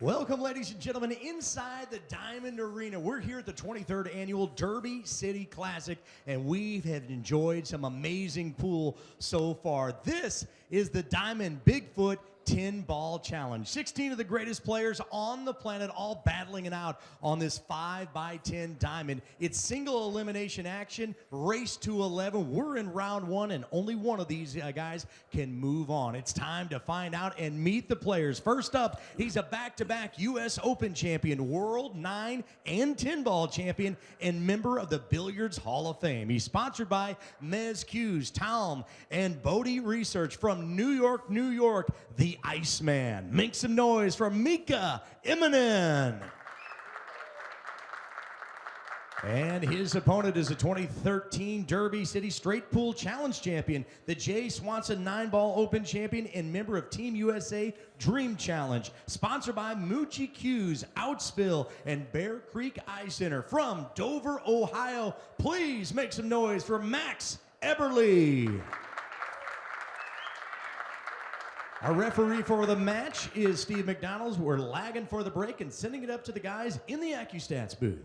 Welcome, ladies and gentlemen, inside the Diamond Arena. We're here at the 23rd Annual Derby City Classic, and we have enjoyed some amazing pool so far. This is the Diamond Bigfoot 10-ball challenge. 16 of the greatest players on the planet all battling it out on this 5x10 diamond. It's single elimination action, race to 11. We're in round one, and only one of these guys can move on. It's time to find out and meet the players. First up, he's a back-to-back U.S. Open champion, World 9 and 10-ball champion, and member of the Billiards Hall of Fame. He's sponsored by Mez Q's, Talm, and Bodie Research from New York, New York, the Iceman. Make some noise for MIKA Immonen. And his opponent is a 2013 Derby City Straight Pool Challenge champion, the Jay Swanson 9-ball Open champion, and member of Team USA Dream Challenge. Sponsored by Moochie Q's, Outspill, and Bear Creek Eye Center. From Dover, Ohio, please make some noise for Max Eberle. Our referee for the match is Steve McDonald. We're lagging for the break and sending it up to the guys in the Accu-Stats booth.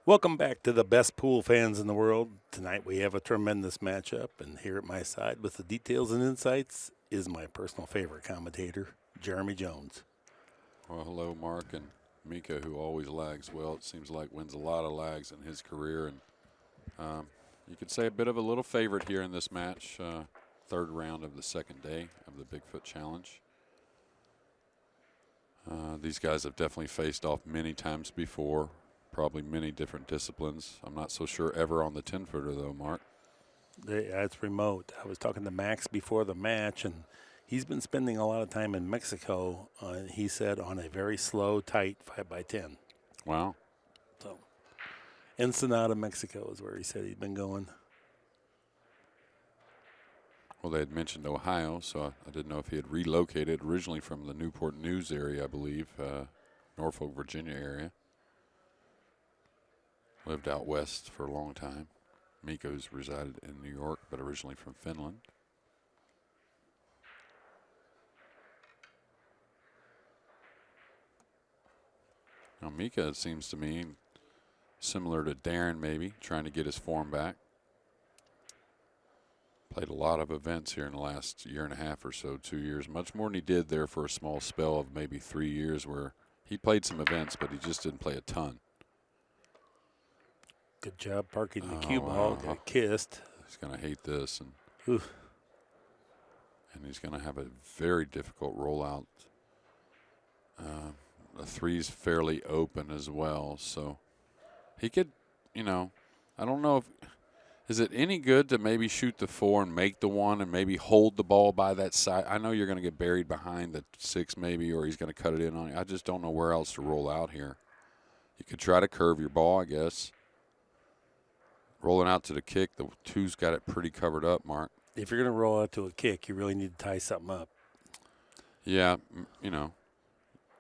Welcome back to the best pool fans in the world. Tonight we have a tremendous matchup, and here at my side with the details and insights is my personal favorite commentator, Jeremy Jones. Well, hello, Mark and Mika, who always lags well. It seems like wins a lot of lags in his career, and you could say a bit of a little favorite here in this match. Third round of the second day of the Bigfoot Challenge. These guys have definitely faced off many times before, probably many different disciplines. I'm not so sure ever on the 10-footer, though, Mark. It's remote. I was talking to Max before the match, and he's been spending a lot of time in Mexico, he said, on a very slow, tight 5x10. Wow. So, Ensenada, Mexico is where he said he'd been going. Well, they had mentioned Ohio, so I didn't know if he had relocated originally from the Newport News area, I believe, Norfolk, Virginia area. Lived out west for a long time. Miko's resided in New York, but originally from Finland. Now, Mika, it seems to me, similar to Darren maybe, trying to get his form back. Played a lot of events here in the last year and a half or so, 2 years. Much more than he did there for a small spell of maybe 3 years where he played some events, but he just didn't play a ton. Good job parking the cue ball. Got kissed. He's going to hate this. And oof. And he's going to have a very difficult rollout. The three's fairly open as well. So he could, you know, I don't know if, is it any good to maybe shoot the 4 and make the 1 and maybe hold the ball by that side? I know you're going to get buried behind the 6 maybe, or he's going to cut it in on you. I just don't know where else to roll out here. You could try to curve your ball, I guess. Rolling out to the kick, the 2's got it pretty covered up, Mark. If you're going to roll out to a kick, you really need to tie something up. Yeah, you know,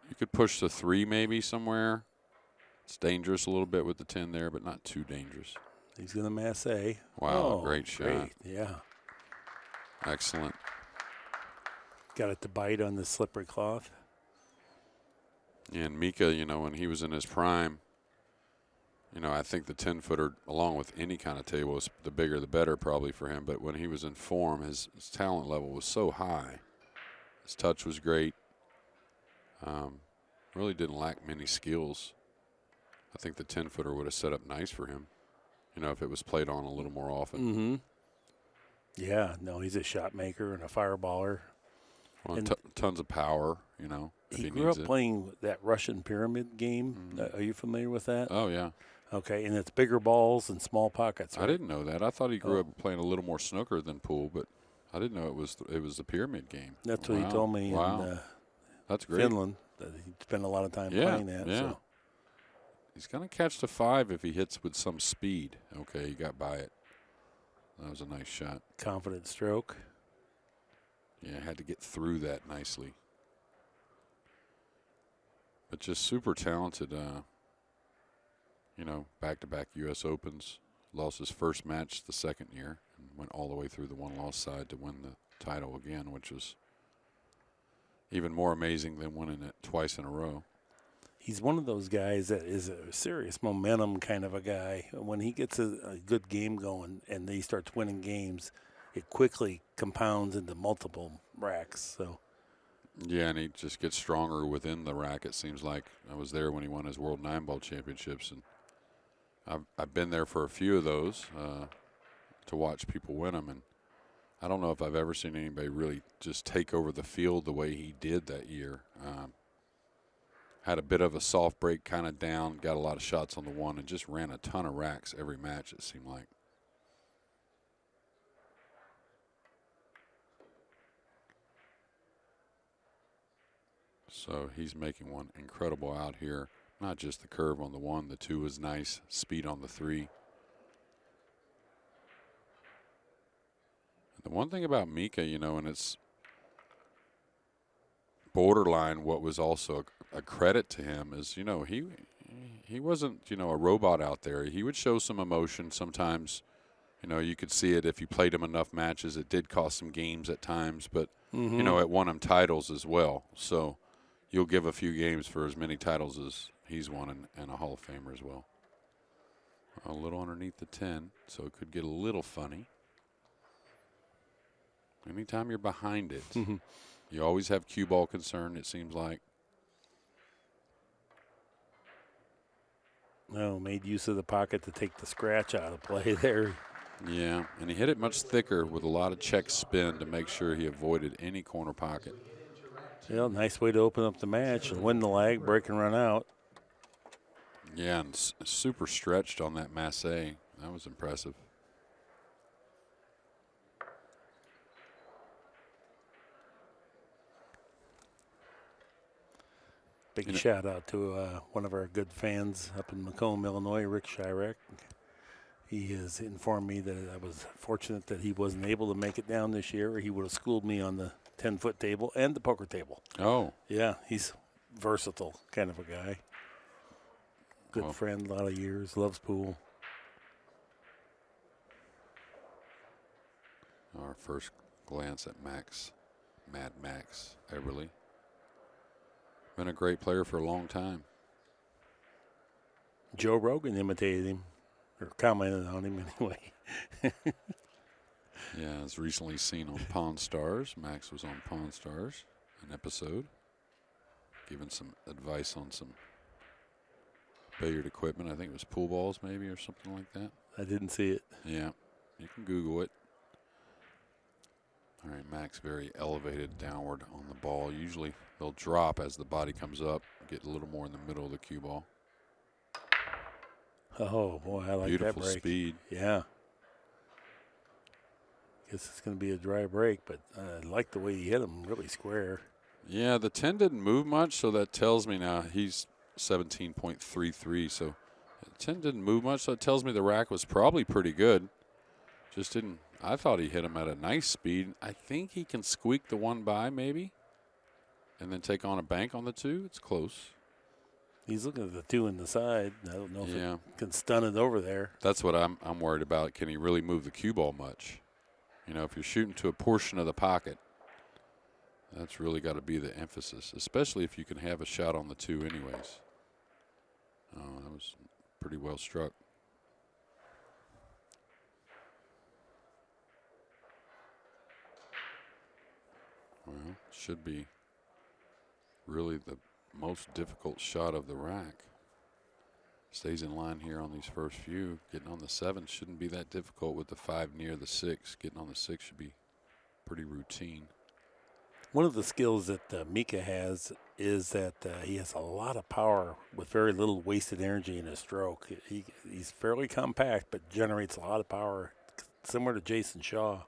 you could push the 3 maybe somewhere. It's dangerous a little bit with the 10 there, but not too dangerous. He's going to masse. Wow, great shot. Great. Yeah. Excellent. Got it to bite on the slippery cloth. And Mika, you know, when he was in his prime, you know, I think the 10-footer, along with any kind of table, is the bigger the better probably for him. But when he was in form, his talent level was so high. His touch was great. Really didn't lack many skills. I think the 10-footer would have set up nice for him, you know, if it was played on a little more often. Mm-hmm. Yeah, no, he's a shot maker and a fireballer. Well, tons of power, you know. He grew up playing that Russian pyramid game. Mm-hmm. Are you familiar with that? Oh, yeah. Okay, and it's bigger balls and small pockets. Right? I didn't know that. I thought he grew up playing a little more snooker than pool, but I didn't know it was the pyramid game. That's what he told me in That's great. Finland. That he spent a lot of time playing that. Yeah. So. He's going to catch the 5 if he hits with some speed. Okay, he got by it. That was a nice shot. Confident stroke. Yeah, had to get through that nicely. But just super talented, you know, back-to-back U.S. Opens. Lost his first match the second year and went all the way through the one-loss side to win the title again, which was even more amazing than winning it twice in a row. He's one of those guys that is a serious momentum kind of a guy. When he gets a good game going and he starts winning games, it quickly compounds into multiple racks. So, yeah, and he just gets stronger within the rack. It seems like I was there when he won his World 9-Ball Championships, and I've been there for a few of those to watch people win them, and I don't know if I've ever seen anybody really just take over the field the way he did that year. Had a bit of a soft break, kind of down, got a lot of shots on the one, and just ran a ton of racks every match, it seemed like. So he's making one incredible out here. Not just the curve on the one, the two was nice, speed on the three. The one thing about Mika, you know, and it's borderline what was also a credit to him is, you know, he wasn't, you know, a robot out there. He would show some emotion sometimes. You know, you could see it if you played him enough matches. It did cost some games at times, but, you know, it won him titles as well. So you'll give a few games for as many titles as he's won and a Hall of Famer as well. A little underneath the 10, so it could get a little funny. Anytime you're behind it, you always have cue ball concern, it seems like. no, made use of the pocket to take the scratch out of play there. Yeah, and he hit it much thicker with a lot of check spin to make sure he avoided any corner pocket. Yeah, nice way to open up the match and win the leg, break and run out. Yeah, and super stretched on that masse. That was impressive. Big shout out to one of our good fans up in Macomb, Illinois, Rick Chirac. He has informed me that I was fortunate that he wasn't able to make it down this year, or he would have schooled me on the 10-foot table and the poker table. Oh. Yeah, he's versatile kind of a guy. Good friend, a lot of years, loves pool. Our first glance at Mad Max Eberle. Been a great player for a long time. Joe Rogan imitated him, or commented on him anyway. Yeah, as recently seen on Pawn Stars. Max was on Pawn Stars, an episode, giving some advice on some billiard equipment. I think it was pool balls maybe or something like that. I didn't see it. Yeah, you can Google it. All right, Max very elevated downward on the ball. Usually they'll drop as the body comes up, get a little more in the middle of the cue ball. Oh, boy, I like Beautiful that break. speed. Yeah. Guess it's going to be a dry break, but I like the way he hit him really square. Yeah, the 10 didn't move much, so that tells me now he's 17.33. So the 10 didn't move much, so it tells me the rack was probably pretty good. Just didn't. I thought he hit him at a nice speed. I think he can squeak the one by maybe and then take on a bank on the two. It's close. He's looking at the two in the side. I don't know if Yeah. it can stun it over there. That's what I'm worried about. Can he really move the cue ball much? You know, if you're shooting to a portion of the pocket, that's really got to be the emphasis, especially if you can have a shot on the two anyways. Oh, that was pretty well struck. Well, should be really the most difficult shot of the rack. Stays in line here on these first few. Getting on the 7 shouldn't be that difficult with the 5 near the 6. Getting on the 6 should be pretty routine. One of the skills that Mika has is that he has a lot of power with very little wasted energy in his stroke. He's fairly compact, but generates a lot of power, similar to Jason Shaw.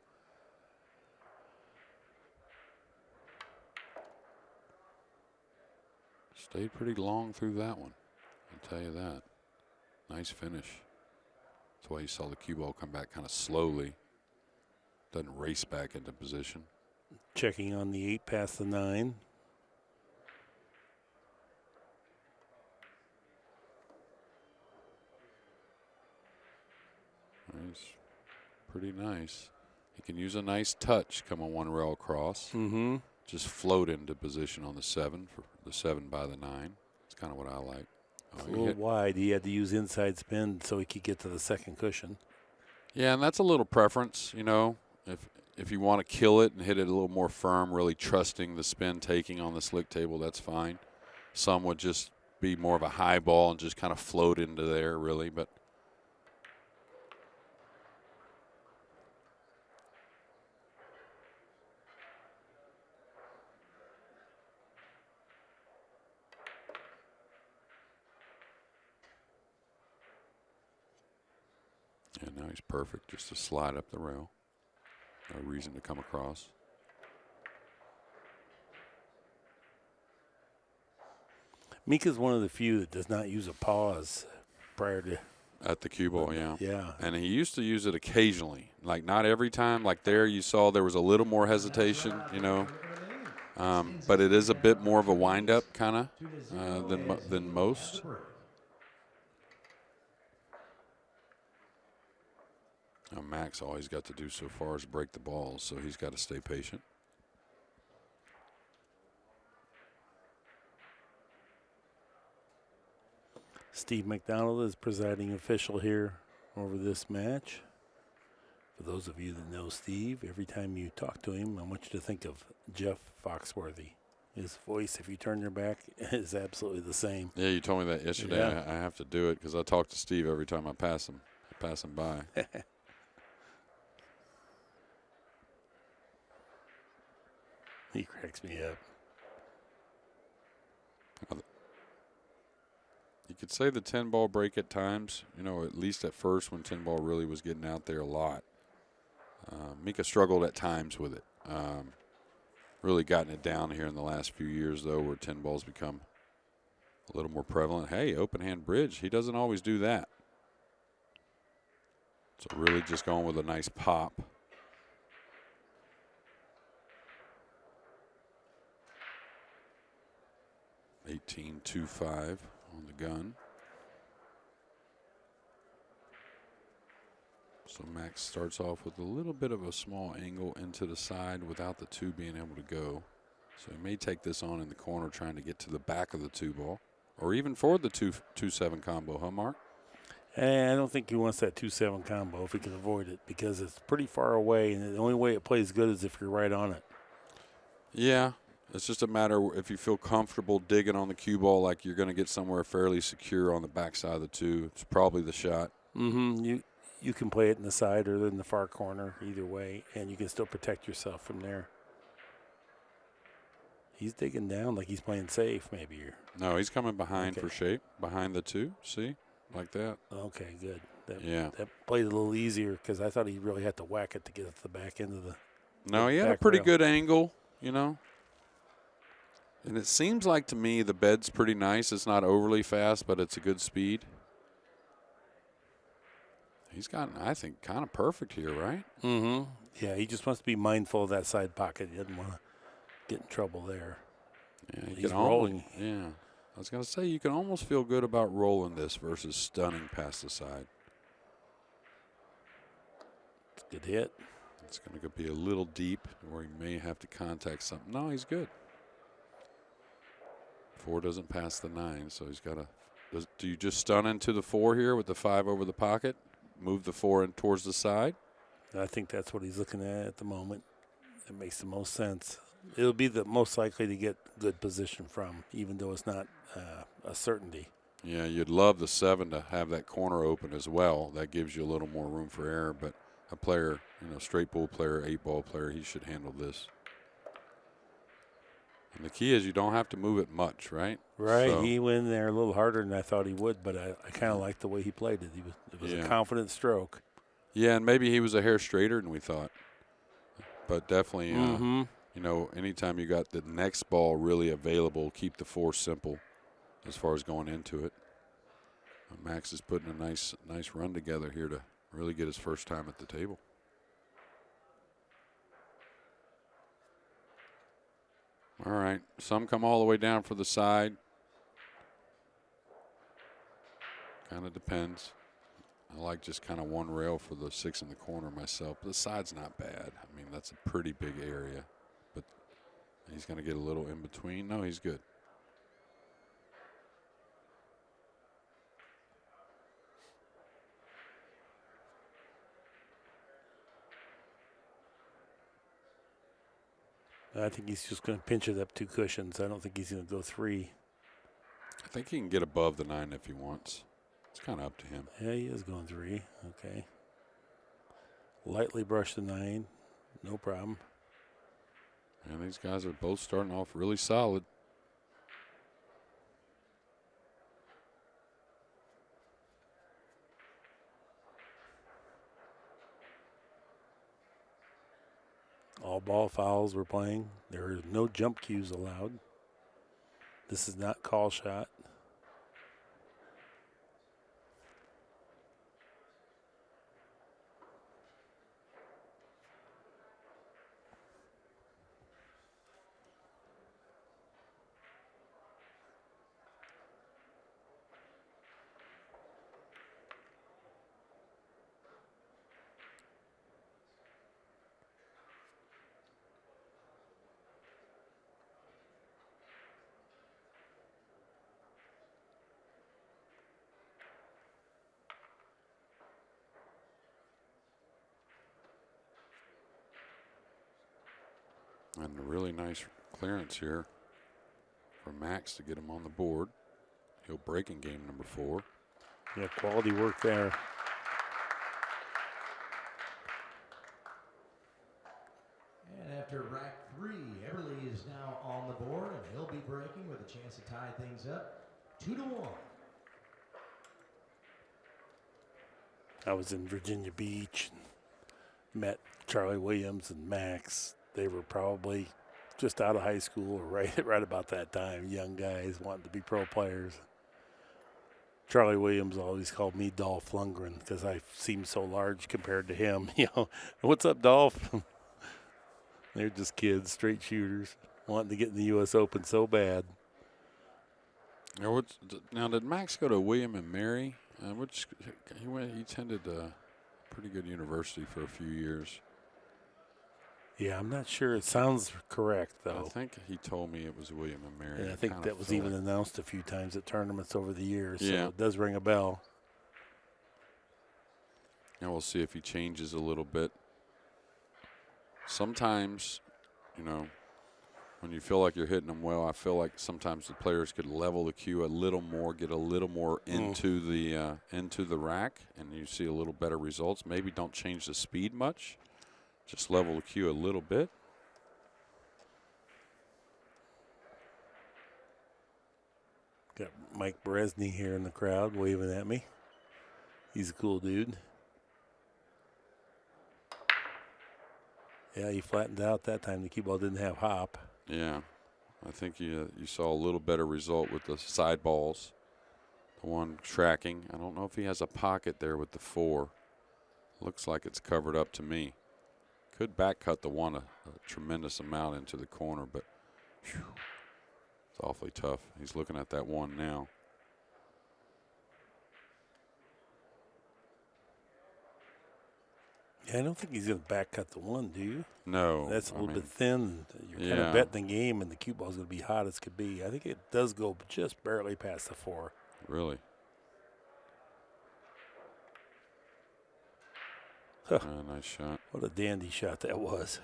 Stayed pretty long through that one, I'll tell you that. Nice finish. That's why you saw the cue ball come back kind of slowly. Doesn't race back into position. Checking on the 8 past the 9. Nice. Pretty nice. He can use a nice touch, come on one rail across. Mm-hmm. just float into position on the 7 for the 7 by the 9. It's kind of what I like. It's a little wide. He had to use inside spin so he could get to the second cushion. Yeah, and that's a little preference, you know. If you want to kill it and hit it a little more firm, really trusting the spin taking on the slick table, that's fine. Some would just be more of a high ball and just kind of float into there, really. But yeah, now he's perfect just to slide up the rail. No reason to come across. Mika's one of the few that does not use a pause prior to. At the cue ball, yeah. Yeah. And he used to use it occasionally. Like, not every time. Like there you saw there was a little more hesitation, you know. But it is a bit more of a wind-up kind of than most. Now, Max, all he's got to do so far is break the balls, so he's got to stay patient. Steve McDonald is presiding official here over this match. For those of you that know Steve, every time you talk to him, I want you to think of Jeff Foxworthy. His voice, if you turn your back, is absolutely the same. Yeah, you told me that yesterday. Yeah. I have to do it because I talk to Steve every time I pass him by. He cracks me up. You could say the 10-ball break at times, you know, at least at first when 10-ball really was getting out there a lot. Mika struggled at times with it. Really gotten it down here in the last few years, though, where 10-ball's become a little more prevalent. Hey, open hand bridge. He doesn't always do that. So really just going with a nice pop. (18.25) on the gun. So Max starts off with a little bit of a small angle into the side without the 2 being able to go. So he may take this on in the corner trying to get to the back of the 2 ball or even for the 2-7 combo, huh, Mark? And I don't think he wants that 2-7 combo if he can avoid it because it's pretty far away, and the only way it plays good is if you're right on it. Yeah. It's just a matter if you feel comfortable digging on the cue ball like you're going to get somewhere fairly secure on the backside of the 2. It's probably the shot. Mm-hmm. You can play it in the side or in the far corner, either way, and you can still protect yourself from there. He's digging down like he's playing safe, maybe. No, he's coming behind Okay. for shape, behind the 2. See, like that. Okay, good. Yeah. That played a little easier because I thought he really had to whack it to get to the back end of the. No, he had a back pretty rail. good angle, you know. And it seems like to me the bed's pretty nice. It's not overly fast, but it's a good speed. He's gotten, I think, kind of perfect here, right? Mm-hmm. Yeah, he just wants to be mindful of that side pocket. He doesn't want to get in trouble there. Yeah, He's rolling. Yeah. I was going to say, you can almost feel good about rolling this versus stunning past the side. It's a good hit. It's going to be a little deep where he may have to contact something. No, he's good. 4 doesn't pass the 9, so he's got to. Do you just stun into the 4 here with the 5 over the pocket? Move the 4 in towards the side? I think that's what he's looking at the moment. It makes the most sense. It'll be the most likely to get good position from, even though it's not a certainty. Yeah, you'd love the 7 to have that corner open as well. That gives you a little more room for error, but a player, you know, straight bull player, 8-ball player, he should handle this. And the key is you don't have to move it much, right? Right. So, He went in there a little harder than I thought he would, but I kind of liked the way he played it. It was a confident stroke. yeah, and maybe he was a hair straighter than we thought. But definitely, you know, anytime you got the next ball really available, keep the 4 simple as far as going into it. Max is putting a nice run together here to really get his first time at the table. All right, some come all the way down for the side. Kind of depends. I like just kind of one rail for the 6 in the corner myself. The side's not bad. I mean, that's a pretty big area. But He's going to get a little in between. No, he's good. I think he's just going to pinch it up 2 cushions. I don't think he's going to go 3. I think he can get above the 9 if he wants. It's kind of up to him. Yeah, he is going 3. Okay. Lightly brush the 9. No problem. And these guys are both starting off really solid. All ball fouls we're playing. There are no jump cues allowed. This is not call shot. And a really nice clearance here for Max to get him on the board. He'll break in game number 4. Yeah, quality work there. And after rack 3, Eberle is now on the board, and he'll be breaking with a chance to tie things up 2-1. I was in Virginia Beach and met Charlie Williams and Max. They were probably just out of high school or right about that time, young guys wanting to be pro players. Charlie Williams always called me Dolph Lundgren because I seemed so large compared to him. You know, what's up, Dolph? They're just kids, straight shooters, wanting to get in the U.S. Open so bad. Now, did Max go to William and Mary? He attended a pretty good university for a few years. Yeah, I'm not sure. It sounds correct, though. I think he told me it was William and Mary. And I think that was even announced a few times at tournaments over the years. Yeah. So it does ring a bell. And we'll see if he changes a little bit. Sometimes, you know, when you feel like you're hitting them well, I feel like sometimes the players could level the cue a little more, get a little more into the rack, and you see a little better results. Maybe don't change the speed much. Just level the cue a little bit. Got Mike Bresney here in the crowd waving at me. He's a cool dude. Yeah, he flattened out that time. The cue ball didn't have hop. Yeah, I think you saw a little better result with the side balls. The one tracking. I don't know if he has a pocket there with the 4. Looks like it's covered up to me. Could back cut the 1 a tremendous amount into the corner, but whew, it's awfully tough. He's looking at that 1 now. Yeah, I don't think he's going to back cut the 1, do you? No. That's a little bit thin. You're kind of betting the game, and the cue ball's going to be hot as could be. I think it does go just barely past the 4. Really? Huh. Nice shot. What a dandy shot that was.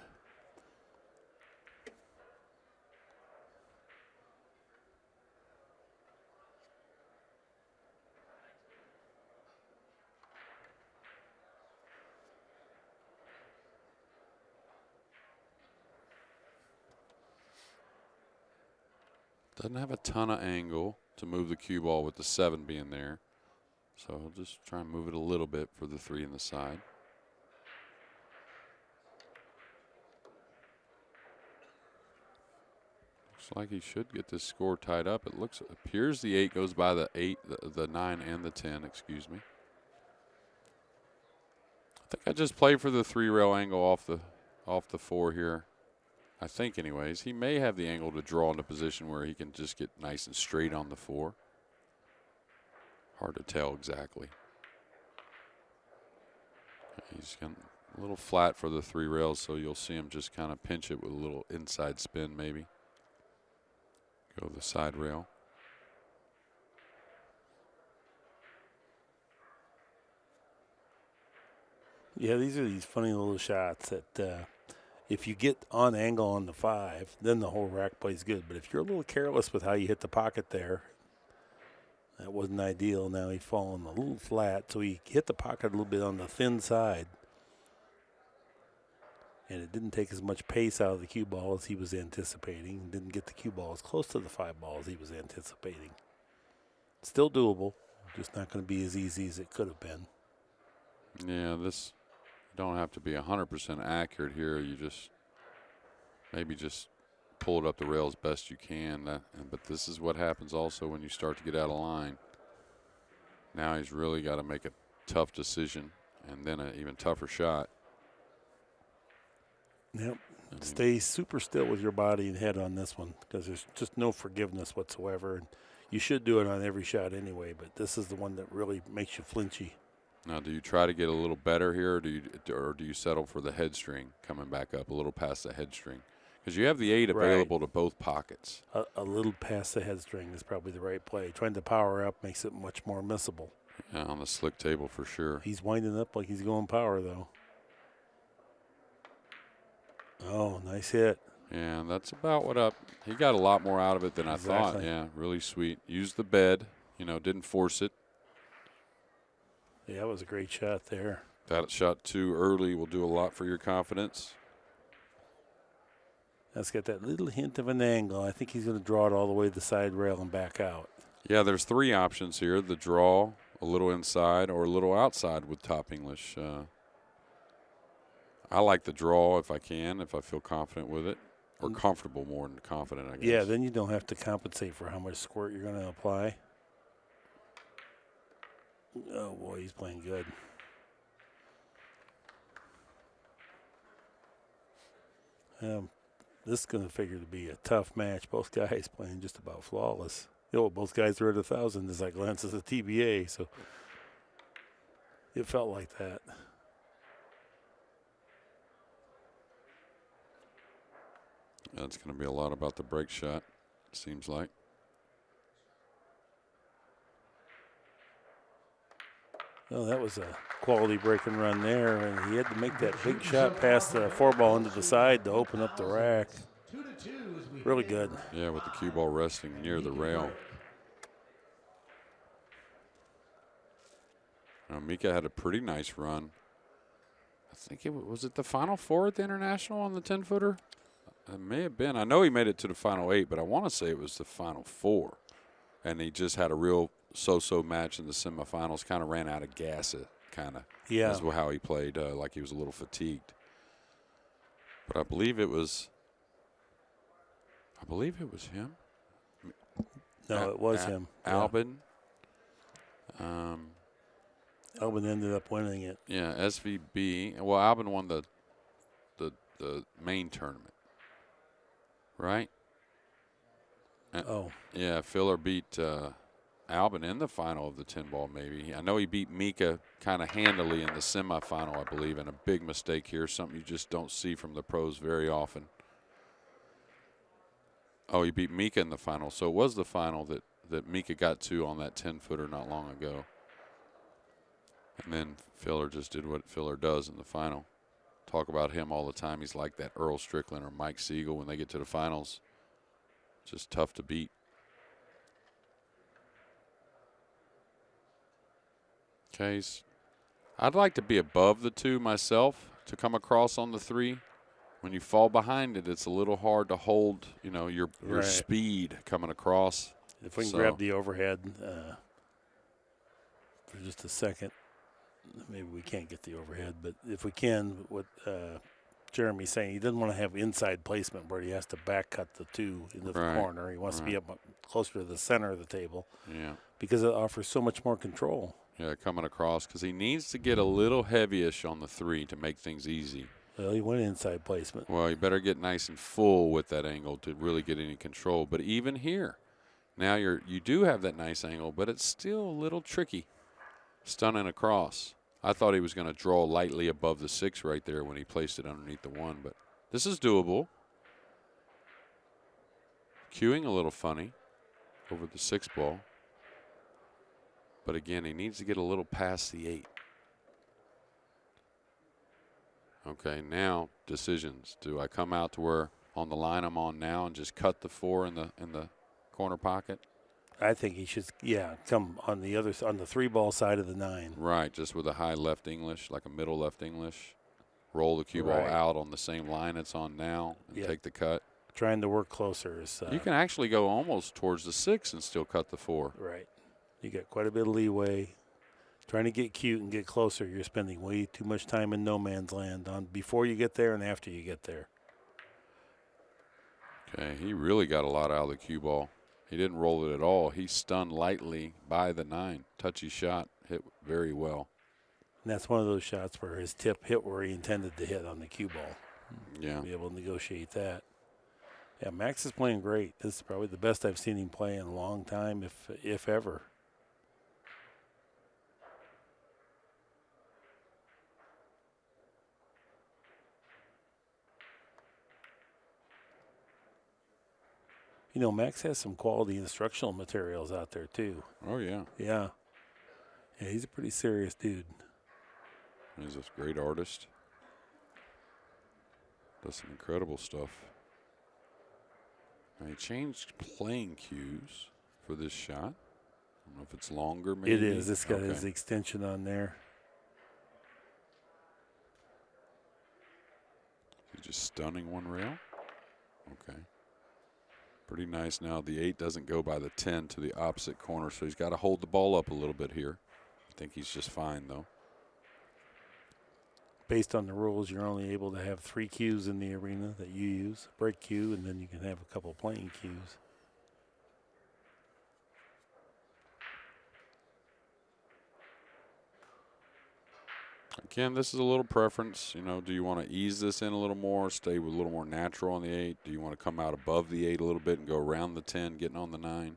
Doesn't have a ton of angle to move the cue ball with the 7 being there. So he'll just try and move it a little bit for the 3 in the side. Looks like he should get this score tied up. It appears the 8 goes by the 8, the 9 and the 10, excuse me. I think I just play for the 3-rail angle off the 4 here. I think anyways. He may have the angle to draw into position where he can just get nice and straight on the 4. Hard to tell exactly. He's got a little flat for the 3 rails, so you'll see him just kind of pinch it with a little inside spin maybe. Go the side rail. Yeah, these are these funny little shots that if you get on angle on the 5, then the whole rack plays good. But if you're a little careless with how you hit the pocket there, that wasn't ideal. Now he's falling a little flat, so he hit the pocket a little bit on the thin side. And it didn't take as much pace out of the cue ball as he was anticipating. Didn't get the cue ball as close to the 5 ball as he was anticipating. Still doable, just not going to be as easy as it could have been. Yeah, this don't have to be 100% accurate here. You just maybe just pull it up the rail as best you can. But this is what happens also when you start to get out of line. Now he's really got to make a tough decision and then an even tougher shot. Yep. Stay super still with your body and head on this one because there's just no forgiveness whatsoever. And you should do it on every shot anyway, but this is the one that really makes you flinchy. Now, do you try to get a little better here, or do you settle for the head string coming back up a little past the head string? Because you have the 8 available to both pockets. A little past the head string is probably the right play. Trying to power up makes it much more missable. Yeah, on the slick table for sure. He's winding up like he's going power, though. Oh, nice hit. Yeah, that's about what up. He got a lot more out of it than I thought. Yeah, really sweet. Used the bed, didn't force it. Yeah, that was a great shot there. That shot too early will do a lot for your confidence. That's got that little hint of an angle. I think he's going to draw it all the way to the side rail and back out. Yeah, there's 3 options here. The draw, a little inside, or a little outside with top English. I like the draw if I can, if I feel confident with it. Or comfortable more than confident, I guess. Yeah, then you don't have to compensate for how much squirt you're going to apply. Oh, boy, he's playing good. This is going to figure to be a tough match. Both guys playing just about flawless. Both guys are at 1,000 as I glance at the TBA, so it felt like that. That's going to be a lot about the break shot, it seems like. Well, that was a quality break and run there, and he had to make that big shot past the 4-ball into the side to open up the rack. Really good. Yeah, with the cue ball resting near the rail. Now, Mika had a pretty nice run. I think was it the Final 4 at the International on the 10-footer? It may have been. I know he made it to the Final 8, but I want to say it was the Final 4. And he just had a real so-so match in the semifinals, kind of ran out of gas, kind of. Yeah. That's how he played, like he was a little fatigued. But I believe it was him. No, it was him. Albin. Albin ended up winning it. Yeah, SVB. Well, Albin won the main tournament, right? Yeah, Filler beat Albin in the final of the 10-ball maybe. I know he beat Mika kind of handily in the semifinal, I believe, and a big mistake here, something you just don't see from the pros very often. Oh, he beat Mika in the final. So it was the final that Mika got to on that 10-footer not long ago. And then Filler just did what Filler does in the final. Talk about him all the time. He's like that Earl Strickland or Mike Siegel when they get to the finals. Just tough to beat. Okay, I'd like to be above the 2 myself to come across on the 3. When you fall behind it, it's a little hard to hold, your speed coming across. If we can grab the overhead for just a second. Maybe we can't get the overhead, but if we can, what Jeremy's saying, he doesn't want to have inside placement where he has to back cut the 2 into the corner. He wants to be up closer to the center of the table. Yeah. Because it offers so much more control. Yeah, coming across because he needs to get a little heavyish on the 3 to make things easy. Well, he went inside placement. Well, you better get nice and full with that angle to really get any control. But even here, now you do have that nice angle, but it's still a little tricky. Stunning across. I thought he was going to draw lightly above the 6 right there when he placed it underneath the 1, but this is doable. cueing a little funny over the 6 ball. But again, he needs to get a little past the 8. Okay, now decisions. Do I come out to where on the line I'm on now and just cut the 4 in the corner pocket? I think he should, come on the on the 3-ball side of the 9. Right, just with a high left English, like a middle left English. Roll the cue ball out on the same line it's on now and take the cut. Trying to work closer is. You can actually go almost towards the 6 and still cut the 4. Right. You got quite a bit of leeway. Trying to get cute and get closer, you're spending way too much time in no man's land on before you get there and after you get there. Okay, he really got a lot out of the cue ball. He didn't roll it at all. He stunned lightly by the 9. Touchy shot, hit very well. And that's one of those shots where his tip hit where he intended to hit on the cue ball. Yeah. Be able to negotiate that. Yeah, Max is playing great. This is probably the best I've seen him play in a long time, if ever. You know, Max has some quality instructional materials out there, too. Oh, yeah. Yeah. Yeah, he's a pretty serious dude. He's a great artist. Does some incredible stuff. Now he changed playing cues for this shot. I don't know if it's longer, maybe. It is. It's got his extension on there. He's just stunning one rail. Okay. Pretty nice now. The 8 doesn't go by the 10 to the opposite corner, so he's got to hold the ball up a little bit here. I think he's just fine, though. Based on the rules, you're only able to have 3 cues in the arena that you use. Break cue, and then you can have a couple playing cues. Again, this is a little preference. You know, do you want to ease this in a little more, stay with a little more natural on the 8? Do you want to come out above the 8 a little bit and go around the 10, getting on the 9?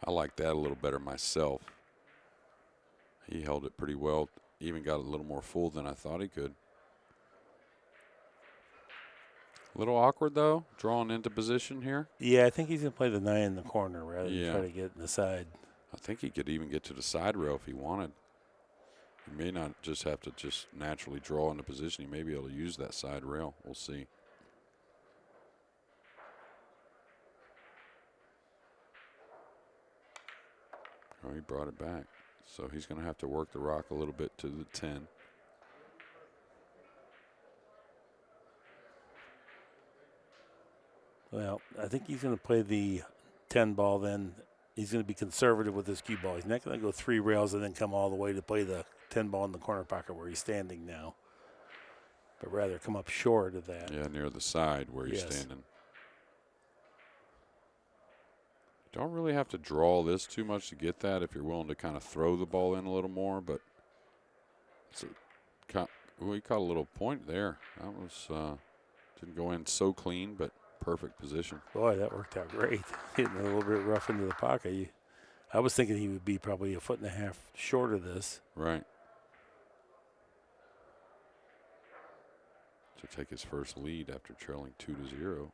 I like that a little better myself. He held it pretty well, even got a little more full than I thought he could. A little awkward, though, drawn into position here. Yeah, I think he's going to play the 9 in the corner rather than try to get in the side. I think he could even get to the side rail if he wanted. He may not just have to just naturally draw into position. He may be able to use that side rail. We'll see. Oh, he brought it back. So he's going to have to work the rock a little bit to the 10. Well, I think he's going to play the 10 ball then. He's going to be conservative with his cue ball. He's not going to go 3 rails and then come all the way to play the 10 ball in the corner pocket where he's standing now, but rather come up short of that. Yeah, near the side where he's standing. Don't really have to draw this too much to get that if you're willing to kind of throw the ball in a little more, but we caught a little point there. That was didn't go in so clean, but perfect position. Boy, that worked out great. Hitting a little bit rough into the pocket. I was thinking he would be probably 1.5 feet short of this. Right. To take his first lead after trailing 2-0.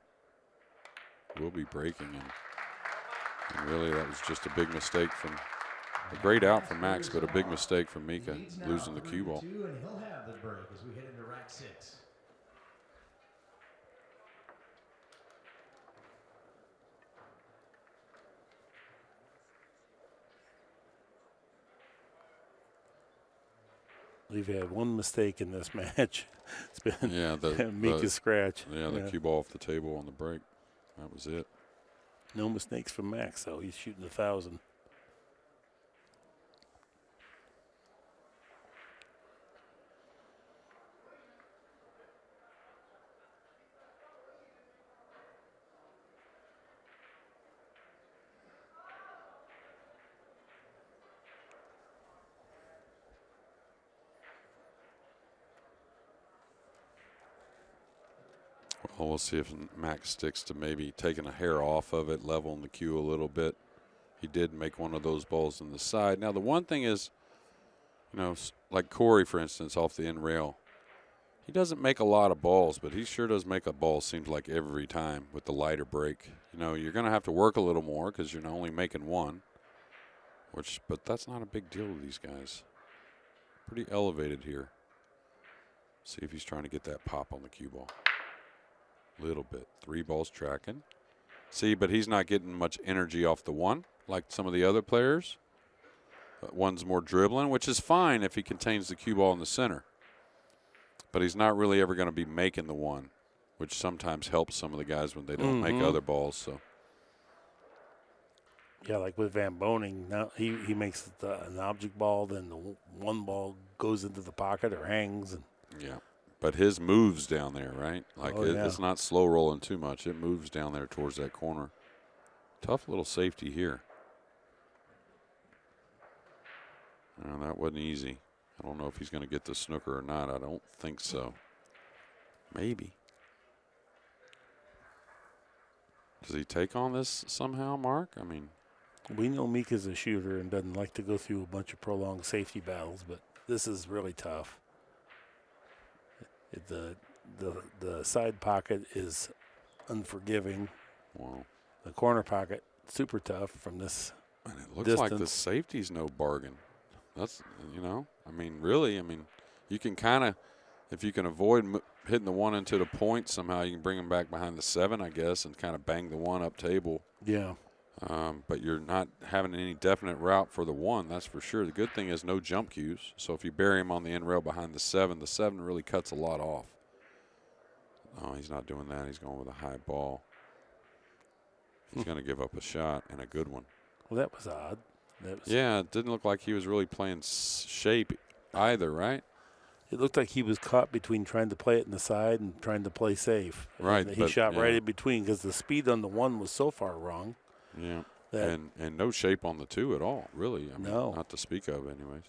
Will be breaking, and really that was just a big mistake from a great out from Max, but a big mistake from Mika losing the cue ball. And he'll have the break as we head into rack 6. We've had one mistake in this match. It's been Mika's scratch. Yeah, the cue ball off the table on the break. That was it. No mistakes from Max, though. He's shooting 1,000. Well, we'll see if Max sticks to maybe taking a hair off of it, leveling the cue a little bit. He did make one of those balls in the side. Now, the one thing is, you know, like Corey, for instance, off the end rail, He doesn't make a lot of balls, but he sure does make a ball, seems like, every time with the lighter break. You know, you're going to have to work a little more because you're only making one, but that's not a big deal to these guys. Pretty elevated here. See if he's trying to get that pop on the cue ball. Little bit. 3 balls tracking. See, but he's not getting much energy off the one like some of the other players. One's more dribbling, which is fine if he contains the cue ball in the center. But he's not really ever going to be making the one, which sometimes helps some of the guys when they don't make other balls. So, yeah, like with Van Boning, now he makes an object ball, then the one ball goes into the pocket or hangs. And yeah, but his moves down there, right? Like it's not slow rolling too much. It moves down there towards that corner. Tough little safety here. That wasn't easy. I don't know if he's going to get the snooker or not. I don't think so. Maybe. Does he take on this somehow, Mark? I mean, we know Mika's a shooter and doesn't like to go through a bunch of prolonged safety battles, but this is really tough. The side pocket is unforgiving. Wow. The corner pocket, super tough from this and it looks distance. like the safety's no bargain. That's, I mean, really, you can kind of, if you can avoid hitting the one into the point somehow, you can bring them back behind the 7, I guess, and kind of bang the one up table. Yeah. But you're not having any definite route for the one, that's for sure. The good thing is no jump cues. So if you bury him on the end rail behind the 7 really cuts a lot off. Oh, he's not doing that. He's going with a high ball. He's going to give up a shot, and a good one. Well, that was odd. Yeah, it didn't look like he was really playing shape either, right? It looked like he was caught between trying to play it in the side and trying to play safe. Right. And he shot right in between because the speed on the one was so far wrong. Yeah. And no shape on the 2 at all, really. No. Not to speak of, anyways.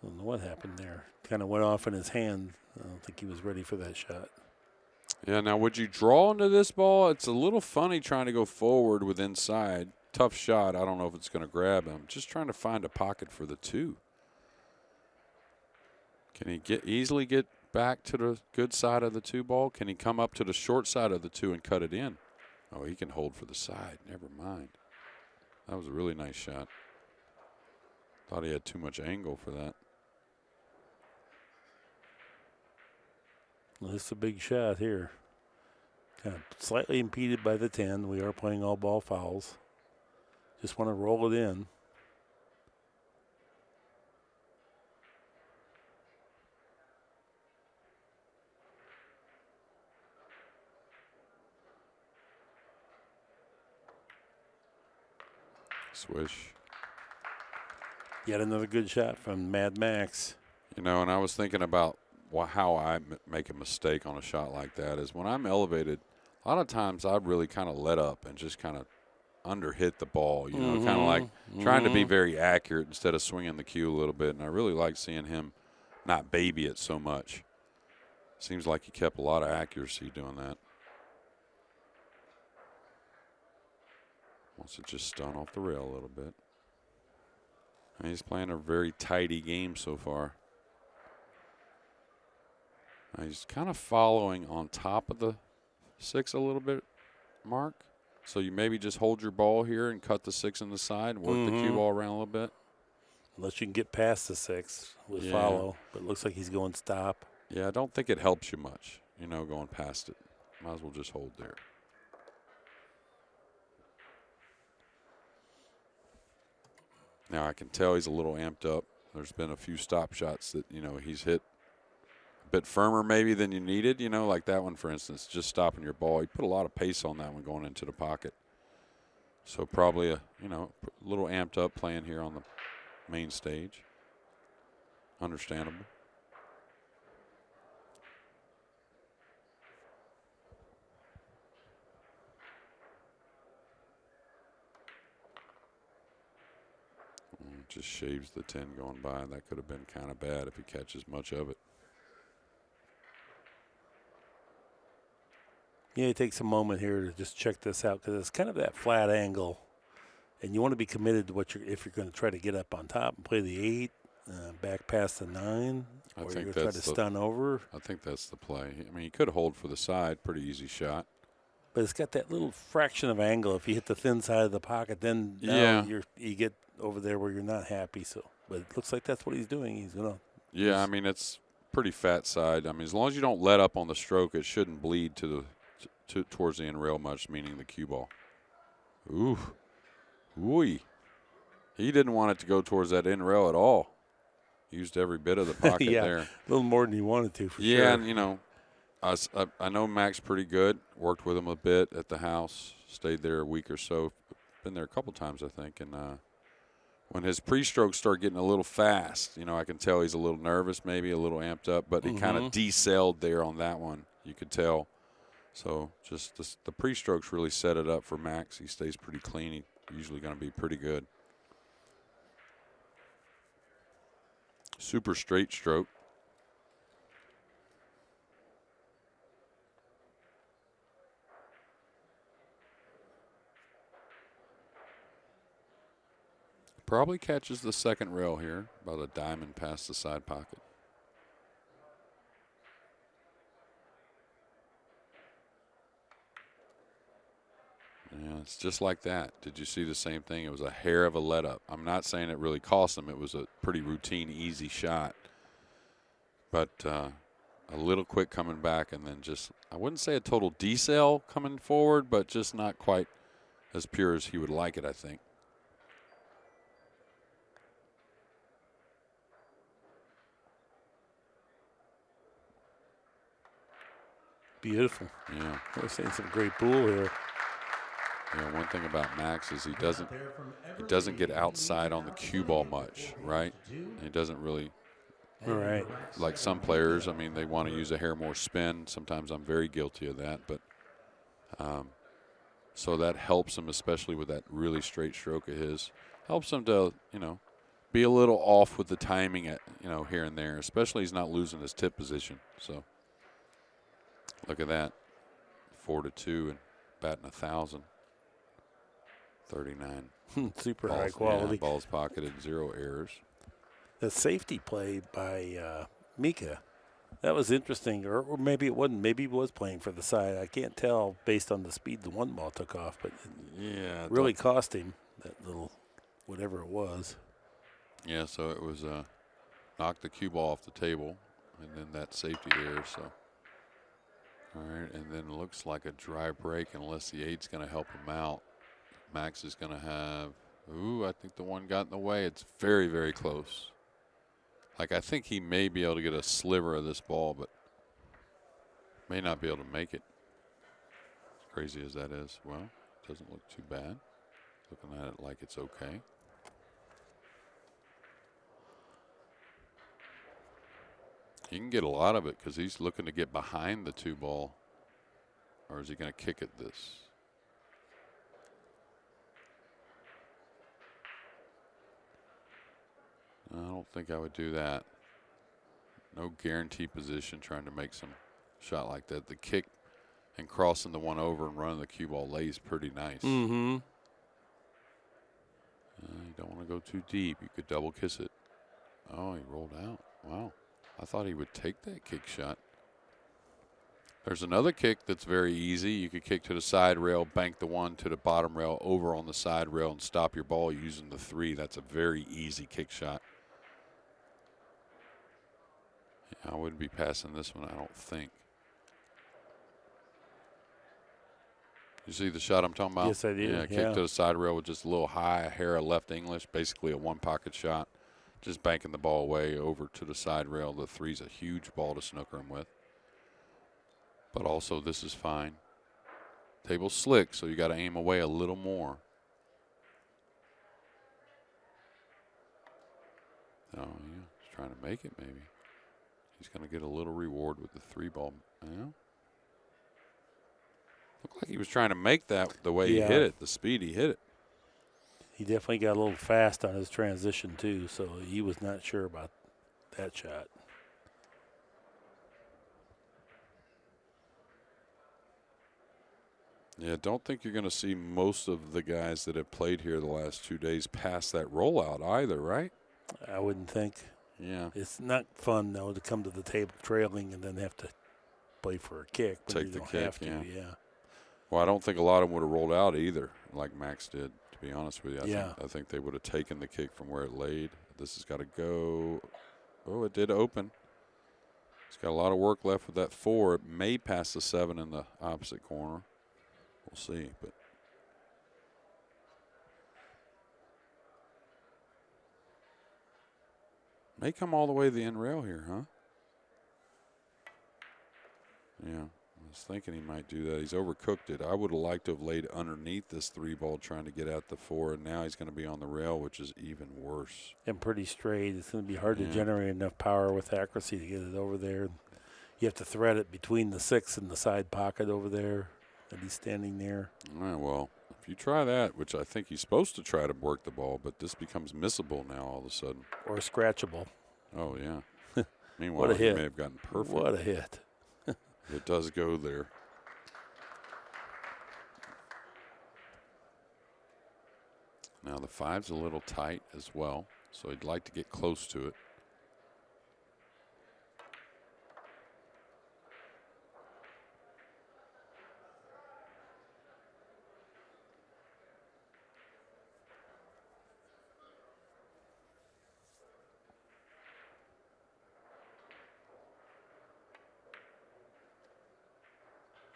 I don't know what happened there. Kind of went off in his hand. I don't think he was ready for that shot. Yeah, now would you draw into this ball? It's a little funny trying to go forward with inside. Tough shot. I don't know if it's going to grab him. Just trying to find a pocket for the 2. Can he easily get back to the good side of the 2 ball? Can he come up to the short side of the 2 and cut it in? Oh, he can hold for the side. Never mind. That was a really nice shot. Thought he had too much angle for that. Well, this is a big shot here. Kind of slightly impeded by the 10. We are playing all ball fouls. Just want to roll it in. Swish. Yet another good shot from Mad Max. And I was thinking about how I make a mistake on a shot like that is when I'm elevated, a lot of times I really kind of let up and just kind of underhit the ball, kind of like trying to be very accurate instead of swinging the cue a little bit. And I really like seeing him not baby it so much. Seems like he kept a lot of accuracy doing that. Wants to just stun off the rail a little bit. And he's playing a very tidy game so far. Now he's kind of following on top of the 6 a little bit, Mark. So you maybe just hold your ball here and cut the 6 in the side and work the cue ball around a little bit. Unless you can get past the 6 with follow. But it looks like he's going stop. Yeah, I don't think it helps you much, going past it. Might as well just hold there. Now I can tell he's a little amped up. There's been a few stop shots that, he's hit a bit firmer maybe than you needed, like that one, for instance, just stopping your ball. He put a lot of pace on that one going into the pocket. So probably a little amped up playing here on the main stage. Understandable. Just shaves the 10 going by. That could have been kind of bad if he catches much of it. Yeah, it takes a moment here to just check this out because it's kind of that flat angle. And you want to be committed to if you're going to try to get up on top and play the 8, back past the 9. I Or think you're trying to stun over. I think that's the play. I mean, you could hold for the side, pretty easy shot. But it's got that little fraction of angle. If you hit the thin side of the pocket, then now you get over there where you're not happy. So, but it looks like that's what he's doing. He's gonna. Yeah, I mean it's pretty fat side. I mean, as long as you don't let up on the stroke, it shouldn't bleed towards the end rail much, meaning the cue ball. Ooh, ooh. He didn't want it to go towards that end rail at all. Used every bit of the pocket there. A little more than he wanted to, for sure. Yeah, and you know, I know Max pretty good. Worked with him a bit at the house. Stayed there a week or so. Been there a couple times, I think. And when his pre-strokes start getting a little fast, you know, I can tell he's a little nervous, maybe a little amped up. But he kind of decelled there on that one. You could tell. So just the pre-strokes really set it up for Max. He stays pretty clean. He's usually going to be pretty good. Super straight stroke. Probably catches the second rail here, about a diamond past the side pocket. Yeah, it's just like that. Did you see the same thing? It was a hair of a let up. I'm not saying it really cost him. It was a pretty routine, easy shot. But a little quick coming back, and then just, I wouldn't say a total decel coming forward, but just not quite as pure as he would like it, I think. Beautiful. Yeah. We're seeing some great pool here. Yeah, one thing about Max is he doesn't get outside on the cue ball much, right? And he doesn't really, Right. like some players, I mean, they want to use a hair more spin. Sometimes I'm very guilty of that, but so that helps him, especially with that really straight stroke of his. Helps him to, you know, be a little off with the timing at, you know, here and there, especially he's not losing his tip position. So look at that, 4-2 and batting 1,000. 39. Super balls, high quality. Yeah, balls pocketed, 0 errors. The safety play by Mika, that was interesting. Or maybe it wasn't. Maybe he was playing for the side. I can't tell based on the speed the one ball took off, but yeah, it really cost him that little whatever it was. Yeah, so it was knocked the cue ball off the table, and then that safety error. So, all right, and then it looks like a dry break unless the 8's going to help him out. Max is going to have, ooh, I think the one got in the way. It's very, very close. Like, I think he may be able to get a sliver of this ball, but may not be able to make it. As crazy as that is. Well, it doesn't look too bad. Looking at it like it's okay. He can get a lot of it because he's looking to get behind the 2 ball. Or is he going to kick at this? I don't think I would do that. No guarantee position trying to make some shot like that. The kick and crossing the one over and running the cue ball lays pretty nice. Mm-hmm. You don't want to go too deep. You could double kiss it. Oh, he rolled out. Wow. I thought he would take that kick shot. There's another kick that's very easy. You could kick to the side rail, bank the one to the bottom rail, over on the side rail, and stop your ball using the 3. That's a very easy kick shot. Yeah, I wouldn't be passing this one, I don't think. You see the shot I'm talking about? Yes, I do. Yeah, kick to the side rail with just a little high hair of left English, basically a one-pocket shot. Just banking the ball away over to the side rail. The 3's a huge ball to snooker him with. But also, this is fine. Table's slick, so you got to aim away a little more. Oh, yeah, he's trying to make it maybe. He's going to get a little reward with the 3 ball. Yeah. Looked like he was trying to make that the way he hit it, the speed he hit it. He definitely got a little fast on his transition, too, so he was not sure about that shot. Yeah, don't think you're going to see most of the guys that have played here the last 2 days pass that rollout either, right? I wouldn't think. Yeah. It's not fun, though, to come to the table trailing and then have to play for a kick. But Take you the don't kick, have to, yeah. Well, I don't think a lot of them would have rolled out either, like Max did, to be honest with you. I think they would have taken the kick from where it laid. This has got to go. Oh, it did open. It's got a lot of work left with that 4. It may pass the 7 in the opposite corner. We'll see. But may come all the way to the end rail here, huh? Yeah, I was thinking he might do that. He's overcooked it. I would have liked to have laid underneath this 3-ball trying to get at the 4, and now he's going to be on the rail, which is even worse. And pretty straight. It's going to be hard to generate enough power with accuracy to get it over there. You have to thread it between the 6 and the side pocket over there that he's standing there. All right, well, if you try that, which I think he's supposed to try to work the ball, but this becomes missable now all of a sudden. Or scratchable. Oh, yeah. Meanwhile, What a hit. he may have gotten perfect. What a hit. It does go there. Now the 5's a little tight as well, so he'd like to get close to it.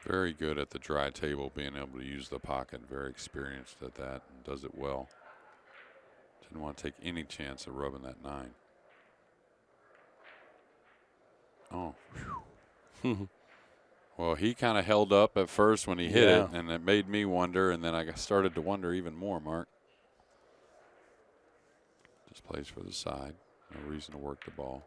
Very good at the dry table, being able to use the pocket. Very experienced at that and does it well. Didn't want to take any chance of rubbing that 9. Oh. Well, he kind of held up at first when he hit it, and it made me wonder, and then I started to wonder even more, Mark. Just plays for the side. No reason to work the ball.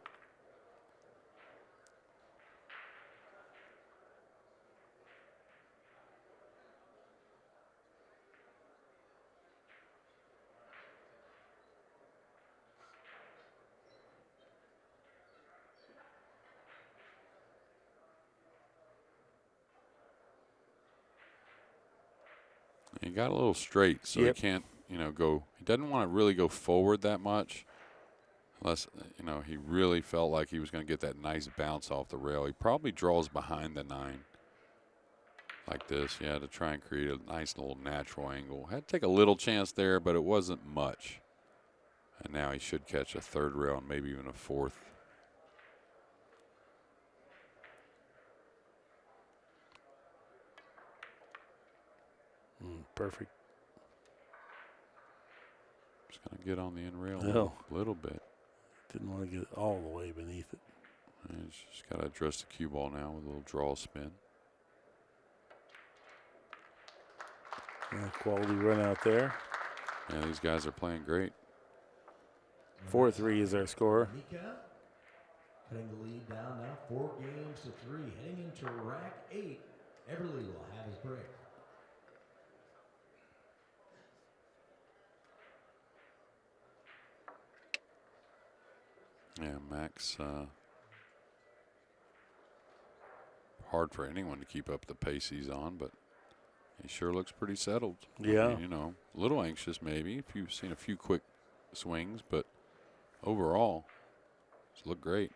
He got a little straight, so he can't, go. He doesn't want to really go forward that much unless, he really felt like he was going to get that nice bounce off the rail. He probably draws behind the 9 like this, to try and create a nice little natural angle. Had to take a little chance there, but it wasn't much. And now he should catch a 3rd rail and maybe even a 4th. Perfect. Just going to get on the end rail a little bit. Didn't want to get all the way beneath it. And he's just got to address the cue ball now with a little draw spin. Quality run out there. Yeah, these guys are playing great. 4-3 is our score. Mika cutting the lead down now 4 games to 3. Heading into rack 8. Eberle will have his break. Yeah, Max, hard for anyone to keep up the pace he's on, but he sure looks pretty settled. Yeah. I mean, a little anxious maybe if you've seen a few quick swings, but overall, it's looked great.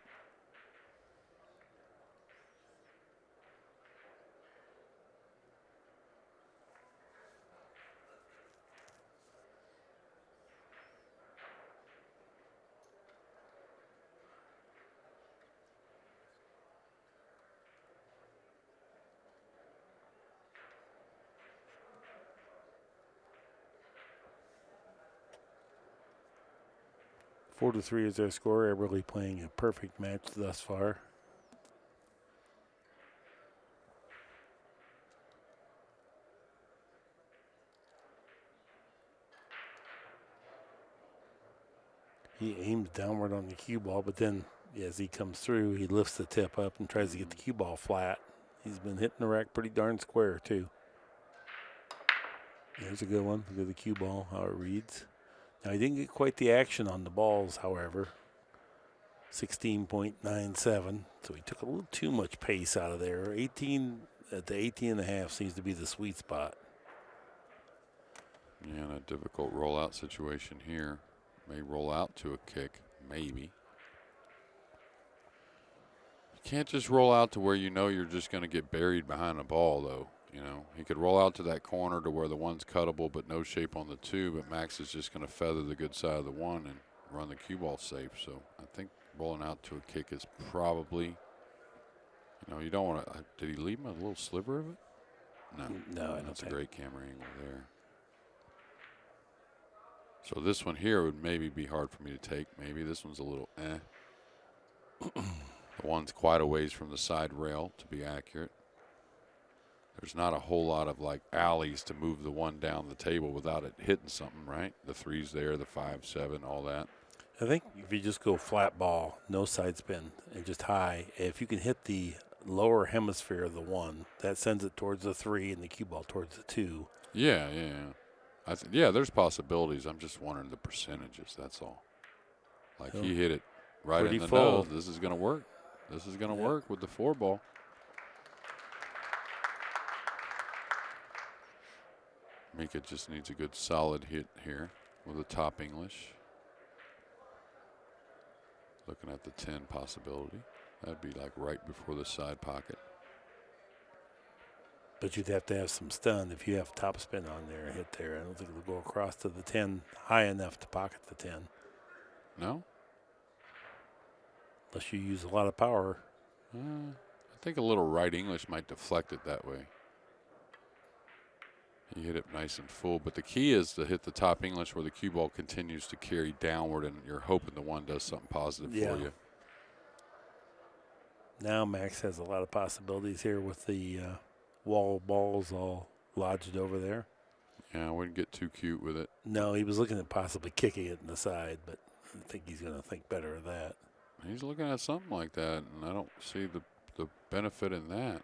Four to 3 is our score. Eberle playing a perfect match thus far. He aims downward on the cue ball, but then as he comes through, he lifts the tip up and tries to get the cue ball flat. He's been hitting the rack pretty darn square, too. There's a good one. Look at the cue ball, how it reads. Now, he didn't get quite the action on the balls, however. 16.97, so he took a little too much pace out of there. 18 at the 18.5 seems to be the sweet spot. Yeah, in a difficult rollout situation here. May roll out to a kick, maybe. can't just roll out to where you know you're just going to get buried behind the ball, though. You know, he could roll out to that corner to where the one's cuttable but no shape on the two, but Max is just going to feather the good side of the one and run the cue ball safe. So I think rolling out to a kick is probably, you know, you don't want to. Did he leave him a little sliver of it? No, that's a great camera angle there. So this one here would maybe be hard for me to take. Maybe this one's a little The one's quite a ways from the side rail to be accurate. There's not a whole lot of like alleys to move the one down the table without it hitting something, right? The 3's there, the 5, 7, all that. I think if you just go flat ball, no side spin, and just high, if you can hit the lower hemisphere of the 1, that sends it towards the 3 and the cue ball towards the 2. Yeah. Yeah, there's possibilities. I'm just wondering the percentages, that's all. Like he hit it right in the nose. This is going to work. This is going to work with the 4 ball. Mika just needs a good solid hit here with a top English. Looking at the 10 possibility. That'd be like right before the side pocket. But you'd have to have some stun if you have top spin on there and hit there. I don't think it'll go across to the 10 high enough to pocket the 10. No? Unless you use a lot of power. I think a little right English might deflect it that way. He hit it nice and full, but the key is to hit the top English where the cue ball continues to carry downward, and you're hoping the one does something positive for you. Now Max has a lot of possibilities here with the wall balls all lodged over there. Yeah, I wouldn't get too cute with it. No, he was looking at possibly kicking it in the side, but I think he's going to think better of that. He's looking at something like that, and I don't see the benefit in that.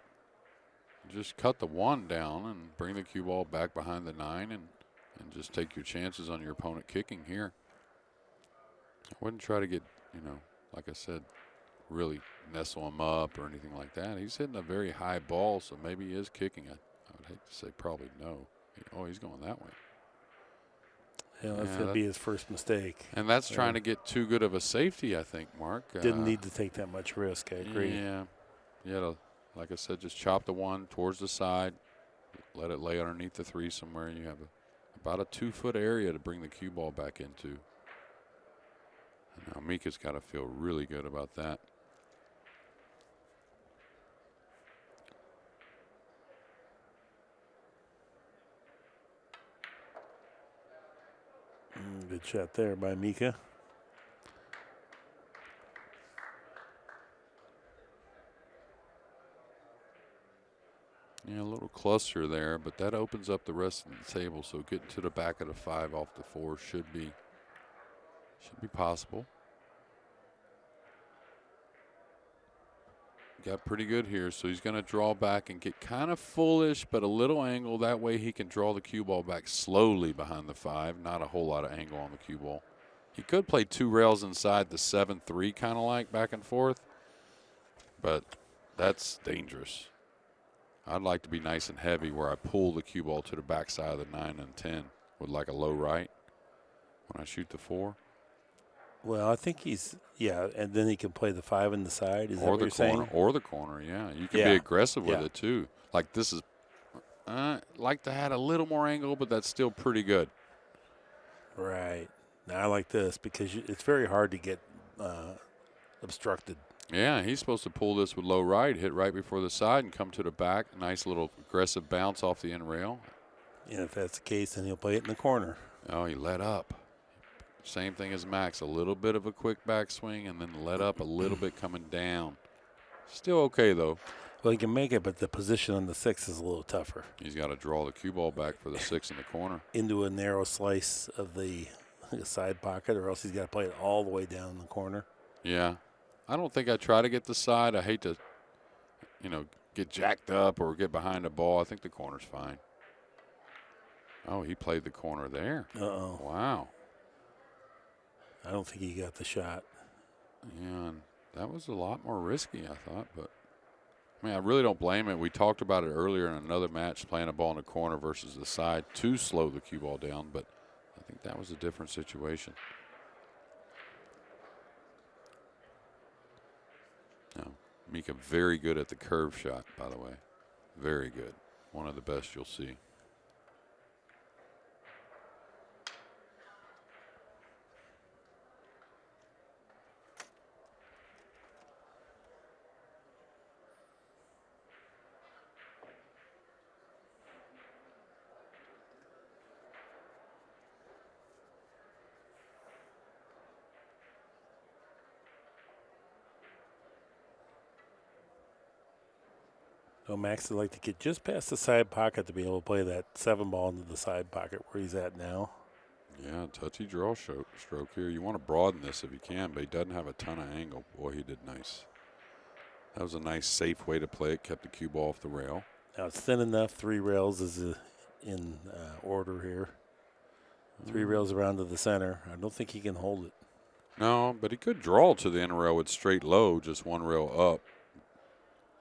Just cut the 1 down and bring the cue ball back behind the 9 and just take your chances on your opponent kicking here. I wouldn't try to get, like I said, really nestle him up or anything like that. He's hitting a very high ball, so maybe he is kicking it. I would hate to say probably no. Oh, he's going that way. Yeah, that's going to be his first mistake. And that's trying to get too good of a safety, I think, Mark. Didn't need to take that much risk, I agree. Yeah. Yeah, like I said, just chop the 1 towards the side, let it lay underneath the 3 somewhere, and you have about a 2-foot area to bring the cue ball back into. And now Mika's got to feel really good about that. Good shot there by Mika. Yeah, a little cluster there, but that opens up the rest of the table. So getting to the back of the 5 off the 4 should be possible. Got pretty good here, so he's going to draw back and get kind of foolish, but a little angle. That way he can draw the cue ball back slowly behind the 5. Not a whole lot of angle on the cue ball. He could play 2 rails inside the 7-3 kind of like back and forth, but that's dangerous. I'd like to be nice and heavy where I pull the cue ball to the backside of the 9 and 10 with like a low right when I shoot the 4. Well, I think and then he can play the 5 in the side. Is that or what the you're corner, saying? or the corner, yeah. You can be aggressive with it too. Like this is, like to have a little more angle, but that's still pretty good. Right. Now I like this because it's very hard to get obstructed. Yeah, he's supposed to pull this with low right, hit right before the side, and come to the back. Nice little aggressive bounce off the end rail. And if that's the case, then he'll play it in the corner. Oh, he let up. Same thing as Max, a little bit of a quick backswing and then let up a little bit coming down. Still okay, though. Well, he can make it, but the position on the 6 is a little tougher. He's got to draw the cue ball back for the 6 in the corner. Into a narrow slice of the side pocket, or else he's got to play it all the way down in the corner. Yeah. I don't think I try to get the side. I hate to, get jacked up or get behind the ball. I think the corner's fine. Oh, he played the corner there. Uh-oh. Wow. I don't think he got the shot. Yeah, and that was a lot more risky, I thought. But, I really don't blame it. We talked about it earlier in another match, playing a ball in the corner versus the side to slow the cue ball down. But I think that was a different situation. No. Mika very good at the curve shot, by the way. Very good. One of the best you'll see. So Max would like to get just past the side pocket to be able to play that 7 ball into the side pocket where he's at now. Yeah, touchy draw stroke here. You want to broaden this if you can, but he doesn't have a ton of angle. Boy, he did nice. That was a nice, safe way to play it. Kept the cue ball off the rail. Now it's thin enough. 3 rails is in order here. 3 rails around to the center. I don't think he can hold it. No, but he could draw to the inner rail with straight low, just 1 rail up.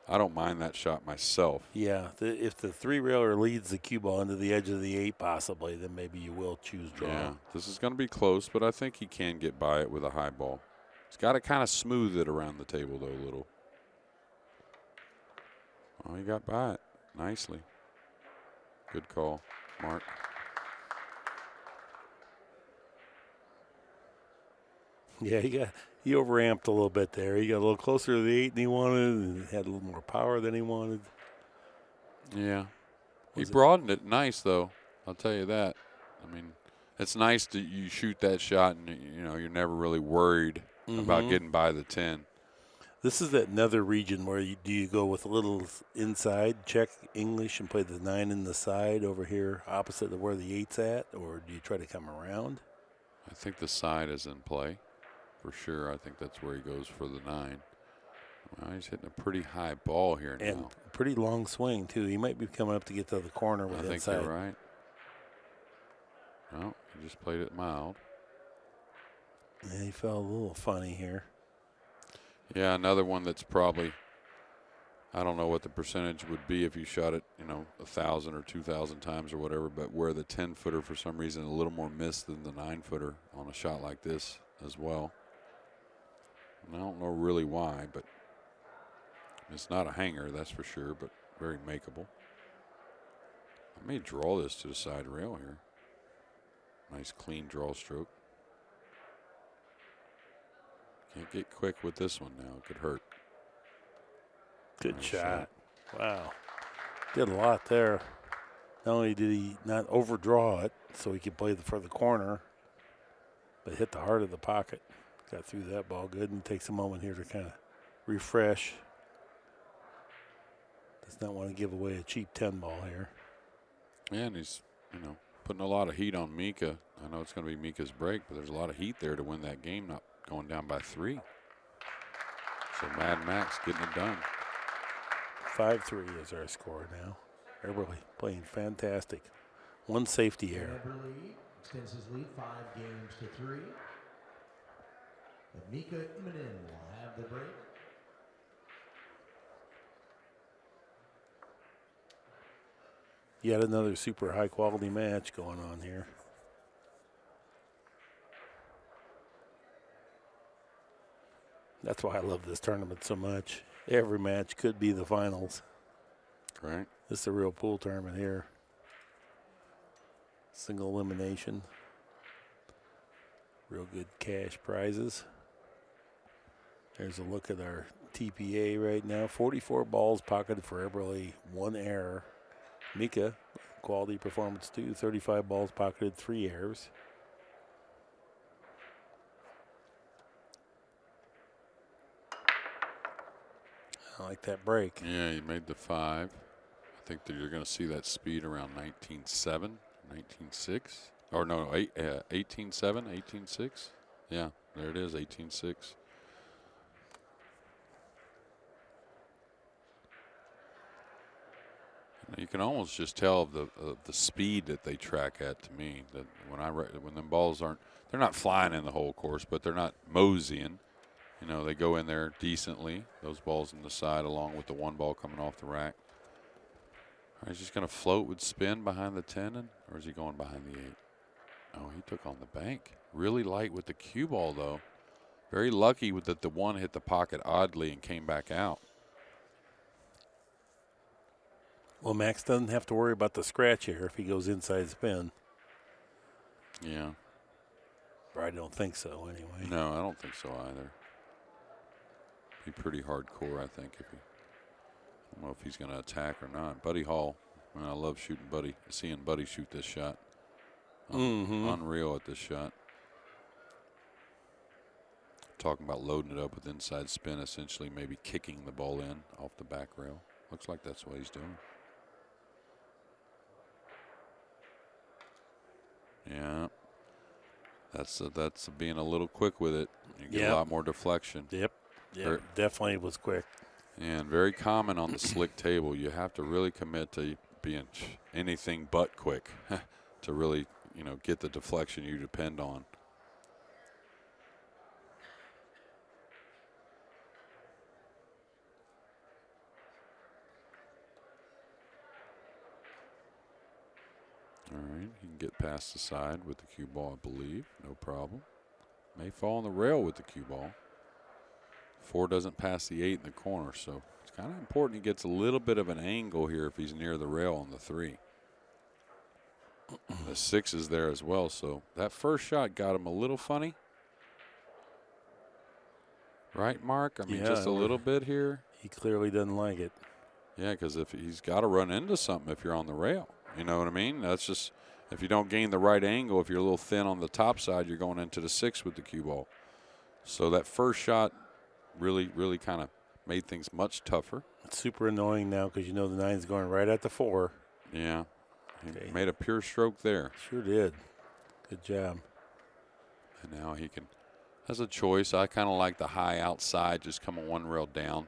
I don't mind that shot myself. Yeah, if the 3-railer leads the cue ball into the edge of the 8 possibly, then maybe you will choose draw. Yeah, this is going to be close, but I think he can get by it with a high ball. He's got to kind of smooth it around the table, though, a little. Oh, he got by it nicely. Good call, Mark. Yeah, he overamped a little bit there. He got a little closer to the 8 than he wanted and had a little more power than he wanted. Yeah. He broadened it nice, though. I'll tell you that. I mean, it's nice that you shoot that shot and, you know, you're never really worried about getting by the 10. This is that nether region where do you go with a little inside, check English, and play the 9 in the side over here opposite of where the 8's at, or do you try to come around? I think the side is in play. For sure, I think that's where he goes for the 9. Well, he's hitting a pretty high ball here now. And pretty long swing, too. He might be coming up to get to the corner with I inside. think you're right. No, he just played it mild. Yeah, he felt a little funny here. Yeah, another one that's probably, I don't know what the percentage would be if you shot it, you know, 1,000 or 2,000 times or whatever, but where the 10-footer for some reason a little more missed than the 9-footer on a shot like this as well. And I don't know really why, but it's not a hanger, that's for sure, but very makeable. I may draw this to the side rail here. Nice clean draw stroke. Can't get quick with this one now. It could hurt. Good Nice shot. Wow. Did a lot there. Not only did he not overdraw it so he could play for the corner, but hit the heart of the pocket. Got through that ball good, and takes a moment here to kind of refresh. Does not want to give away a cheap 10 ball here. Yeah, and he's, you know, putting a lot of heat on Mika. I know it's going to be Mika's break, but there's a lot of heat there to win that game, not going down by 3. So Mad Max getting it done. 5-3 is our score now. Eberle playing fantastic. 1 safety error. Eberle extends his lead 5 games to 3. And MIKA Immonen will have the break. Yet another super high quality match going on here. That's why I love this tournament so much. Every match could be the finals. Right. This is a real pool tournament here. Single elimination. Real good cash prizes. There's a look at our TPA right now. 44 balls pocketed for Eberle, 1 error. Mika, quality performance too. 35 balls pocketed, 3 errors. I like that break. Yeah, he made the 5. I think that you're going to see that speed around 19.7, 19.6. Or no, 18.7, 18.6. Yeah, there it is, 18.6. You can almost just tell the speed that they track at to me. That when them balls aren't, they're not flying in the whole course, but they're not moseying. You know, they go in there decently. Those balls on the side, along with the 1 ball coming off the rack. He's just going to float with spin behind the 10, or is he going behind the 8? Oh, he took on the bank. Really light with the cue ball, though. Very lucky with that the 1 hit the pocket oddly and came back out. Well, Max doesn't have to worry about the scratch here if he goes inside spin. Yeah. Or I don't think so, anyway. No, I don't think so either. Be pretty hardcore, I think. I don't know if he's going to attack or not. Buddy Hall. I love seeing Buddy shoot this shot. Unreal at this shot. Talking about loading it up with inside spin, essentially maybe kicking the ball in off the back rail. Looks like that's what he's doing. Yeah. That's being a little quick with it. You get a lot more deflection. Yep. Definitely was quick. And very common on the slick table. You have to really commit to being anything but quick to really, get the deflection you depend on. All right, he can get past the side with the cue ball, I believe. No problem. May fall on the rail with the cue ball. 4 doesn't pass the 8 in the corner, so it's kind of important he gets a little bit of an angle here if he's near the rail on the 3. The 6 is there as well, so that first shot got him a little funny. Right, Mark? I mean, just a little bit here. He clearly doesn't like it. Yeah, because if he's got to run into something if you're on the rail. You know what I mean? That's just, if you don't gain the right angle, if you're a little thin on the top side, you're going into the 6 with the cue ball. So that first shot really kind of made things much tougher. It's super annoying now because the 9's going right at the 4. Yeah. He made a pure stroke there. Sure did. Good job. And now he can, as a choice, I kind of like the high outside, just coming one rail down.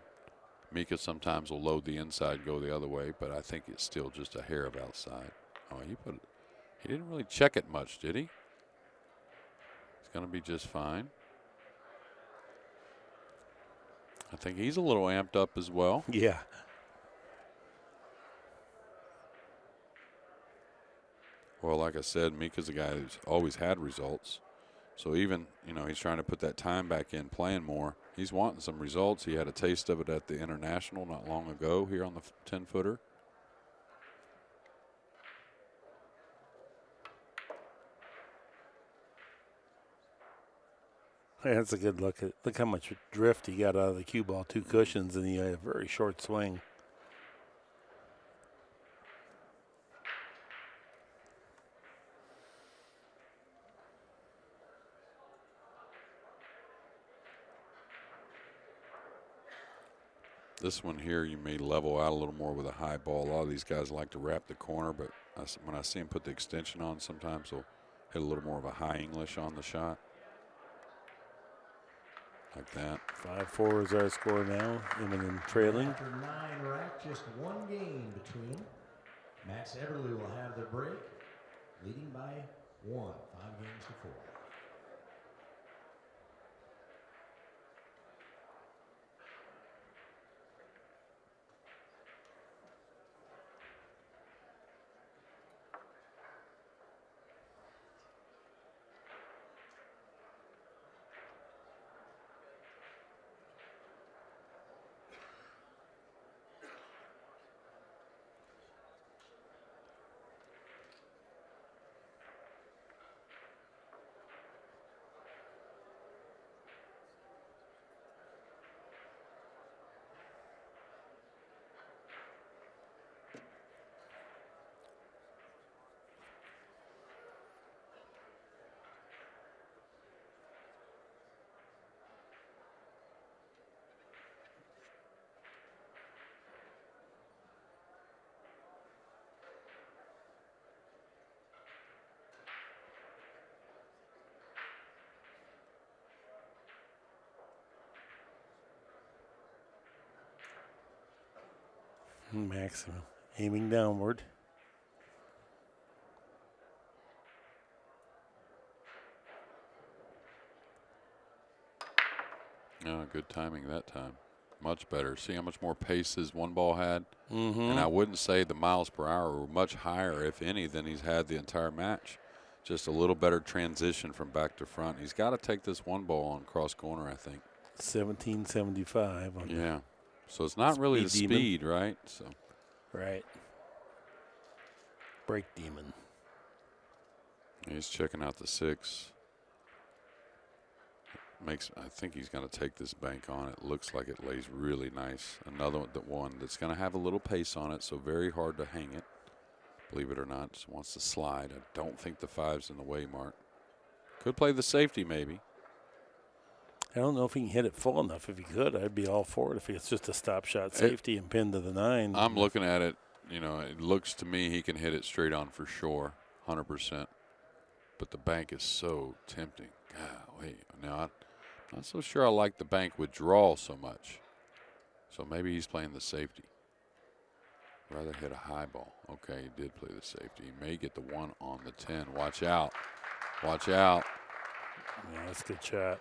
Mika sometimes will load the inside, go the other way, but I think it's still just a hair of outside. Oh, he didn't really check it much, did he? It's going to be just fine. I think he's a little amped up as well. Yeah. Well, like I said, Mika's a guy who's always had results. So even, he's trying to put that time back in, playing more. He's wanting some results. He had a taste of it at the International not long ago here on the 10-footer. Yeah, that's a good look. Look how much drift he got out of the cue ball. 2 cushions, and he had a very short swing. This one here, you may level out a little more with a high ball. A lot of these guys like to wrap the corner, but when I see him put the extension on, sometimes he'll hit a little more of a high English on the shot. Like that. 5-4 is our score now. Immonen trailing. After 9 rack, just 1 game between. Max Eberle will have the break, leading by 1, 5 games to 4. Max aiming downward. Yeah, good timing that time. Much better. See how much more pace his one ball had? And I wouldn't say the miles per hour were much higher, if any, than he's had the entire match. Just a little better transition from back to front. He's got to take this one ball on cross corner, I think. 1775. Yeah. So it's not really the speed, right? So. Right. Break demon. He's checking out the 6. I think he's going to take this bank on. It looks like it lays really nice. Another one that's going to have a little pace on it, so very hard to hang it. Believe it or not, just wants to slide. I don't think the 5's in the way, Mark. Could play the safety maybe. I don't know if he can hit it full enough. If he could, I'd be all for it if it's just a stop shot safety and pin to the 9. I'm looking at it. You know, it looks to me he can hit it straight on for sure, 100%. But the bank is so tempting. Golly. Now, I'm not so sure I like the bank withdrawal so much. So maybe he's playing the safety. Rather hit a high ball. Okay, he did play the safety. He may get the 1 on the 10. Watch out. Watch out. Yeah, that's a good shot.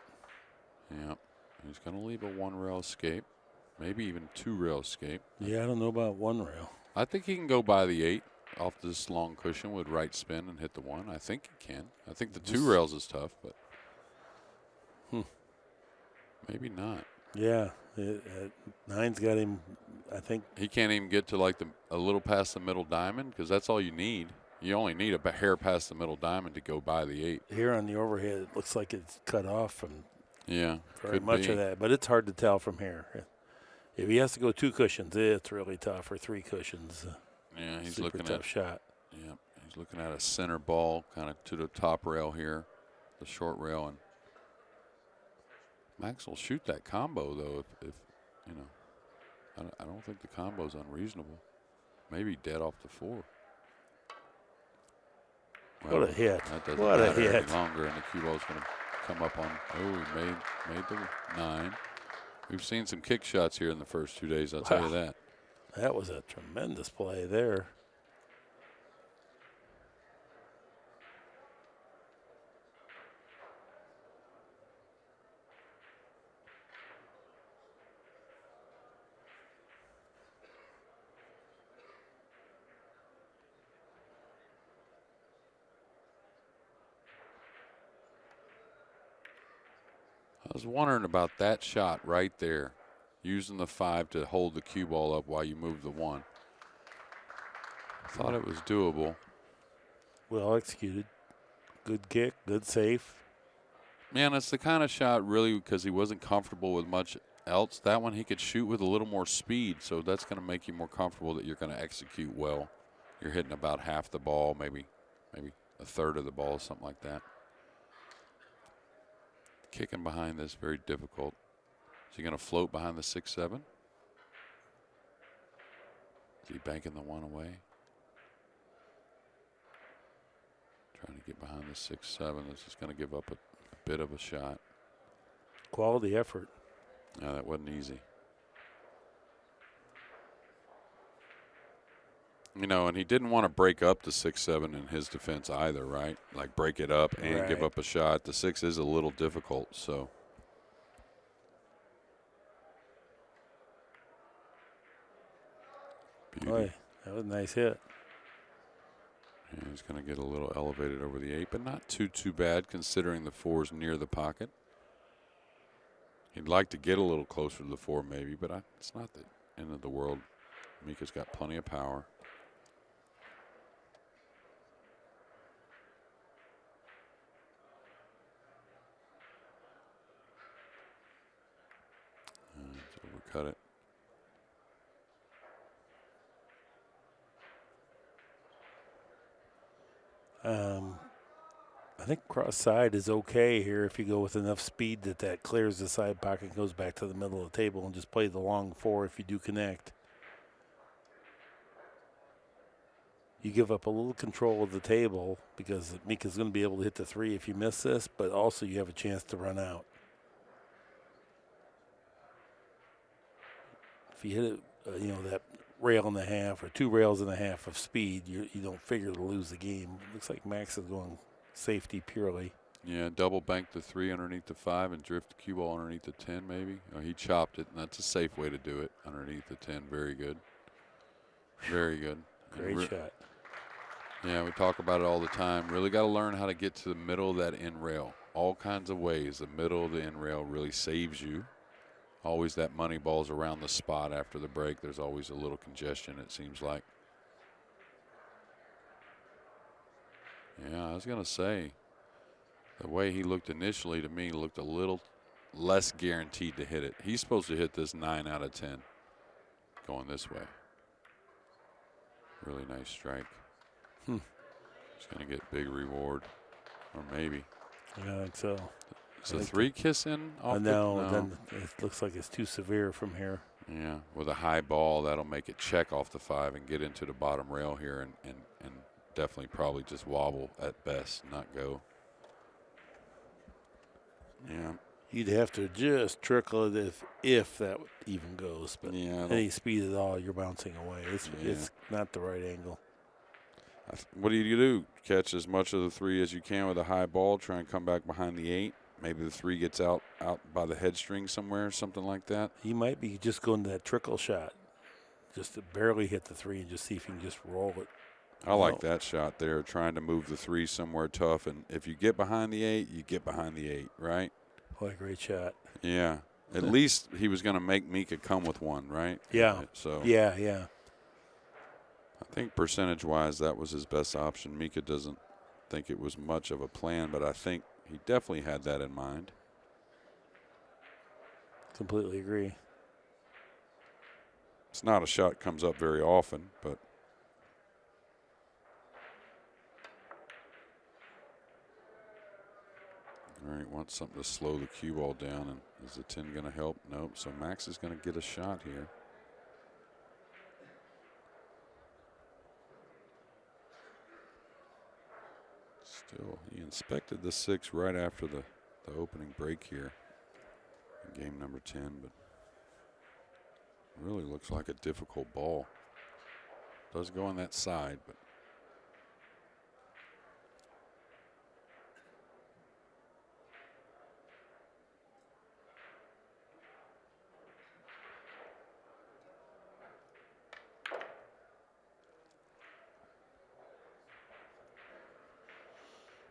Yep. He's going to leave a 1-rail escape. Maybe even 2-rail escape. Yeah, I don't know about 1 rail. I think he can go by the 8 off this long cushion with right spin and hit the 1. I think he can. I think the 2 rails is tough, but maybe not. Yeah, 9's got him. I think he can't even get to like a little past the middle diamond because that's all you need. You only need a hair past the middle diamond to go by the 8. Here on the overhead, it looks like it's cut off from very could much be. of that, but it's hard to tell from here. If he has to go 2 cushions, it's really tough, or 3 cushions. Yeah, he's super looking tough at shot. Yeah, he's looking at a center ball, kind of to the top rail here, the short rail, and Max will shoot that combo though. If you know, I don't think the combo's unreasonable. Maybe dead off the 4. Well, What a hit! That doesn't What a matter hit! any longer, and the cue ball's going to come up on. Oh, he made the 9. We've seen some kick shots here in the first 2 days. I'll tell you that. That was a tremendous play there. I was wondering about that shot right there, using the 5 to hold the cue ball up while you move the 1. Thought it was doable. Well executed. Good kick, good safe. Man, it's the kind of shot really because he wasn't comfortable with much else. That one he could shoot with a little more speed, so that's going to make you more comfortable that you're going to execute well. You're hitting about half the ball, maybe a third of the ball, something like that. Kicking behind this, very difficult. Is he going to float behind the 6-7? Is he banking the 1 away? Trying to get behind the 6-7. This is going to give up a bit of a shot. Quality effort. No, that wasn't easy. You know, and he didn't want to break up the 6-7 in his defense either, right? Like break it up and give up a shot. The 6 is a little difficult, so. Boy, that was a nice hit. Yeah, he's going to get a little elevated over the 8, but not too bad considering the 4's near the pocket. He'd like to get a little closer to the 4 maybe, but it's not the end of the world. Mika's got plenty of power. Overcut it. I think cross side is okay here if you go with enough speed that clears the side pocket and goes back to the middle of the table and just play the long 4 if you do connect. You give up a little control of the table because Mika's going to be able to hit the 3 if you miss this, but also you have a chance to run out. If you hit it, that rail and a half or 2 rails and a half of speed, you don't figure to lose the game. Looks like Max is going safety purely. Yeah, double bank the 3 underneath the 5 and drift the cue ball underneath the 10 maybe. Oh, he chopped it, and that's a safe way to do it underneath the 10. Very good. Very good. Great shot. Yeah, we talk about it all the time. Really got to learn how to get to the middle of that end rail. All kinds of ways. The middle of the end rail really saves you. Always that money ball's around the spot after the break. There's always a little congestion, it seems like. Yeah, I was going to say, the way he looked initially to me looked a little less guaranteed to hit it. He's supposed to hit this 9 out of 10 going this way. Really nice strike. He's going to get big reward, or maybe. Yeah, I think so. Is a 3 kiss in? Off No, then it looks like it's too severe from here. Yeah, with a high ball, that'll make it check off the 5 and get into the bottom rail here and definitely probably just wobble at best, not go. Yeah. You'd have to just trickle it if that even goes. But yeah, any speed at all, you're bouncing away. It's not the right angle. What do you do? Catch as much of the 3 as you can with a high ball, try and come back behind the 8. Maybe the 3 gets out by the head string somewhere, something like that. He might be just going to that trickle shot, just to barely hit the 3 and just see if he can just roll it. I like that shot there, trying to move the 3 somewhere tough. And if you get behind the 8, you get behind the 8, right? What a great shot. Yeah. At least he was going to make Mika come with 1, right? Yeah. So Yeah. I think percentage-wise, that was his best option. Mika doesn't think it was much of a plan, but I think he definitely had that in mind. Completely agree. It's not a shot that comes up very often, but all right, wants something to slow the cue ball down, and is the 10 going to help? Nope. So Max is going to get a shot here. Still, he inspected the 6 right after the opening break here in game number 10, but really looks like a difficult ball. Does go on that side, but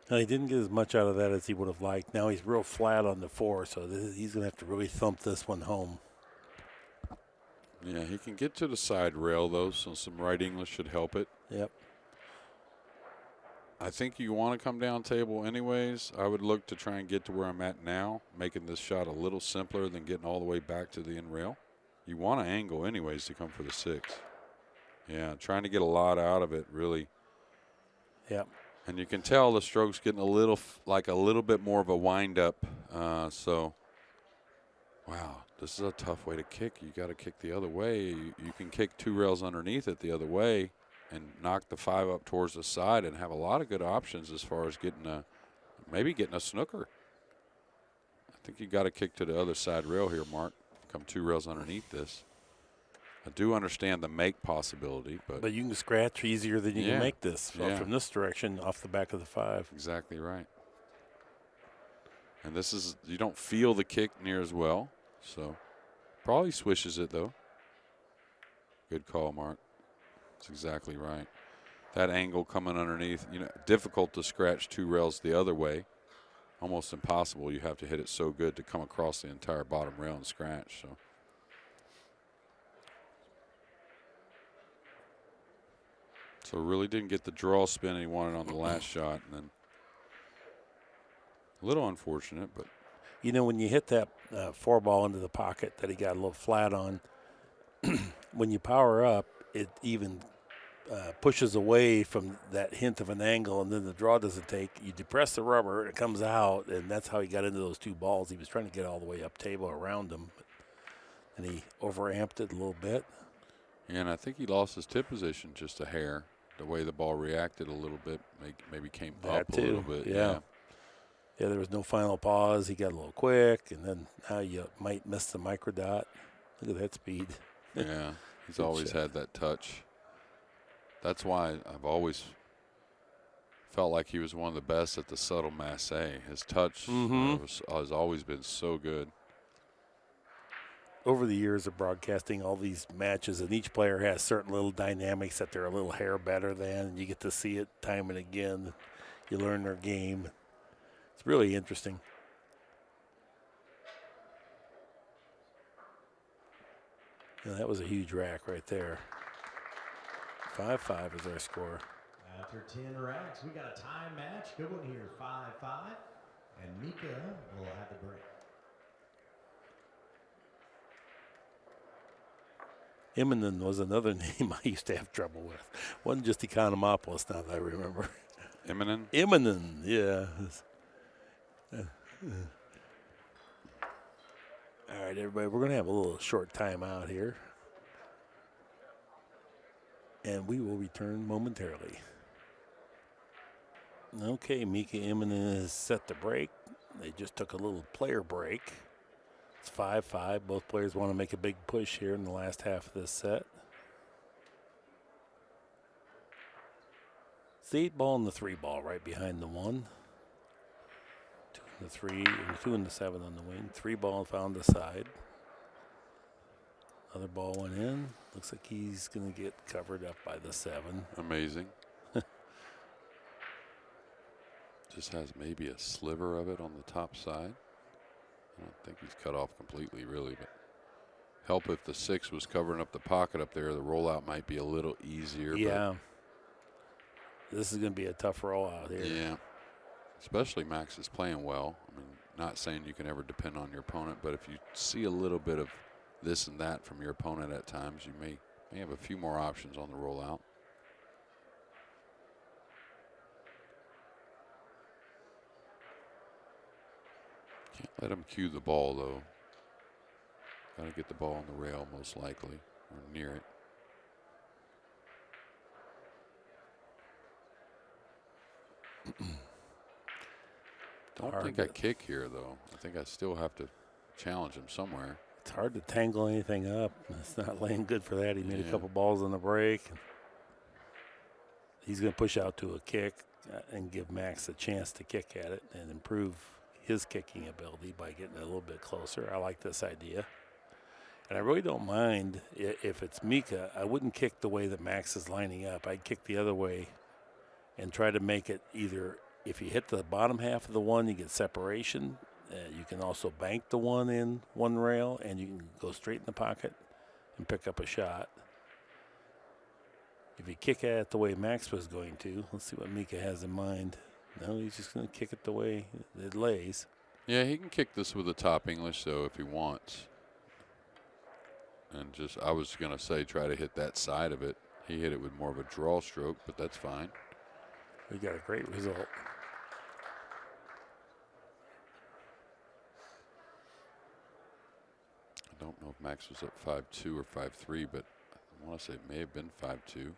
Now, he didn't get as much out of that as he would have liked. Now he's real flat on the 4, so he's going to have to really thump this one home. yeah, he can get to the side rail, though, so some right English should help it. Yep. I think you want to come down table anyways. I would look to try and get to where I'm at now, making this shot a little simpler than getting all the way back to the end rail. You want to angle anyways to come for the 6. Yeah, trying to get a lot out of it, really. Yep. And you can tell the stroke's getting a little bit more of a wind up. So, wow, this is a tough way to kick. You got to kick the other way. You can kick 2 rails underneath it the other way and knock the 5 up towards the side and have a lot of good options as far as maybe getting a snooker. I think you got to kick to the other side rail here, Mark. Come 2 rails underneath this. I do understand the make possibility, but you can scratch easier than you can make this from this direction off the back of the 5. Exactly right. And this is, you don't feel the kick near as well, so probably swishes it though. Good call, Mark. That's exactly right. That angle coming underneath, difficult to scratch 2 rails the other way. Almost impossible. You have to hit it so good to come across the entire bottom rail and scratch. So really didn't get the draw spin he wanted on the last shot, and then a little unfortunate, but when you hit that 4 ball into the pocket that he got a little flat on, when you power up, it even pushes away from that hint of an angle, and then the draw doesn't take. You depress the rubber, it comes out, and that's how he got into those 2 balls. He was trying to get all the way up table around them, and he overamped it a little bit. And I think he lost his tip position just a hair. The way the ball reacted a little bit, maybe came up a little bit. Yeah, there was no final pause. He got a little quick, and then now you might miss the micro dot. Look at that speed. Yeah, he's always had that touch. That's why I've always felt like he was one of the best at the subtle masse. His touch has always been so good. Over the years of broadcasting all these matches, and each player has certain little dynamics that they're a little hair better than, and you get to see it time and again. You learn their game. It's really interesting. That was a huge rack right there. 5-5 is our score. After 10 racks, we got a time match. Good one here, 5-5. And Mika will have the break. Immonen was another name I used to have trouble with. Wasn't just Economopoulos, now that I remember. Immonen? Immonen, yeah. All right, everybody, we're going to have a little short timeout here. And we will return momentarily. Okay, Mika Immonen is set to break. They just took a little player break. It's 5-5. Both players want to make a big push here in the last half of this set. It's the 8-ball and the 3-ball right behind the 1. 2 and the 3 and 2 and the 7 on the wing. 3-ball found the side. Another ball went in. Looks like he's going to get covered up by the 7. Amazing. Just has maybe a sliver of it on the top side. I don't think he's cut off completely, really, but help if the 6 was covering up the pocket up there. The rollout might be a little easier. Yeah. This is going to be a tough rollout here. Yeah. Especially Max is playing well. I mean, not saying you can ever depend on your opponent, but if you see a little bit of this and that from your opponent at times, you may have a few more options on the rollout. Can't let him cue the ball, though. Got to get the ball on the rail, most likely, or near it. Don't think I kick here, though. I think I still have to challenge him somewhere. It's hard to tangle anything up. It's not laying good for that. He made a couple balls on the break. He's going to push out to a kick and give Max a chance to kick at it and improve his kicking ability by getting a little bit closer. I like this idea. And I really don't mind if it's Mika. I wouldn't kick the way that Max is lining up. I'd kick the other way and try to make it either, if you hit the bottom half of the 1, you get separation. You can also bank the 1 in 1 rail, and you can go straight in the pocket and pick up a shot. If you kick at it the way Max was going to, let's see what Mika has in mind. No, he's just going to kick it the way it lays. Yeah, he can kick this with the top English, though, if he wants. And just, I was going to say, try to hit that side of it. He hit it with more of a draw stroke, but that's fine. We got a great result. I don't know if Max was up 5-2 or 5-3, but I want to say it may have been 5-2.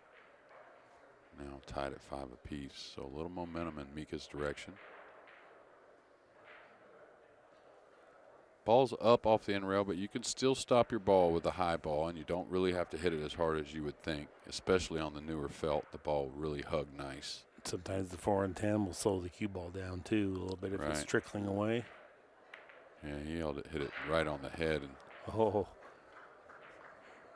Now tied at 5 apiece. So a little momentum in Mika's direction. Ball's up off the end rail, but you can still stop your ball with a high ball, and you don't really have to hit it as hard as you would think, especially on the newer felt. The ball really hugged nice. Sometimes the 4 and 10 will slow the cue ball down too a little bit if it's trickling away. Yeah, he hit it right on the head, and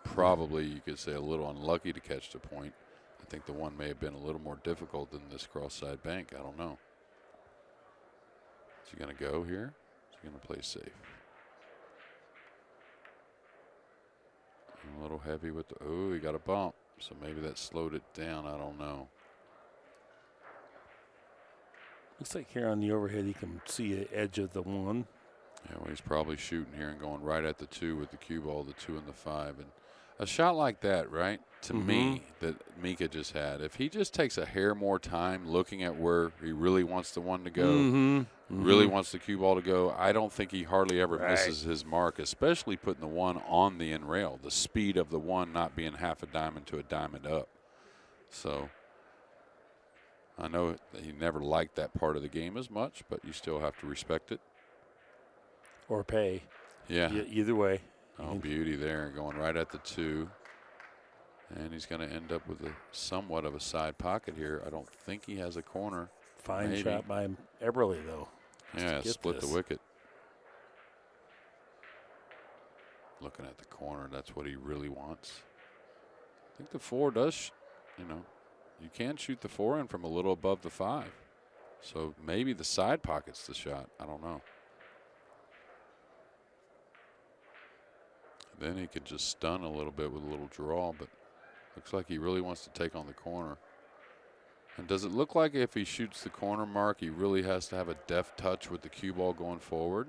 probably you could say a little unlucky to catch the point. I think the 1 may have been a little more difficult than this cross-side bank. I don't know. Is he going to go here? Is he going to play safe? A little heavy with the, oh, he got a bump. So maybe that slowed it down. I don't know. Looks like here on the overhead you can see the edge of the 1. Yeah, well, he's probably shooting here and going right at the 2 with the cue ball, the 2 and the 5. And a shot like that, right, to me, that Mika just had, if he just takes a hair more time looking at where he really wants the 1 to go, really wants the cue ball to go, I don't think he hardly ever misses his mark, especially putting the 1 on the end rail, the speed of the 1 not being half a diamond to a diamond up. So I know that he never liked that part of the game as much, but you still have to respect it. Or pay. Yeah. Either way. Oh, beauty there, going right at the 2. And he's going to end up with a somewhat of a side pocket here. I don't think he has a corner. Fine shot by Eberle, though. Yeah, split the wicket. Looking at the corner, that's what he really wants. I think the 4 does, you can shoot the 4 in from a little above the 5. So maybe the side pocket's the shot. I don't know. Then he could just stun a little bit with a little draw, but looks like he really wants to take on the corner. And does it look like if he shoots the corner mark, he really has to have a deft touch with the cue ball going forward?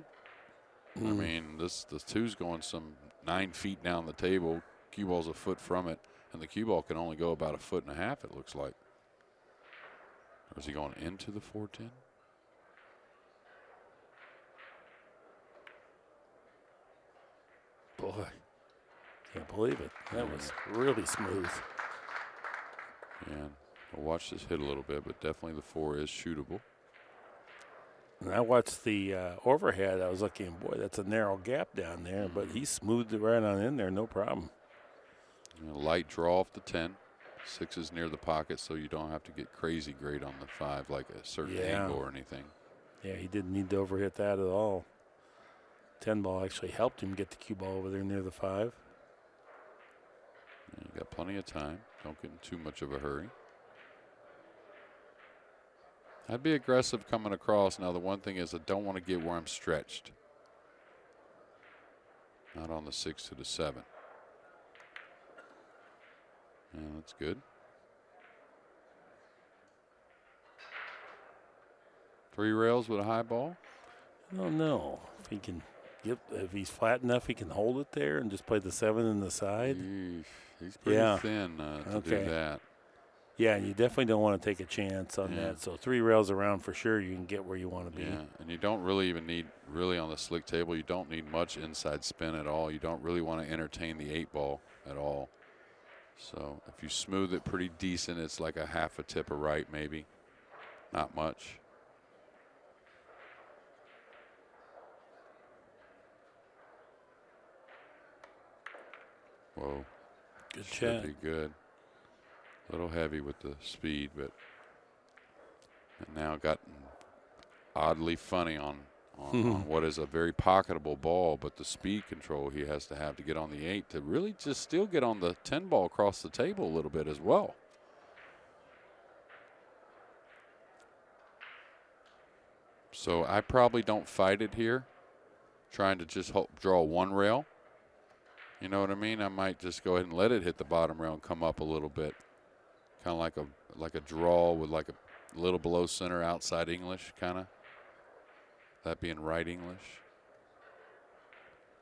I mean, this 2's going some 9 feet down the table. Cue ball's a foot from it, and the cue ball can only go about 1.5 feet, it looks like. Or is he going into the 410? Boy, can't believe it. That was really smooth. And we'll watch this hit a little bit, but definitely the 4 is shootable. And I watched the overhead. I was looking, boy, that's a narrow gap down there, but he smoothed it right on in there, no problem. And a light draw off the 10. 6 is near the pocket, so you don't have to get crazy great on the 5, like a certain angle or anything. Yeah, he didn't need to overhit that at all. 10 ball actually helped him get the cue ball over there near the 5. And you got plenty of time. Don't get in too much of a hurry. I'd be aggressive coming across. Now, the one thing is I don't want to get where I'm stretched. Not on the 6 to the 7. Yeah, that's good. 3 rails with a high ball. I don't know if he can if he's flat enough, he can hold it there and just play the 7 in the side. He's pretty thin to do that. Yeah, and you definitely don't want to take a chance on that. So 3 rails around for sure, you can get where you want to be. Yeah, and you don't really even need, on the slick table, you don't need much inside spin at all. You don't really want to entertain the 8 ball at all. So if you smooth it pretty decent, it's like a 1/2 tip of right maybe. Not much. Whoa. Good Should shot. be good. A little heavy with the speed, but and now got oddly funny on what is a very pocketable ball, but the speed control he has to have to get on the 8 to really just still get on the 10 ball across the table a little bit as well. So I probably don't fight it here, trying to just draw 1 rail. You know what I mean? I might just go ahead and let it hit the bottom rail and come up a little bit. Kind of like a draw with like a little below center outside English, kind of. That being right English.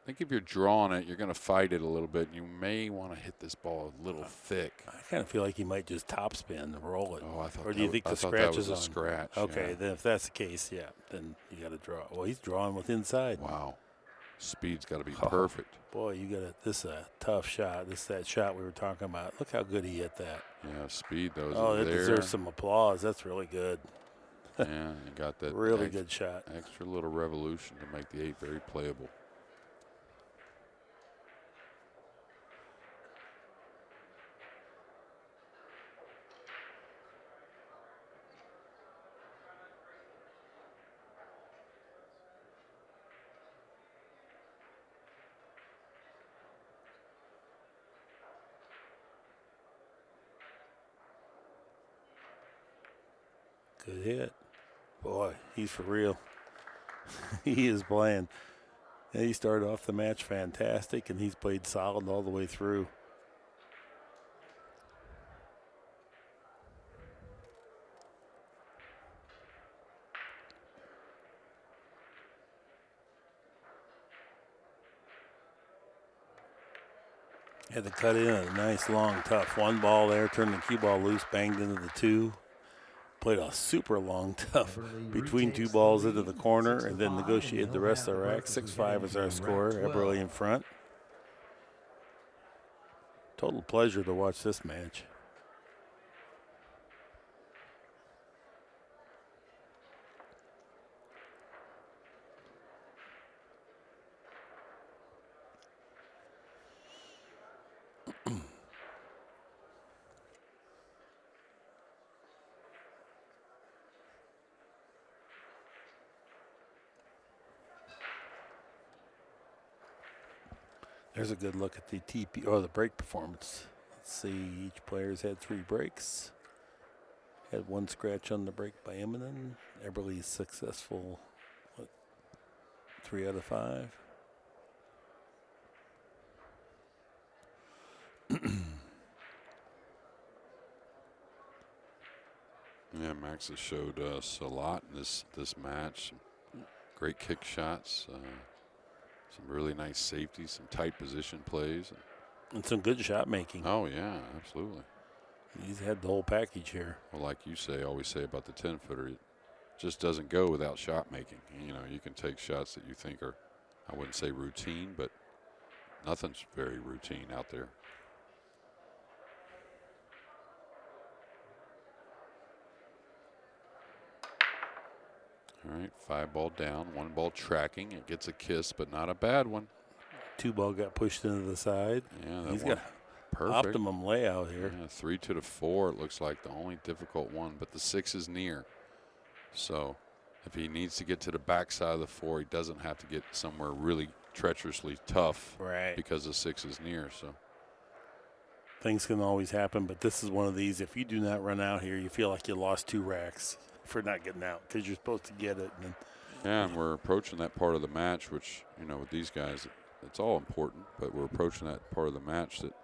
I think if you're drawing it, you're going to fight it a little bit. You may want to hit this ball a little thick. I kind of feel like he might just topspin and roll it. Oh, I thought. Or do you think the scratch that was is a on? scratch? Okay, yeah. then if that's the case, then you got to draw. Well, he's drawing with inside. Wow, speed's got to be perfect. Boy, this is a tough shot. This is that shot we were talking about. Look how good he hit that. Yeah, speed though. Oh, that there. deserves some applause. That's really good. Yeah, you got that. Really good shot. Extra little revolution to make the 8 very playable. Good hit. Boy, he's for real. He is playing. And he started off the match fantastic, and he's played solid all the way through. Had to cut in a nice, long, tough 1 ball there, turned the cue ball loose, banged into the 2. Played a super long, tough between 2 balls into the corner, and then negotiated the rest of the rack. 6-5 is our score. EBERLE in front. Total pleasure to watch this match. There's a good look at the TP or the break performance. Let's see, each player's had 3 breaks. Had 1 scratch on the break by Immonen. EBERLE's successful, 3 out of 5. Yeah, Max has showed us a lot in this match. Some great kick shots, some really nice safety, some tight position plays. And some good shot making. Oh, yeah, absolutely. He's had the whole package here. Well, like you always say about the 10-footer, it just doesn't go without shot making. You know, you can take shots that you think are, I wouldn't say routine, but nothing's very routine out there. All right, 5-ball down, 1-ball tracking. It gets a kiss, but not a bad one. 2-ball got pushed into the side. Yeah, He's one, got perfect. optimum layout here. Yeah, 3 to the 4, it looks like the only difficult one, but the 6 is near. So if he needs to get to the backside of the 4, he doesn't have to get somewhere really treacherously tough, right? Because the 6 is near. So things can always happen, but this is one of these. If you do not run out here, you feel like you lost 2 racks for not getting out because you're supposed to get it. And yeah, and we're approaching that part of the match, which, you know, with these guys, it's all important, but we're approaching that part of the match that,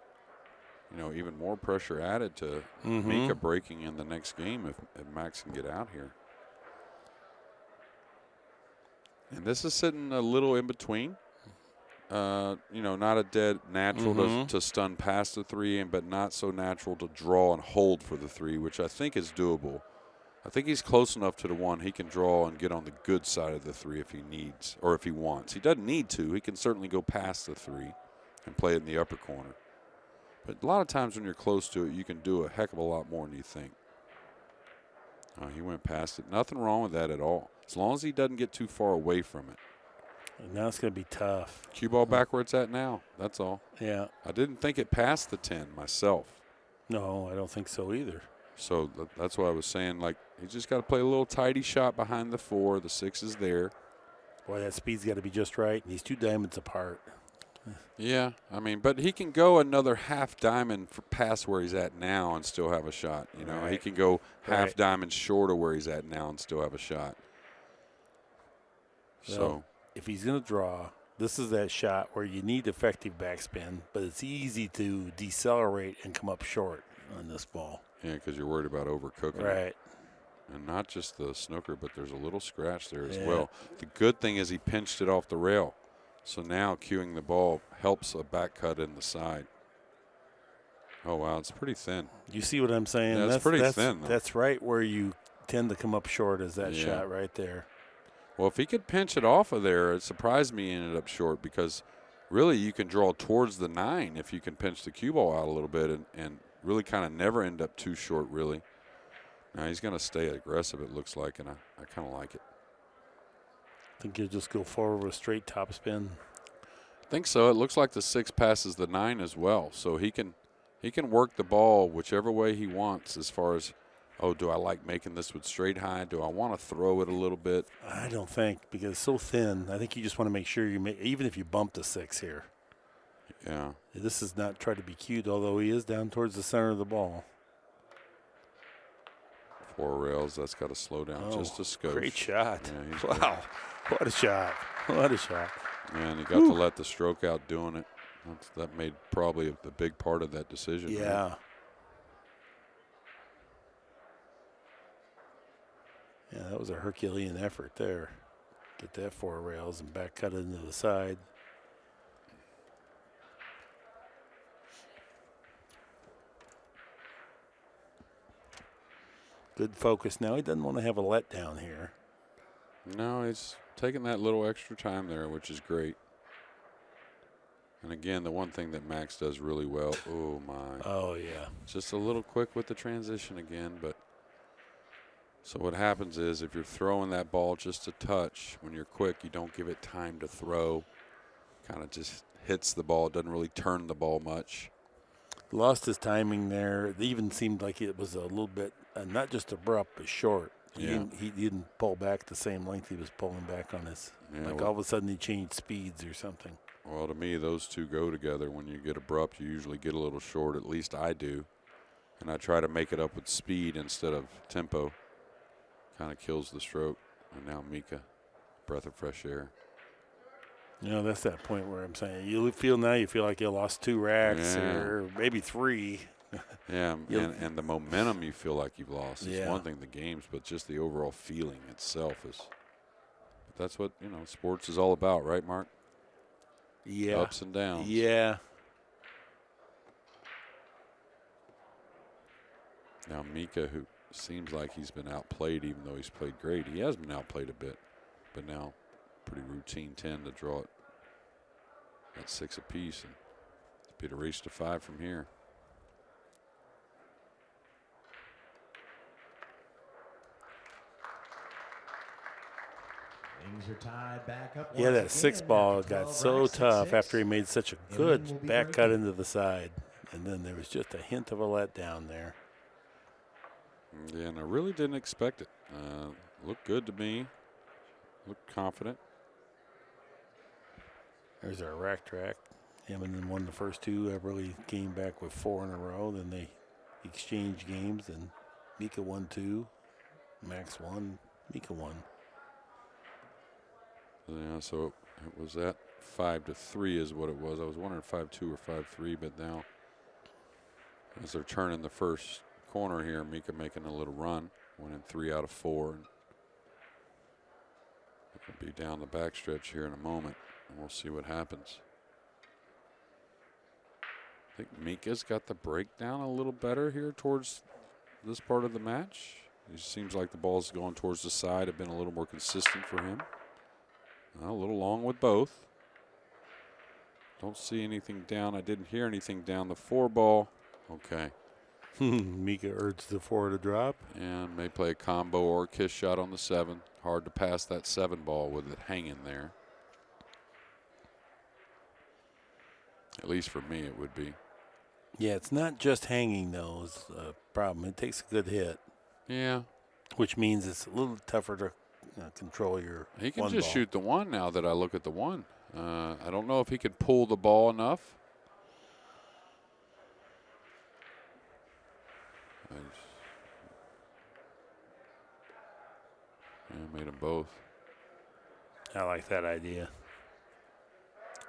you know, even more pressure added to Mika breaking in the next game if Max can get out here. And this is sitting a little in between. You know, not a dead natural to stun past the 3, but not so natural to draw and hold for the 3, which I think is doable. I think he's close enough to the 1. He can draw and get on the good side of the 3 if he needs or if he wants. He doesn't need to. He can certainly go past the 3 and play it in the upper corner. But a lot of times when you're close to it, you can do a heck of a lot more than you think. Oh, he went past it. Nothing wrong with that at all, as long as he doesn't get too far away from it. And now it's going to be tough. Cue ball back where it's at now. That's all. Yeah. I didn't think it passed the 10 myself. No, I don't think so either. So that's why I was saying, like, he just got to play a little tidy shot behind the 4. The 6 is there. Boy, that speed's got to be just right. And he's 2 diamonds apart. Yeah, I mean, but he can go another half diamond for past where he's at now and still have a shot. You know, he can go half diamond short of where he's at now and still have a shot. Well, so if he's going to draw, this is that shot where you need effective backspin, but it's easy to decelerate and come up short on this ball. yeah, because you're worried about overcooking it. Right. And not just the snooker, but there's a little scratch there as well. The good thing is he pinched it off the rail. So now cueing the ball helps a back cut in the side. Oh, wow, it's pretty thin. You see what I'm saying? Yeah, it's pretty thin, though. That's right where you tend to come up short is that shot right there. Well, if he could pinch it off of there, it surprised me he ended up short because really you can draw towards the 9 if you can pinch the cue ball out a little bit and really kind of never end up too short, really. Now he's going to stay aggressive, it looks like, and I kind of like it. I think he'll just go forward with straight top spin. I think so. It looks like the 6 passes the 9 as well, so he can work the ball whichever way he wants as far as, oh, do I like making this with straight high? Do I want to throw it a little bit? I don't think, because it's so thin. I think you just want to make sure you make, even if you bump the 6 here. Yeah. This is not trying to be cute, although he is down towards the center of the ball. 4 rails, that's got to slow down just a skosh. Great shot. Yeah, wow. What a shot. What a shot. Yeah, and he got to let the stroke out doing it. That made probably the big part of that decision. Yeah. Right? Yeah, that was a Herculean effort there. Get that 4 rails and back cut it into the side. Good focus. Now he doesn't want to have a letdown here. No, he's taking that little extra time there, which is great. And again, the one thing that Max does really well, oh my. Oh, yeah. Just a little quick with the transition again, but so what happens is if you're throwing that ball just a touch, when you're quick, you don't give it time to throw. Kind of just hits the ball, doesn't really turn the ball much. Lost his timing there. It even seemed like it was a little bit, not just abrupt, but short. He didn't pull back the same length he was pulling back on his. All of a sudden he changed speeds or something. Well, to me, those two go together. When you get abrupt, you usually get a little short. At least I do. And I try to make it up with speed instead of tempo. Kind of kills the stroke. And now Mika, breath of fresh air. You know, that's that point where I'm saying you feel like you lost 2 racks or maybe 3. Yeah, and the momentum you feel like you've lost. It's Yeah. one thing, the games, but just the overall feeling itself is. But that's what, sports is all about, right, Mark? Yeah. Ups and downs. Yeah. Now Mika, who seems like he's been outplayed, even though he's played great. He has been outplayed a bit, but now pretty routine 10 to draw it at 6 apiece and be a race to 5 from here. Things are tied back up. Yeah, once that again 6 after ball 12 got so racks at tough 6. after he made such a And good then we'll be back cut breaking. into the side. And then there was just a hint of a letdown there. Yeah, and I really didn't expect it. Looked good to me. Looked confident. There's our rack track. Eminem won the first 2. Eberle came back with 4 in a row. Then they exchanged games, and Mika won 2. Max won. Mika won. Yeah, so it was at 5-3 is what it was. I was wondering 5-2 or 5-3, but now as they're turning the first corner here, Mika making a little run, winning 3 out of 4. And it'll be down the backstretch here in a moment, and we'll see what happens. I think Mika's got the breakdown a little better here towards this part of the match. It seems like the ball's going towards the side, have been a little more consistent for him. A little long with both. Don't see anything down. I didn't hear anything down the 4 ball. Okay. Mika urged the 4 to drop. And may play a combo or a kiss shot on the 7. Hard to pass that 7 ball with it hanging there. At least for me it would be. Yeah, it's not just hanging, though, is a problem. It takes a good hit. Yeah. Which means it's a little tougher to control your He can 1 just ball. shoot the 1 now that I look at the 1. I don't know if he could pull the ball enough. Made them both. I like that idea.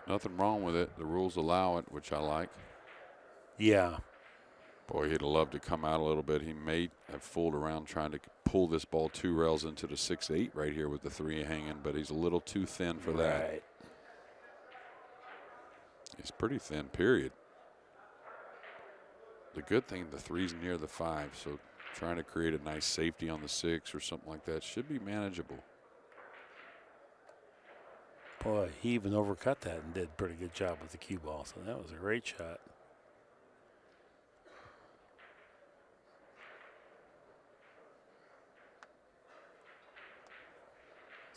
Nothing wrong with it. The rules allow it, which I like. Yeah. Boy, he'd have loved to come out a little bit. He may have fooled around trying to pull this ball 2 rails into the 6-8 right here with the 3 hanging, but he's a little too thin for that. Right. He's pretty thin, period. The good thing, the 3's near the 5, so trying to create a nice safety on the 6 or something like that should be manageable. Boy, he even overcut that and did a pretty good job with the cue ball, so that was a great shot.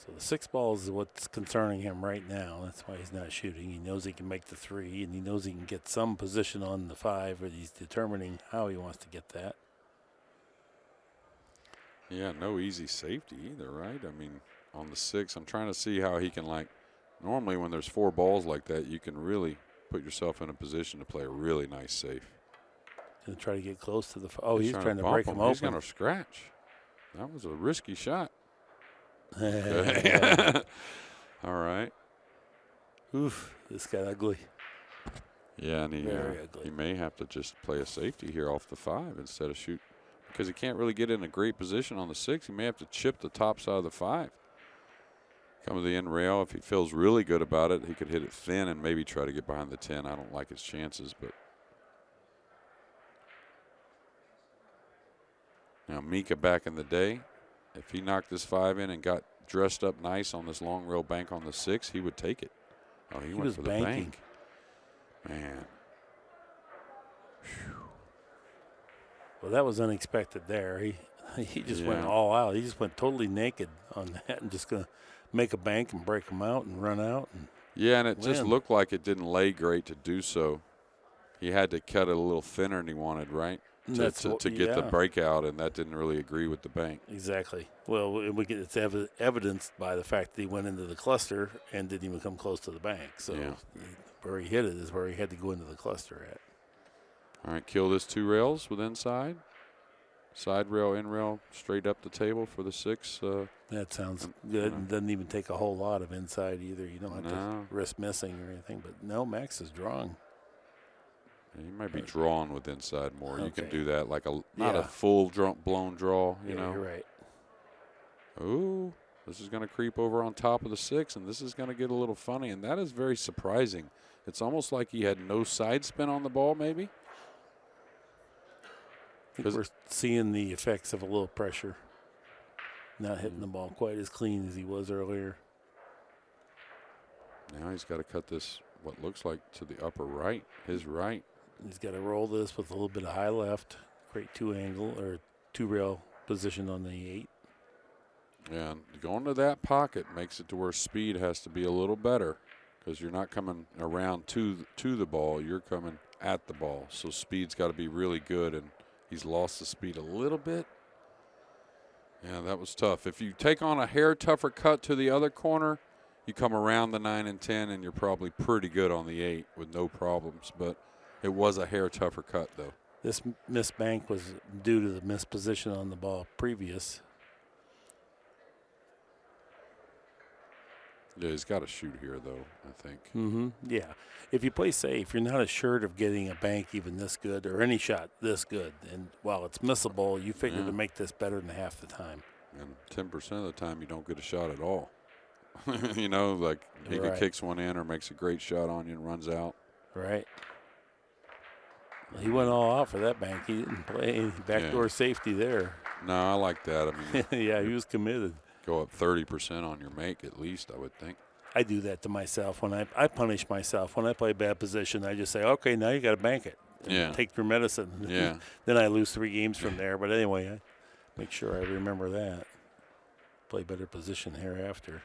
So the 6 ball is what's concerning him right now. That's why he's not shooting. He knows he can make the 3, and he knows he can get some position on the 5, but he's determining how he wants to get that. Yeah, no easy safety either, right? I mean, on the 6, I'm trying to see how he can, like, normally when there's 4 balls like that, you can really put yourself in a position to play a really nice safe. Gonna try to get close to the. Oh, he's trying to bump break him open. He's going to scratch. That was a risky shot. All right. Oof, this got ugly. Yeah, and Very ugly. he may have to just play a safety here off the 5 instead of shoot, because he can't really get in a great position on the 6. He may have to chip the top side of the 5. Come to the end rail. If he feels really good about it, he could hit it thin and maybe try to get behind the 10. I don't like his chances, but now Mika back in the day, if he knocked this 5 in and got dressed up nice on this long rail bank on the 6, he would take it. Oh, he went was for the banking. bank. Man. Whew. Well, that was unexpected there. He just went Yeah. all out. He just went totally naked on that and just gonna make a bank and break them out and run out. And Yeah, and it just win. looked like it didn't lay great to do so. He had to cut it a little thinner than he wanted, right? To get the breakout, and that didn't really agree with the bank. Exactly. Well, it's evidenced by the fact that he went into the cluster and didn't even come close to the bank. So Yeah. where he hit it is where he had to go into the cluster at. All right, kill this 2 rails with inside. Side rail, in rail, straight up the table for the 6. That sounds good. no. And doesn't even take a whole lot of inside either. You don't have No. to risk missing or anything. But no, Max is drawing. You might be drawn with inside more. You can Okay. do that like not Yeah. a full blown draw, you know. You're right. Ooh, this is going to creep over on top of the 6, and this is going to get a little funny, and that is very surprising. It's almost like he had no side spin on the ball, maybe. I think we're seeing the effects of a little pressure. Not hitting the ball quite as clean as he was earlier. Now he's got to cut this, what looks like to the upper right, his right. He's got to roll this with a little bit of high left, great 2-angle or 2-rail position on the 8. And going to that pocket makes it to where speed has to be a little better because you're not coming around to the ball, you're coming at the ball. So speed's got to be really good, and he's lost the speed a little bit. Yeah, that was tough. If you take on a hair tougher cut to the other corner, you come around the 9 and 10, and you're probably pretty good on the 8 with no problems. But it was a hair tougher cut, though. This missed bank was due to the missed position on the ball previous. Yeah, he's got to shoot here, though, I think. Mm-hmm. Yeah. If you play safe, you're not assured of getting a bank even this good or any shot this good. And while it's missable, you figure to make this better than half the time. And 10% of the time, you don't get a shot at all. You know, like he kicks one in or makes a great shot on you and runs out. Right. Well, he went all out for that bank. He didn't play any backdoor safety there. No, I like that. I mean, yeah, he was committed. Go up 30% on your make at least, I would think. I do that to myself when I punish myself when I play bad position. I just say, okay, now you got to bank it. Yeah. Take your medicine. Yeah. Then I lose 3 games from there. But anyway, I make sure I remember that. Play better position hereafter.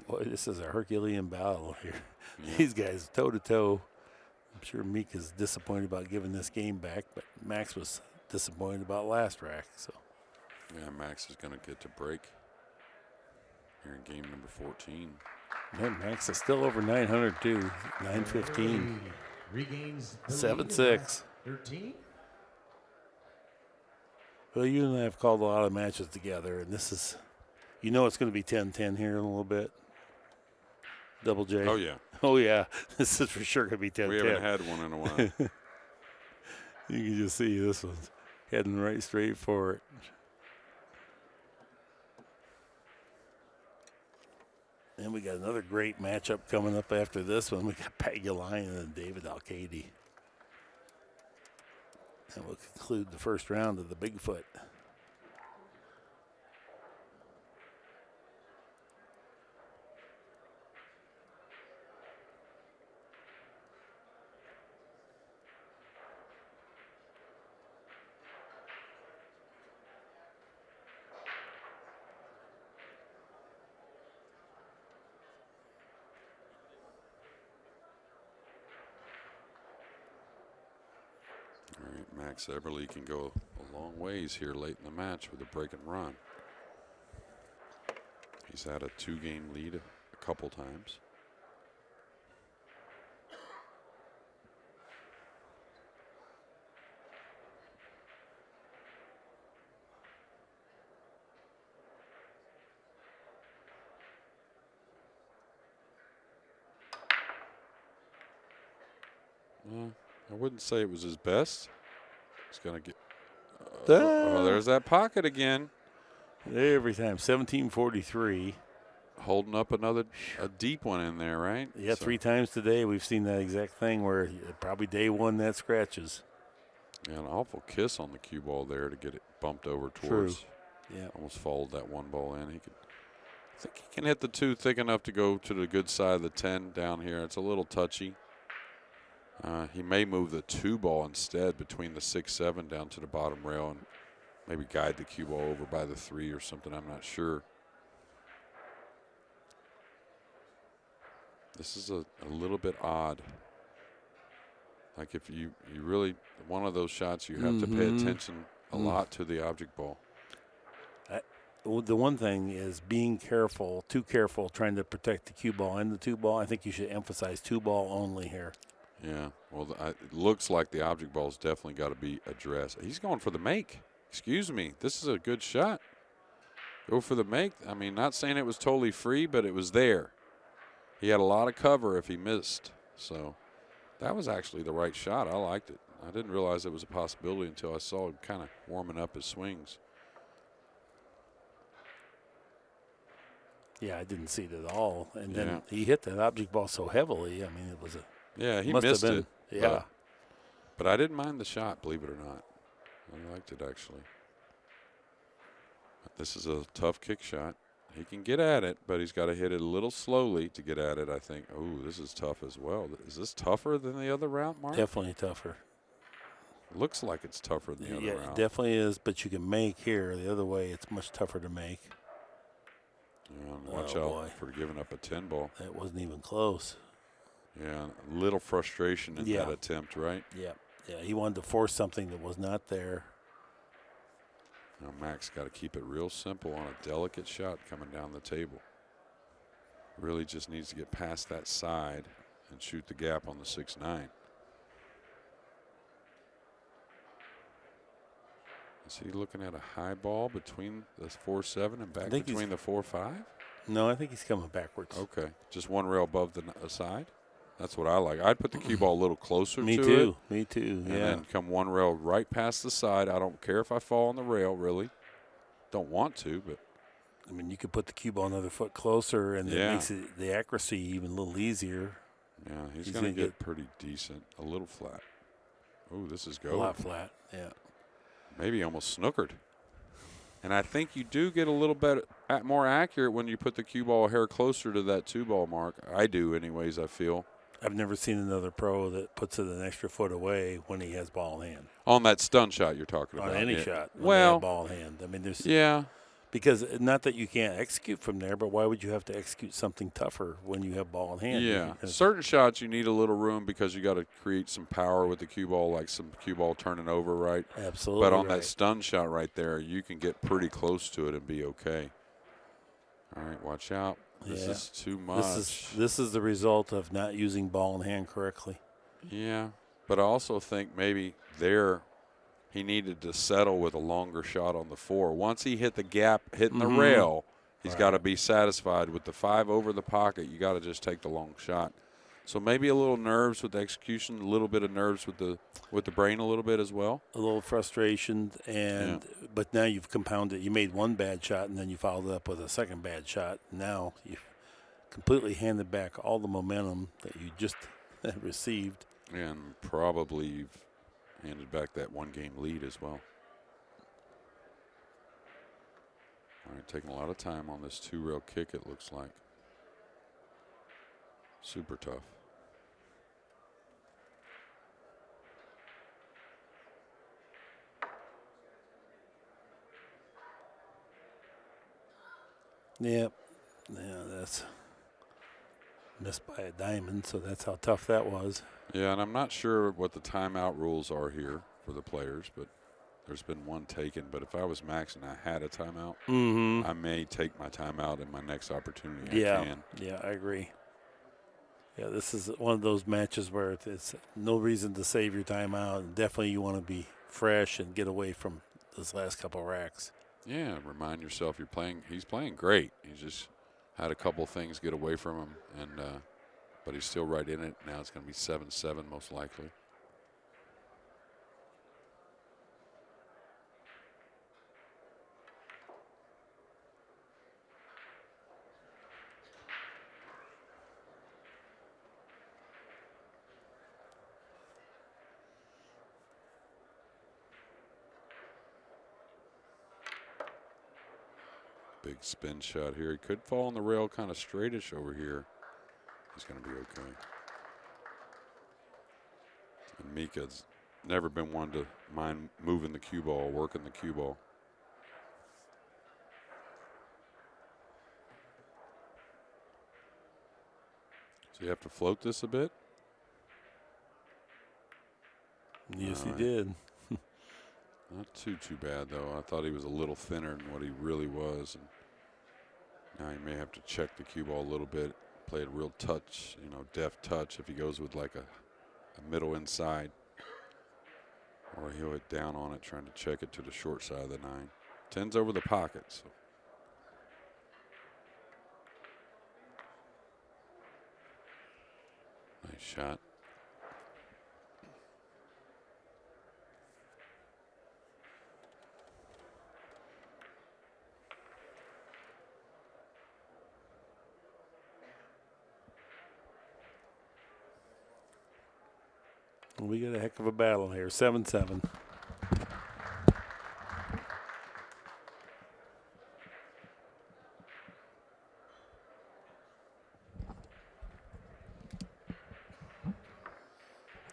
Boy, this is a Herculean battle here. Yeah. These guys toe to toe. I'm sure Mika's disappointed about giving this game back, but Max was disappointed about last rack. So, yeah, Max is going to get to break here in game number 14. man, Max is still over 900 too. 915. Regains 7-6. 13. Well, you and I have called a lot of matches together, and this is, you know, it's going to be 10-10 here in a little bit. Double J. Oh, yeah. Oh, yeah. This is for sure going to be 10-10. We haven't had one in a while. You can just see this one's heading right straight for it. And we got another great matchup coming up after this one. We got Pagulayan and David Alcady. And we'll conclude the first round of the Bigfoot. All right, Max Eberle can go a long ways here late in the match with a break and run. He's had a 2-game lead a couple times. I wouldn't say it was his best. He's going to get. Oh, there's that pocket again. Every time. 1743. Holding up a deep one in there, right? Yeah, so 3 times today we've seen that exact thing where probably day one that scratches. Yeah, an awful kiss on the cue ball there to get it bumped over towards. True. Yeah. Almost followed that one ball in. I think he can hit the 2 thick enough to go to the good side of the 10 down here. It's a little touchy. He may move the 2 ball instead between the 6-7 down to the bottom rail and maybe guide the cue ball over by the 3 or something. I'm not sure. This is a little bit odd. Like if you really, one of those shots you have to pay attention a lot to the object ball. The one thing is being careful, too careful, trying to protect the cue ball and the 2 ball. I think you should emphasize 2 ball only here. Yeah, well, it looks like the object ball's definitely got to be addressed. He's going for the make. Excuse me. This is a good shot. Go for the make. I mean, not saying it was totally free, but it was there. He had a lot of cover if he missed. So that was actually the right shot. I liked it. I didn't realize it was a possibility until I saw him kind of warming up his swings. Yeah, I didn't see it at all. And then he hit that object ball so heavily. I mean, it was a. Yeah, he must missed have been, it. Yeah. But I didn't mind the shot, believe it or not. I liked it, actually. This is a tough kick shot. He can get at it, but he's got to hit it a little slowly to get at it, I think. Oh, this is tough as well. Is this tougher than the other route, Mark? Definitely tougher. Looks like it's tougher than the other route. Yeah, it definitely is, but you can make here. The other way, it's much tougher to make. Yeah, and watch out for giving up a 10 ball. That wasn't even close. Yeah, a little frustration in that attempt, right? Yeah, yeah. He wanted to force something that was not there. Now Max got to keep it real simple on a delicate shot coming down the table. Really just needs to get past that side and shoot the gap on the 6-9. Is he looking at a high ball between the 4-7 and back between the 4-5? No, I think he's coming backwards. Okay, just one rail above the side. That's what I like. I'd put the cue ball a little closer to it. Me too, And then come one rail right past the side. I don't care if I fall on the rail, really. Don't want to, but. I mean, you could put the cue ball another foot closer, and it makes the accuracy even a little easier. Yeah, he's going to get pretty decent. A little flat. Oh, this is going. A lot flat, yeah. Maybe almost snookered. And I think you do get a little bit more accurate when you put the cue ball a hair closer to that 2-ball mark. I do anyways, I feel. I've never seen another pro that puts it an extra foot away when he has ball in hand. On that stun shot you're talking about. On any shot when they have ball in hand. I mean, there's. Yeah. Because not that you can't execute from there, but why would you have to execute something tougher when you have ball in hand? Yeah, certain shots you need a little room because you got to create some power with the cue ball, like some cue ball turning over, right? Absolutely. But on that stun shot right there, you can get pretty close to it and be okay. All right, watch out. This is too much. This is the result of not using ball in hand correctly. Yeah, but I also think maybe there he needed to settle with a longer shot on the 4. Once he hit the gap, hitting the rail, he's got to be satisfied with the 5 over the pocket. You got to just take the long shot. So maybe a little nerves with the execution, a little bit of nerves with the brain a little bit as well. A little frustration, but now you've compounded. You made one bad shot, and then you followed it up with a second bad shot. Now you've completely handed back all the momentum that you just received. And probably you've handed back that 1-game lead as well. All right, taking a lot of time on this 2-rail kick, it looks like. Super tough. Yep. Yeah, that's missed by a diamond, so that's how tough that was. Yeah, and I'm not sure what the timeout rules are here for the players, but there's been one taken. But if I was Max and I had a timeout, I may take my timeout in my next opportunity. I can. Yeah, I agree. Yeah, this is one of those matches where it's no reason to save your timeout. And definitely you want to be fresh and get away from those last couple of racks. Yeah, remind yourself you're playing. He's playing great. He just had a couple things get away from him, and but he's still right in it. Now it's going to be 7-7 most likely. Big spin shot here. He could fall on the rail kind of straightish over here. He's going to be okay. And Mika's never been one to mind moving the cue ball, working the cue ball. So you have to float this a bit? Yes, he did. Not too bad, though. I thought he was a little thinner than what he really was. And now he may have to check the cue ball a little bit, play a real touch, deft touch if he goes with like a middle inside. Or he'll hit down on it trying to check it to the short side of the 9. 10's over the pocket, so Nice shot. We got a heck of a battle here. 7-7.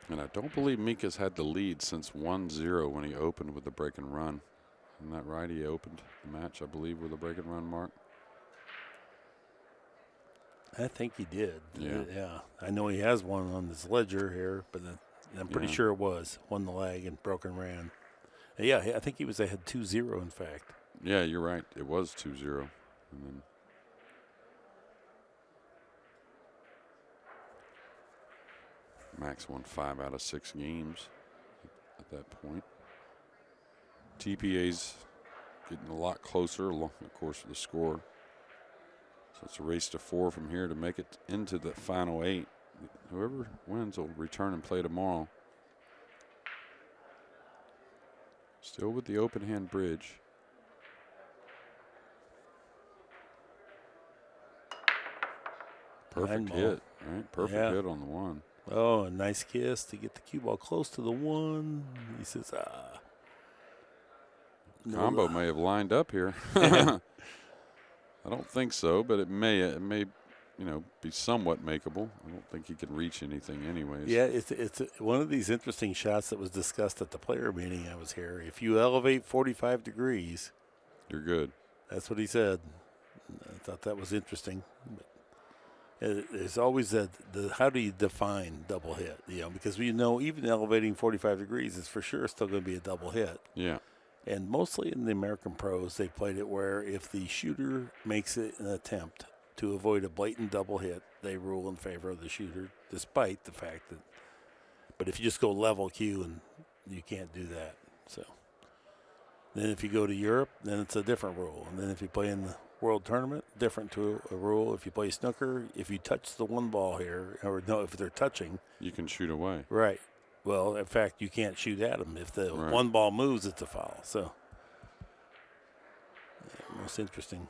And I don't believe Mika's had the lead since 1-0 when he opened with the break and run. Isn't that right? He opened the match, I believe, with a break and run, Mark. I think he did. Yeah. Yeah. I know he has one on his ledger here, but I'm pretty sure it was. Won the leg and broke and ran. Yeah, I think he was ahead 2-0, in fact. Yeah, you're right. It was 2-0. And then Max won 5 out of 6 games at that point. TPA's getting a lot closer along the course of the score. So it's a race to 4 from here to make it into the final 8. Whoever wins will return and play tomorrow. Still with the open hand bridge. Perfect hit, right? Perfect hit on the 1. Oh, a nice kiss to get the cue ball close to the 1. He says, Combo may have lined up here. I don't think so, but it may be somewhat makeable. I don't think he can reach anything anyways. Yeah, it's one of these interesting shots that was discussed at the player meeting I was here. If you elevate 45 degrees, you're good. That's what he said. I thought that was interesting. But there's always the how do you define double hit? Because we know even elevating 45 degrees is for sure still going to be a double hit. Yeah. And mostly in the American pros, they played it where if the shooter makes it an attempt to avoid a blatant double hit, they rule in favor of the shooter, despite the fact that. But if you just go level cue, and you can't do that. So then if you go to Europe, then it's a different rule. And then if you play in the World Tournament, different to a rule. If you play snooker, if you touch the 1 ball here, or no, if they're touching, you can shoot away. Right. Well, in fact, you can't shoot at them. If the 1 ball moves, it's a foul. So, most interesting.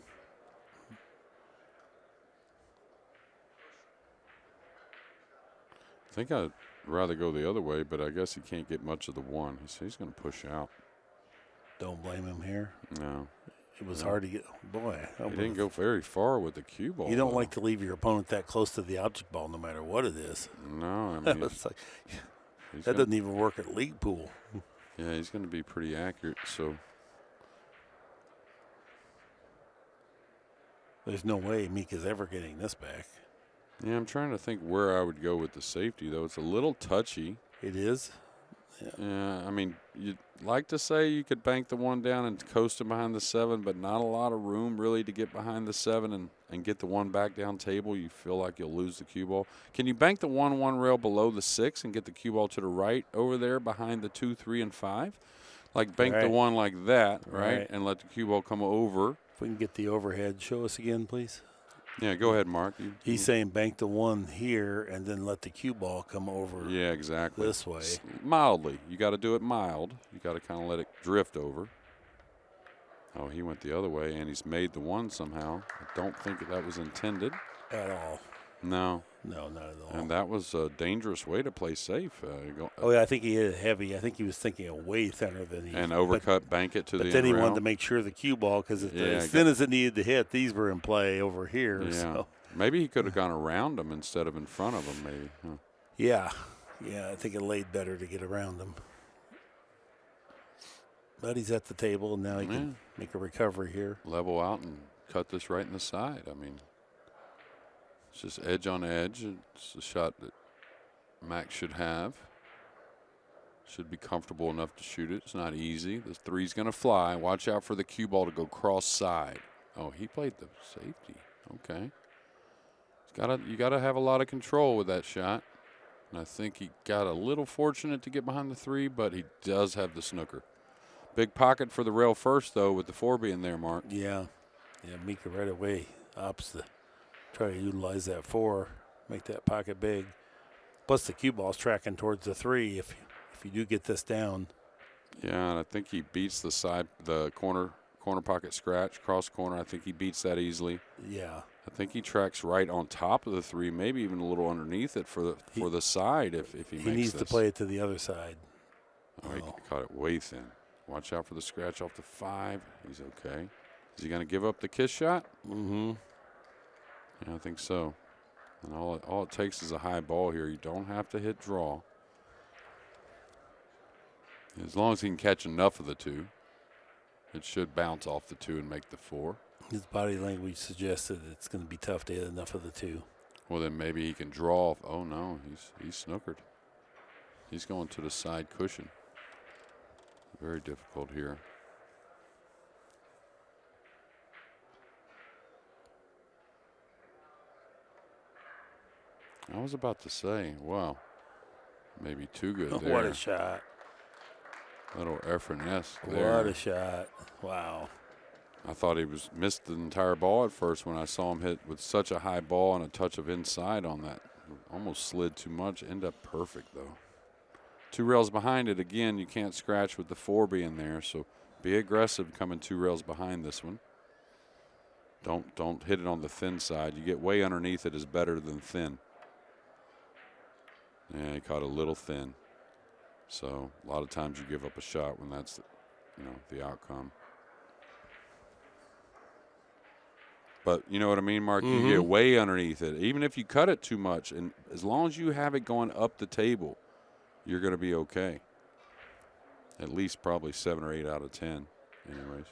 I think I'd rather go the other way, but I guess he can't get much of the 1. He's going to push out. Don't blame him here. No. It was hard to get. Boy. He didn't go very far with the cue ball. You don't like to leave your opponent that close to the object ball no matter what it is. No. I mean, it's like, that doesn't even work at league pool. Yeah, he's going to be pretty accurate. So there's no way Mika's ever getting this back. Yeah, I'm trying to think where I would go with the safety, though. It's a little touchy. It is? Yeah, I mean, you'd like to say you could bank the 1 down and coast him behind the 7, but not a lot of room really to get behind the 7 and get the 1 back down table. You feel like you'll lose the cue ball. Can you bank the 1 rail below the 6 and get the cue ball to the right over there behind the 2, 3, and 5? Like bank the 1 like that, right? And let the cue ball come over. If we can get the overhead, show us again, please. Yeah, go ahead, Mark. He's saying bank the 1 here and then let the cue ball come over. Yeah, exactly. This way. Mildly. You got to do it mild. You got to kind of let it drift over. Oh, he went the other way, and he's made the 1 somehow. I don't think that was intended. At all. No. No, not at all. And that was a dangerous way to play safe. I think he hit it heavy. I think he was thinking of way thinner than he. And overcut, bank it to the But then he rail. wanted to make sure the cue ball, because as thin as it needed to hit, these were in play over here. Yeah. So. Maybe he could have gone around him instead of in front of him, maybe. Huh. Yeah. Yeah, I think it laid better to get around him. But he's at the table, and now he can make a recovery here. Level out and cut this right in the side. I mean, it's just edge on edge. It's a shot that Max should have. Should be comfortable enough to shoot it. It's not easy. The 3's going to fly. Watch out for the cue ball to go cross side. Oh, he played the safety. Okay. You got to have a lot of control with that shot. And I think he got a little fortunate to get behind the 3, but he does have the snooker. Big pocket for the rail first, though, with the 4 being there, Mark. Yeah. Yeah, Mika right away opts to try to utilize that 4, make that pocket big. Plus the cue ball's tracking towards the 3 if you do get this down. Yeah, and I think he beats the corner pocket scratch, cross corner. I think he beats that easily. Yeah. I think he tracks right on top of the 3, maybe even a little underneath it for the side if he makes this. He needs to play it to the other side. Oh, he caught it way thin. Watch out for the scratch off the 5. He's okay. Is he going to give up the kiss shot? Mm-hmm. Yeah, I think so. And all it takes is a high ball here. You don't have to hit draw. As long as he can catch enough of the 2, it should bounce off the 2 and make the 4. His body language suggests that it's going to be tough to hit enough of the 2. Well, then maybe he can draw. Oh, no, he's snookered. He's going to the side cushion. Very difficult here. I was about to say, wow, maybe too good there. What a shot. Little Efren-esque there. What a shot. Wow. I thought he missed the entire ball at first when I saw him hit with such a high ball and a touch of inside on that. Almost slid too much. Ended up perfect, though. 2 rails behind it. Again, you can't scratch with the 4 being there, so be aggressive coming 2 rails behind this one. Don't hit it on the thin side. You get way underneath it is better than thin. Yeah, he caught a little thin. So a lot of times you give up a shot when that's, the outcome. But you know what I mean, Mark? Mm-hmm. You get way underneath it. Even if you cut it too much, and as long as you have it going up the table, you're going to be okay. At least probably 7 or 8 out of 10 anyways.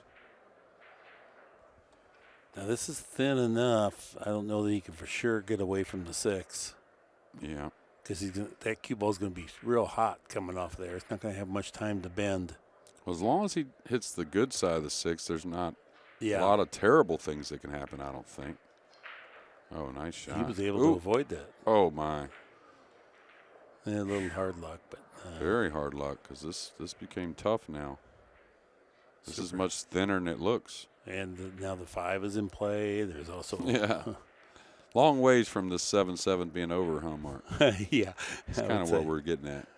Now this is thin enough. I don't know that he can for sure get away from the 6. Yeah. Because that cue ball is going to be real hot coming off there. It's not going to have much time to bend. Well, as long as he hits the good side of the 6, there's not a Yeah. lot of terrible things that can happen, I don't think. Oh, nice shot. He was able to avoid that. Oh, my. Yeah, a little hard luck, but Very hard luck because this became tough now. This is much thinner than it looks. And now the 5 is in play. There's also Yeah. Long ways from the 7-7 being over, huh, Mark? yeah, That's kind of what we're getting at.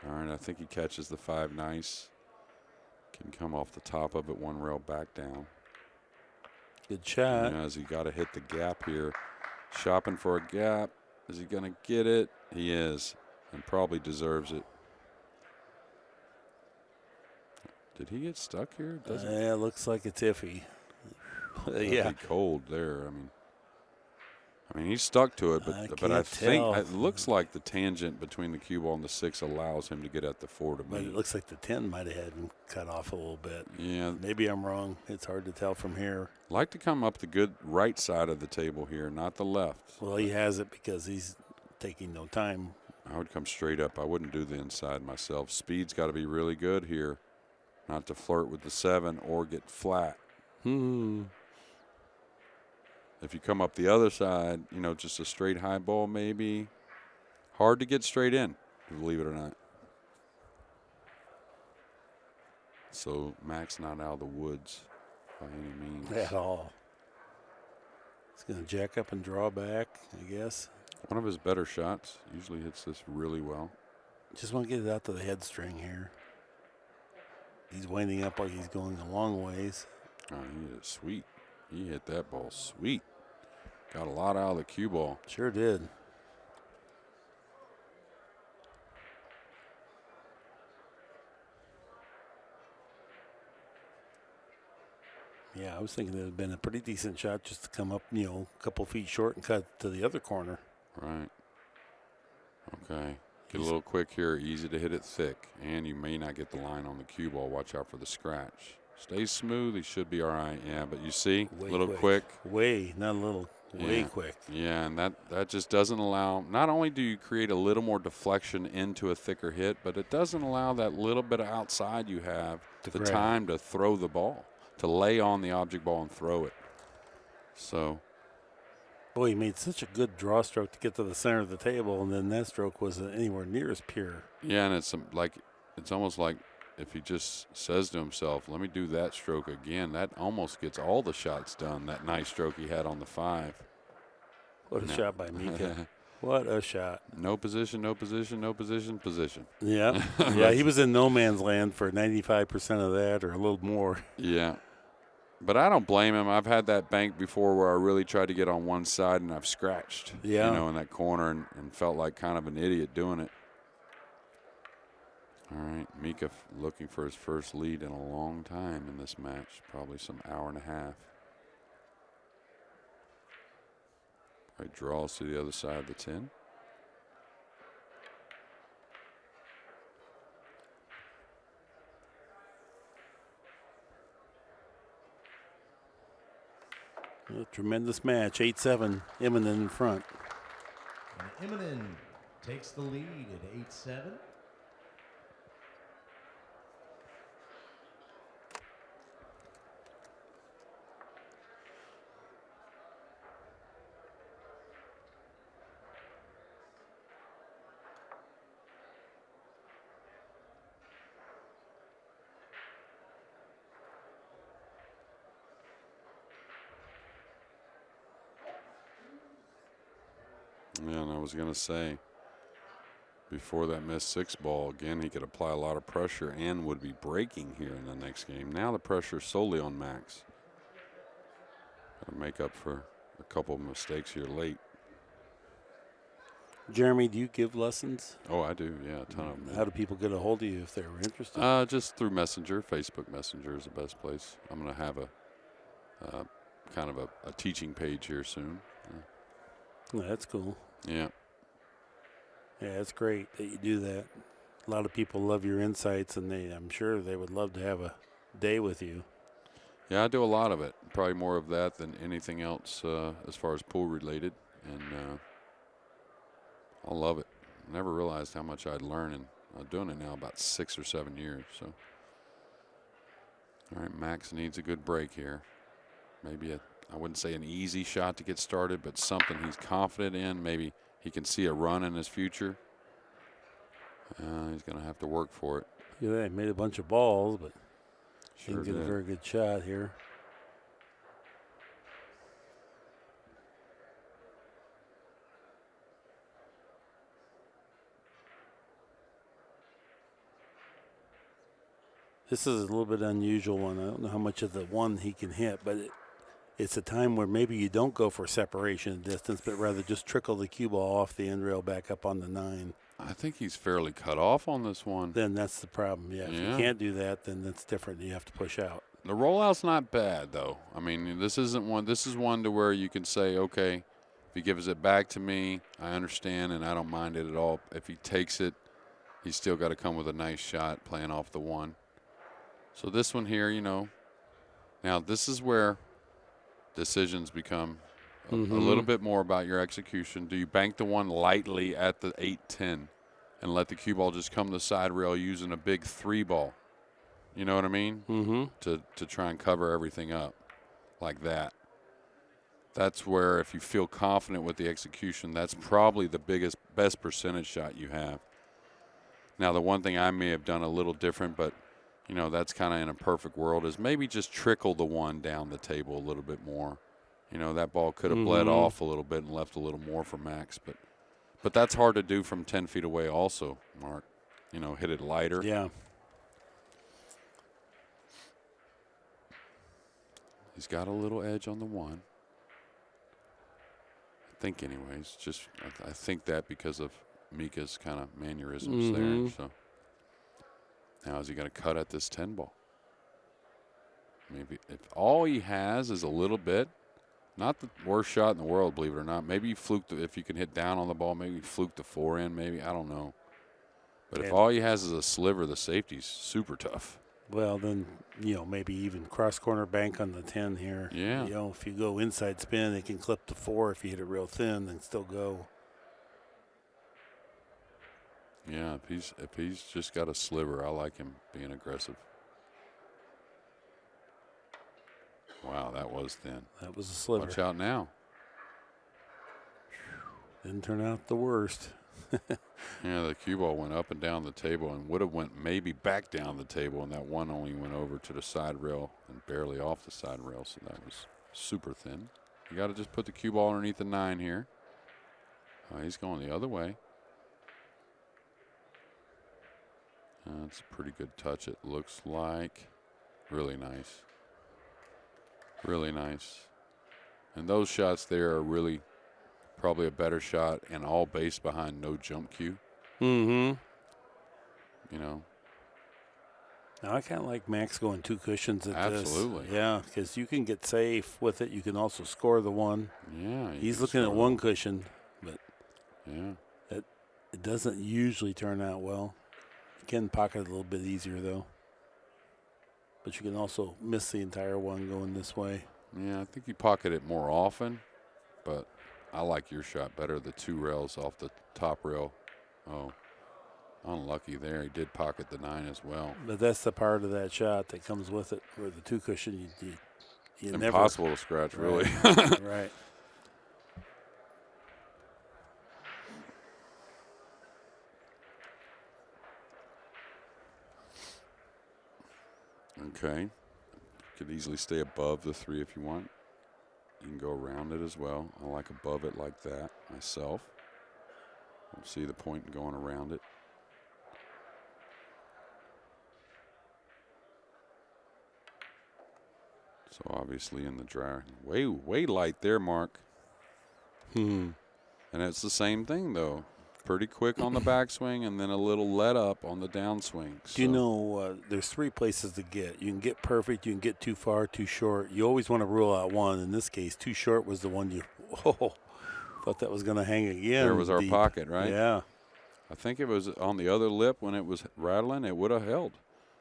All right, I think he catches the 5 nice. Can come off the top of it, 1 rail back down. Good shot. As he got to hit the gap here. Shopping for a gap. Is he going to get it? He is, and probably deserves it. Did he get stuck here? Yeah, looks like it's iffy. Yeah, be cold there. I mean, he's stuck to it, but I think it looks like the tangent between the cue ball and the 6 allows him to get at the 4 to But me. it looks like the 10 might have had him cut off a little bit. Yeah, Maybe I'm wrong. It's hard to tell from here. like to come up the good right side of the table here, not the left. Well, he has it because he's taking no time. I would come straight up. I wouldn't do the inside myself. Speed's got to be really good here, not to flirt with the 7 or get flat. If you come up the other side, just a straight high ball maybe. Hard to get straight in, believe it or not. So Mac's not out of the woods by any means. At all. He's going to jack up and draw back, I guess. One of his better shots. Usually hits this really well. Just want to get it out to the head string here. He's winding up like he's going a long ways. Oh, he hit it sweet. He hit that ball sweet. Got a lot out of the cue ball. Sure did. Yeah, I was thinking it would have been a pretty decent shot just to come up, a couple feet short and cut to the other corner. Right. Okay. Get a little quick here. Easy to hit it thick. And you may not get the line on the cue ball. Watch out for the scratch. Stays smooth. He should be all right. Yeah, but you see, a little quick. Way, not a little, way quick. Yeah, and that just doesn't allow, not only do you create a little more deflection into a thicker hit, but it doesn't allow that little bit of outside you have the time to throw the ball, to lay on the object ball and throw it. So. Boy, he made such a good draw stroke to get to the center of the table, and then that stroke wasn't anywhere near as pure. Yeah, and it's almost like if he just says to himself, let me do that stroke again, that almost gets all the shots done, that nice stroke he had on the 5. What a shot by Mika. What a shot. No position, no position, no position, position. Yeah. Yeah, he was in no man's land for 95% of that or a little more. Yeah. But I don't blame him. I've had that bank before where I really tried to get on one side and I've scratched, Yeah. you know, in that corner and felt like kind of an idiot doing it. All right, Mika looking for his first lead in a long time in this match, probably some hour and a half. Right, draws to the other side of the 10. A tremendous match, 8-7, Immonen in front. And Immonen takes the lead at 8-7. Yeah, and I was going to say, before that missed 6 ball, again, he could apply a lot of pressure and would be breaking here in the next game. Now the pressure is solely on Max. Got to make up for a couple of mistakes here late. Jeremy, do you give lessons? Oh, I do, yeah, a ton of them. How do people get a hold of you if they were interested? Just through Messenger. Facebook Messenger is the best place. I'm going to have a kind of a teaching page here soon. Oh, that's cool. Yeah. Yeah, it's great that you do that. A lot of people love your insights, and I'm sure they would love to have a day with you. Yeah, I do a lot of it. Probably more of that than anything else as far as pool related. And I love it. Never realized how much I'd learn, and I'm doing it now about 6 or 7 years. So, all right, Max needs a good break here. Maybe I wouldn't say an easy shot to get started, but something he's confident in. Maybe he can see a run in his future. He's going to have to work for it. Yeah, he made a bunch of balls, but Sure didn't get did. a very good shot here. This is a little bit unusual one. I don't know how much of the one he can hit, but it's a time where maybe you don't go for separation distance, but rather just trickle the cue ball off the end rail back up on the 9. I think he's fairly cut off on this one. Then that's the problem. Yeah, if you can't do that, then that's different. You have to push out. The rollout's not bad, though. I mean, this isn't one. This is one to where you can say, okay, if he gives it back to me, I understand, and I don't mind it at all. If he takes it, he's still got to come with a nice shot playing off the 1. So this one here, you know, now this is where decisions become a little bit more about your execution. Do you bank the 1 lightly at the 8-10 and let the cue ball just come to the side rail using a big 3 ball? You know what I mean? Mm-hmm. To try and cover everything up like that. That's where if you feel confident with the execution, that's probably the best percentage shot you have. Now, the one thing I may have done a little different, but you know, that's kind of in a perfect world, is maybe just trickle the 1 down the table a little bit more. You know, that ball could have bled off a little bit and left a little more for Max. But that's hard to do from 10 feet away also, Mark. You know, hit it lighter. Yeah. He's got a little edge on the 1. I think anyways. Just I think that because of Mika's kind of mannerisms there. So now is he going to cut at this 10 ball? Maybe if all he has is a little bit, not the worst shot in the world, believe it or not. Maybe you fluke if you can hit down on the ball, maybe you fluke the 4 in, maybe. I don't know. But if all he has is a sliver, the safety's super tough. Well, then, you know, maybe even cross-corner bank on the 10 here. Yeah. You know, if you go inside spin, it can clip the 4 if you hit it real thin and still go. Yeah, if he's just got a sliver, I like him being aggressive. Wow, that was thin. That was a sliver. Watch out now. Didn't turn out the worst. Yeah, the cue ball went up and down the table and would have went maybe back down the table, and that one only went over to the side rail and barely off the side rail, so that was super thin. You got to just put the cue ball underneath the 9 here. He's going the other way. That's a pretty good touch, it looks like. Really nice. Really nice. And those shots there are really probably a better shot, and all based behind no jump cue. Mm-hmm. You know. Now, I kind of like Max going 2 cushions at this. Absolutely. Yeah, because you can get safe with it. You can also score the one. Yeah. He's looking at 1 cushion, but yeah, it doesn't usually turn out well. You can pocket it a little bit easier, though. But you can also miss the entire one going this way. Yeah, I think you pocket it more often, but I like your shot better, the 2 rails off the top rail. Oh, unlucky there. He did pocket the 9 as well. But that's the part of that shot that comes with it, where the 2 cushion, you never. Impossible to scratch, really. Right. Okay. Could easily stay above the 3 if you want. You can go around it as well. I like above it like that myself. Don't see the point in going around it. So obviously in the dryer. Way light there, Mark. And it's the same thing, though. Pretty quick on the backswing and then a little let up on the downswing. Do you know there's 3 places to get? You can get perfect, you can get too far, too short. You always want to rule out one. In this case, too short was the one you thought that was going to hang again. There was our deep. pocket, right? Yeah. I think it was on the other lip when it was rattling. It would have held.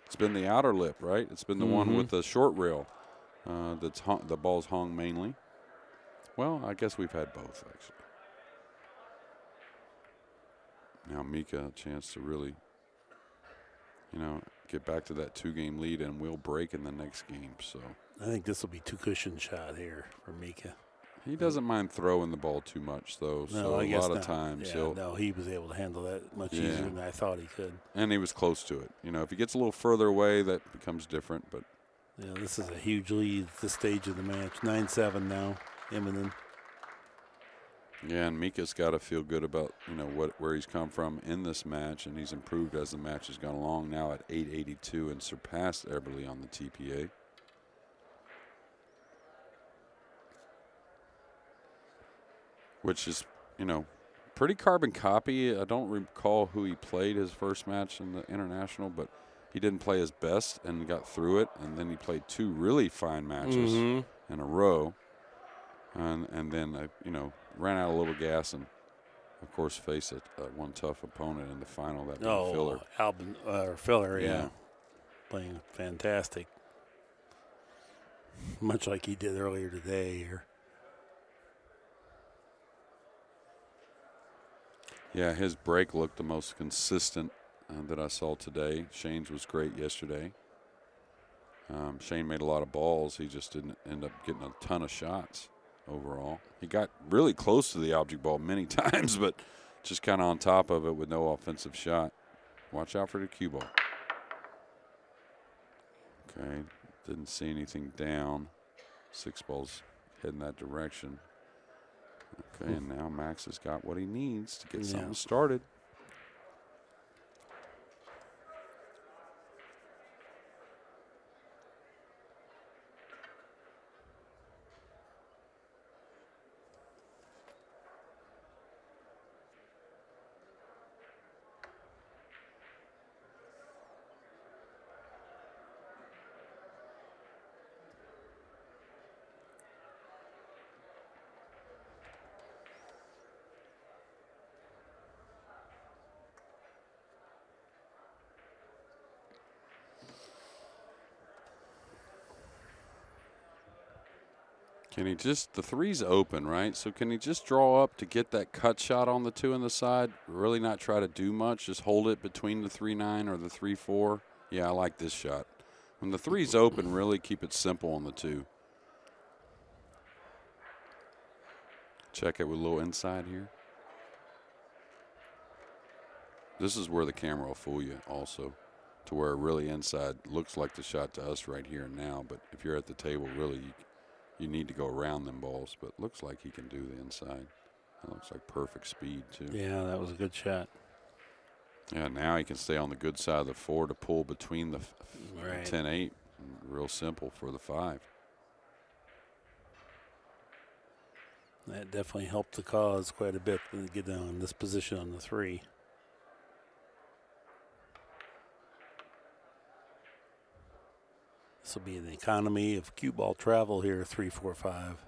It's been the outer lip, right? It's been the one with the short rail. The ball's hung mainly. Well, I guess we've had both, actually. Now Mika a chance to really, get back to that 2-game lead, and we'll break in the next game. So I think this will be 2 cushion shot here for Mika. He doesn't mind throwing the ball too much, though. No, so I guess lot of not. times he was able to handle that much easier than I thought he could. And he was close to it. If he gets a little further away, that becomes different. But this is a huge lead at this stage of the match. 9-7 now, Immonen. Yeah, and Mika's got to feel good about where he's come from in this match, and he's improved as the match has gone along. Now at 882 and surpassed Eberle on the TPA. Which is pretty carbon copy. I don't recall who he played his first match in the international, but he didn't play his best and got through it, and then he played 2 really fine matches in a row, and then ran out a little gas and, of course, faced one tough opponent in the final, that being Filler. Filler, yeah. Playing fantastic. Much like he did earlier today here. Yeah, his break looked the most consistent that I saw today. Shane's was great yesterday. Shane made a lot of balls. He just didn't end up getting a ton of shots overall. He got really close to the object ball many times, but just kind of on top of it with no offensive shot. Watch out for the cue ball. Okay, didn't see anything down. 6 balls heading that direction. Okay, and now Max has got what he needs to get something started. Can he just, the 3's open, right? So can he just draw up to get that cut shot on the 2 on the side? Really not try to do much, just hold it between the 3-9 or the 3-4? Yeah, I like this shot. When the 3's open, really keep it simple on the 2. Check it with a little inside here. This is where the camera will fool you also, to where really inside looks like the shot to us right here and now. But if you're at the table, really you need to go around them balls. But looks like he can do the inside. That looks like perfect speed too. Yeah, that was a good shot. Yeah, now he can stay on the good side of the 4 to pull between the Right. 10-8. Real simple for the 5. That definitely helped the cause quite a bit to get down in this position on the 3. This will be an economy of cue ball travel here, 3, 4, 5.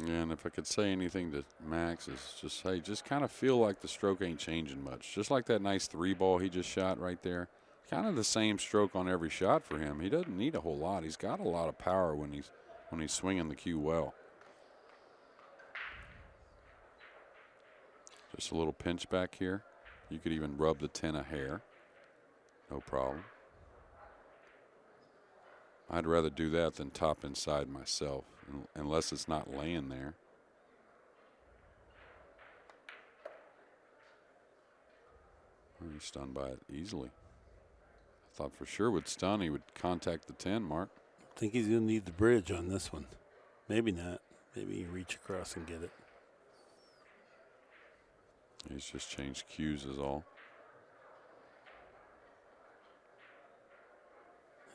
Yeah, and if I could say anything to Max is just, hey, just kind of feel like the stroke ain't changing much. Just like that nice 3 ball he just shot right there. Kind of the same stroke on every shot for him. He doesn't need a whole lot. He's got a lot of power when he's swinging the cue well. Just a little pinch back here. You could even rub the 10 a hair. No problem. I'd rather do that than top inside myself, unless it's not laying there. He's stunned by it easily. I thought for sure would stun, he would contact the 10 mark. I think he's going to need the bridge on this one. Maybe not. Maybe you reach across and get it. He's just changed cues is all.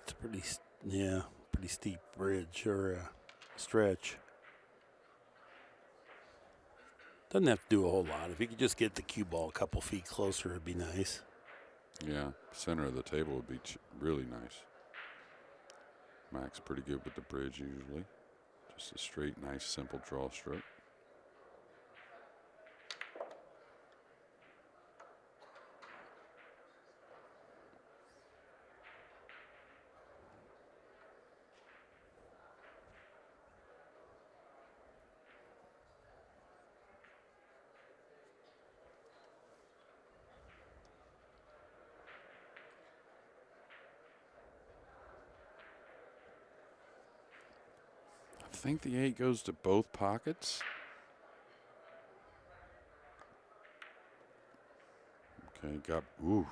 It's a pretty steep bridge or stretch. Doesn't have to do a whole lot. If he could just get the cue ball a couple feet closer, it'd be nice. Yeah, center of the table would be really nice. Max pretty good with the bridge usually. Just a straight, nice, simple draw stroke. I think the 8 goes to both pockets. Okay, oh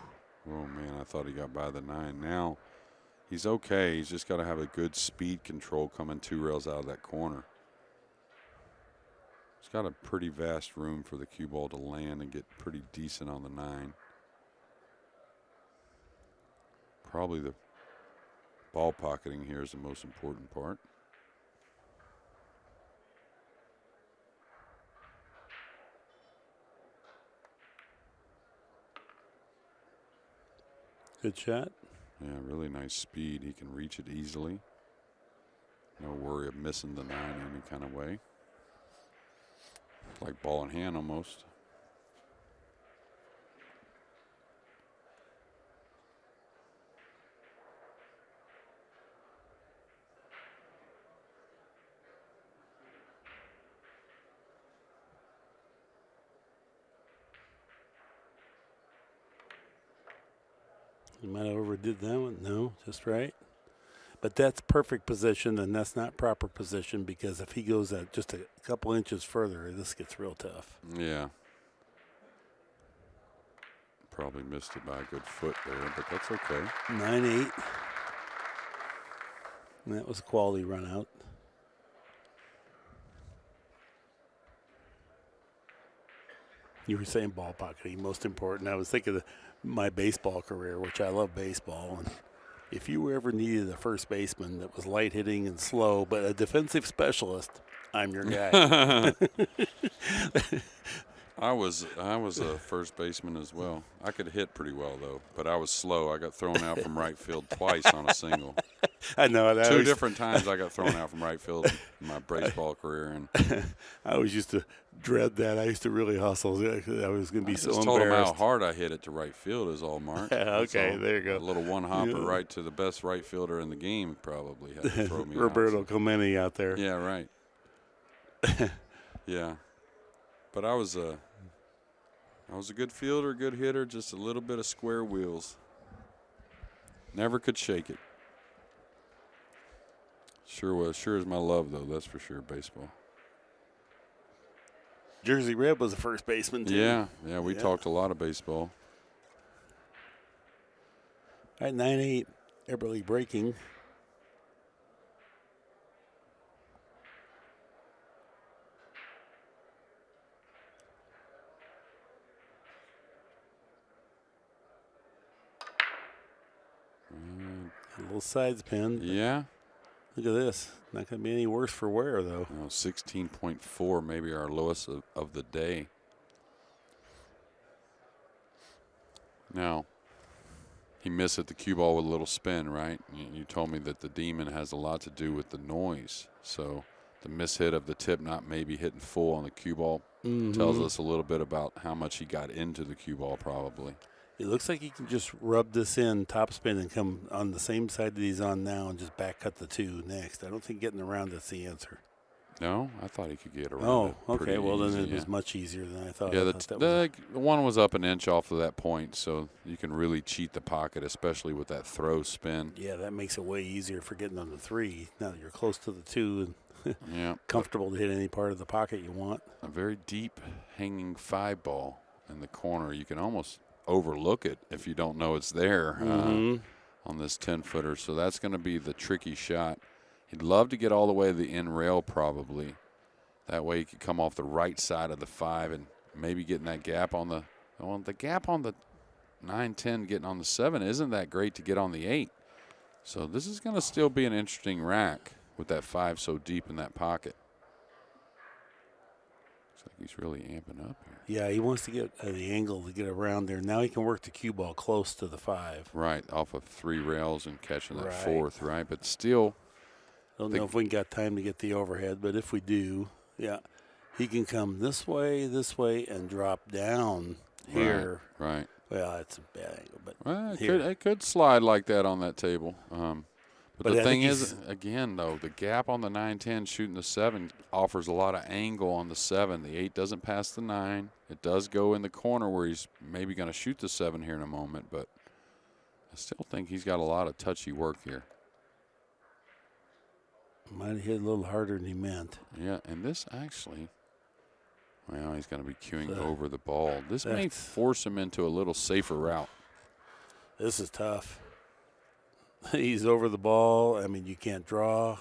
man, I thought he got by the 9. Now he's okay. He's just got to have a good speed control coming 2 rails out of that corner. He's got a pretty vast room for the cue ball to land and get pretty decent on the 9. Probably the ball pocketing here is the most important part. Good shot. Yeah, really nice speed. He can reach it easily. No worry of missing the 9 any kind of way. Like ball in hand almost. You might have overdid that one. No, just right. But that's perfect position, and that's not proper position because if he goes at just a couple inches further, this gets real tough. Yeah. Probably missed it by a good foot there, but that's okay. 9-8. And that was a quality run out. You were saying ball pocketing, most important. I was thinking of my baseball career, which I love baseball. And if you ever needed a first baseman that was light hitting and slow, but a defensive specialist, I'm your guy. I was a first baseman as well. I could hit pretty well, though, but I was slow. I got thrown out from right field twice on a single. I know that. 2 different times I got thrown out from right field in my baseball career. And I always used to dread that. I used to really hustle. I was going to be so just told him embarrassed. how hard I hit it to right field is all, Mark. Okay, all. there you go. A little one-hopper right to the best right fielder in the game probably had to throw me Roberto out. Clemente out there. Yeah, right. Yeah. But I was a good fielder, good hitter, just a little bit of square wheels. Never could shake it. Sure was. Sure is my love, though, that's for sure, baseball. Jersey Red was a first baseman, too. Yeah, we talked a lot of baseball. All right, 9-8, Eberle breaking. A little side spin. Yeah. Look at this. Not going to be any worse for wear, though. 16.4, maybe our lowest of the day. Now, he missed at the cue ball with a little spin, right? You told me that the Demon has a lot to do with the noise. So the mishit of the tip not maybe hitting full on the cue ball tells us a little bit about how much he got into the cue ball probably. It looks like he can just rub this in, top spin, and come on the same side that he's on now and just back cut the 2 next. I don't think getting around that's the answer. No, I thought he could get around. Oh, it okay. Well, easy, then it was much easier than I thought. Yeah, I thought that the one was up an inch off of that point, so you can really cheat the pocket, especially with that throw spin. yeah, that makes it way easier for getting on the 3. Now that you're close to the 2 and Yeah, comfortable to hit any part of the pocket you want. a very deep hanging 5 ball in the corner. You can almost overlook it if you don't know it's there on this 10-footer. So that's going to be the tricky shot. He'd love to get all the way to the end rail probably. That way he could come off the right side of the 5 and maybe getting that gap on the – well, the gap on the 9-10 getting on the 7 isn't that great to get on the 8. So this is going to still be an interesting rack with that 5 so deep in that pocket. Looks like he's really amping up here. Yeah, he wants to get the angle to get around there. Now he can work the cue ball close to the 5. Right, off of 3 rails and catching that Right. 4th, right? But still – Don't know if we got time to get the overhead, but if we do, yeah, he can come this way, and drop down here. Right. Well, that's a bad angle, but Well, here. it could slide like that on that table. But the I thing think is, again, though, the gap on the 9-10 shooting the 7 offers a lot of angle on the 7. The 8 doesn't pass the 9. It does go in the corner where he's maybe going to shoot the 7 here in a moment, but I still think he's got a lot of touchy work here. Might have hit a little harder than he meant. Yeah, and this actually, well, he's going to be cueing over the ball. This may force him into a little safer route. This is tough. He's over the ball. I mean, you can't draw.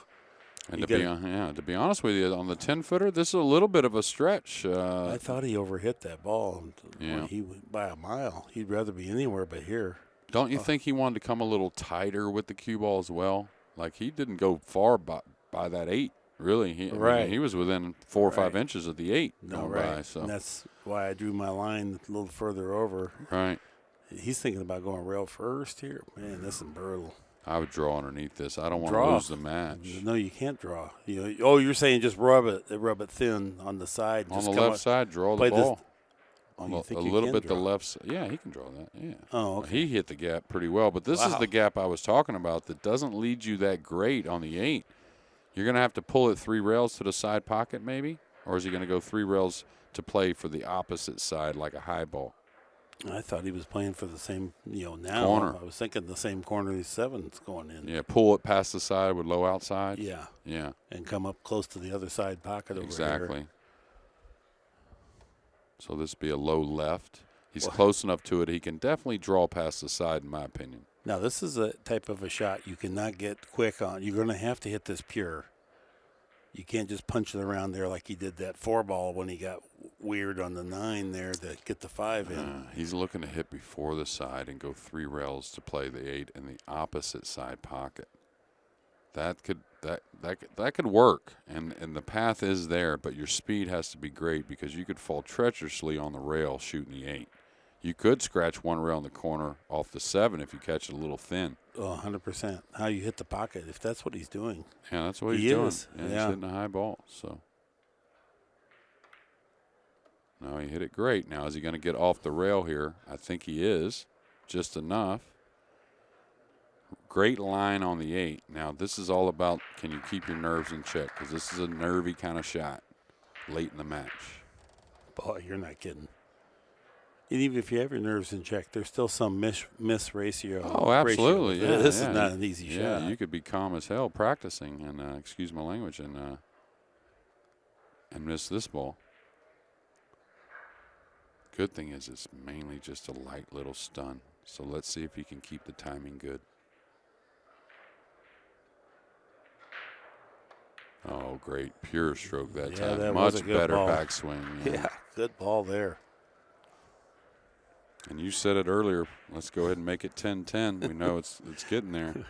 And to be honest with you, on the 10-footer, this is a little bit of a stretch. I thought he overhit that ball. Yeah. He went by a mile. He'd rather be anywhere but here. Don't you think he wanted to come a little tighter with the cue ball as well? Like, he didn't go far by that 8, really. I mean, he was within 4 or 5 inches of the 8 going by. So. And that's why I drew my line a little further over. Right. He's thinking about going rail first here. Man, this is brutal. I would draw underneath this. I don't want to lose the match. No, you can't draw. You're saying just rub it thin on the side. On the left side, draw the ball. A little bit the left side. Yeah, he can draw that. Yeah. Oh, okay. He hit the gap pretty well, but this is the gap I was talking about that doesn't lead you that great on the 8. You're going to have to pull it 3 rails to the side pocket maybe, or is he going to go 3 rails to play for the opposite side like a high ball? I thought he was playing for the same, now. Corner. I was thinking the same corner the 7's going in. Yeah, pull it past the side with low outside. Yeah. Yeah. And come up close to the other side pocket over Exactly. here. So this would be a low left. He's close enough to it. He can definitely draw past the side, in my opinion. Now, this is a type of a shot you cannot get quick on. You're going to have to hit this pure. You can't just punch it around there like he did that 4 ball when he got weird on the 9 there to get the 5 in. He's looking to hit before the side and go 3 rails to play the 8 in the opposite side pocket. That could work, and the path is there, but your speed has to be great because you could fall treacherously on the rail shooting the 8. You could scratch 1 rail in the corner off the 7 if you catch it a little thin. Oh, 100%. How you hit the pocket, if that's what he's doing. Yeah, that's what he's doing. Is. Yeah, he's hitting a high ball. So now he hit it great. Now, is he going to get off the rail here? I think he is, just enough. Great line on the 8. Now, this is all about can you keep your nerves in check because this is a nervy kind of shot late in the match. Boy, you're not kidding. And even if you have your nerves in check, there's still some miss ratio. Oh, absolutely. Ratio. Yeah, this is not an easy shot. Yeah, you could be calm as hell practicing and, excuse my language, and miss this ball. Good thing is it's mainly just a light little stun. So let's see if he can keep the timing good. Oh, great. Pure stroke that Yeah, time. that was a Much good better ball. backswing. Yeah, good ball there. And you said it earlier. Let's go ahead and make it 10-10. We know it's getting there.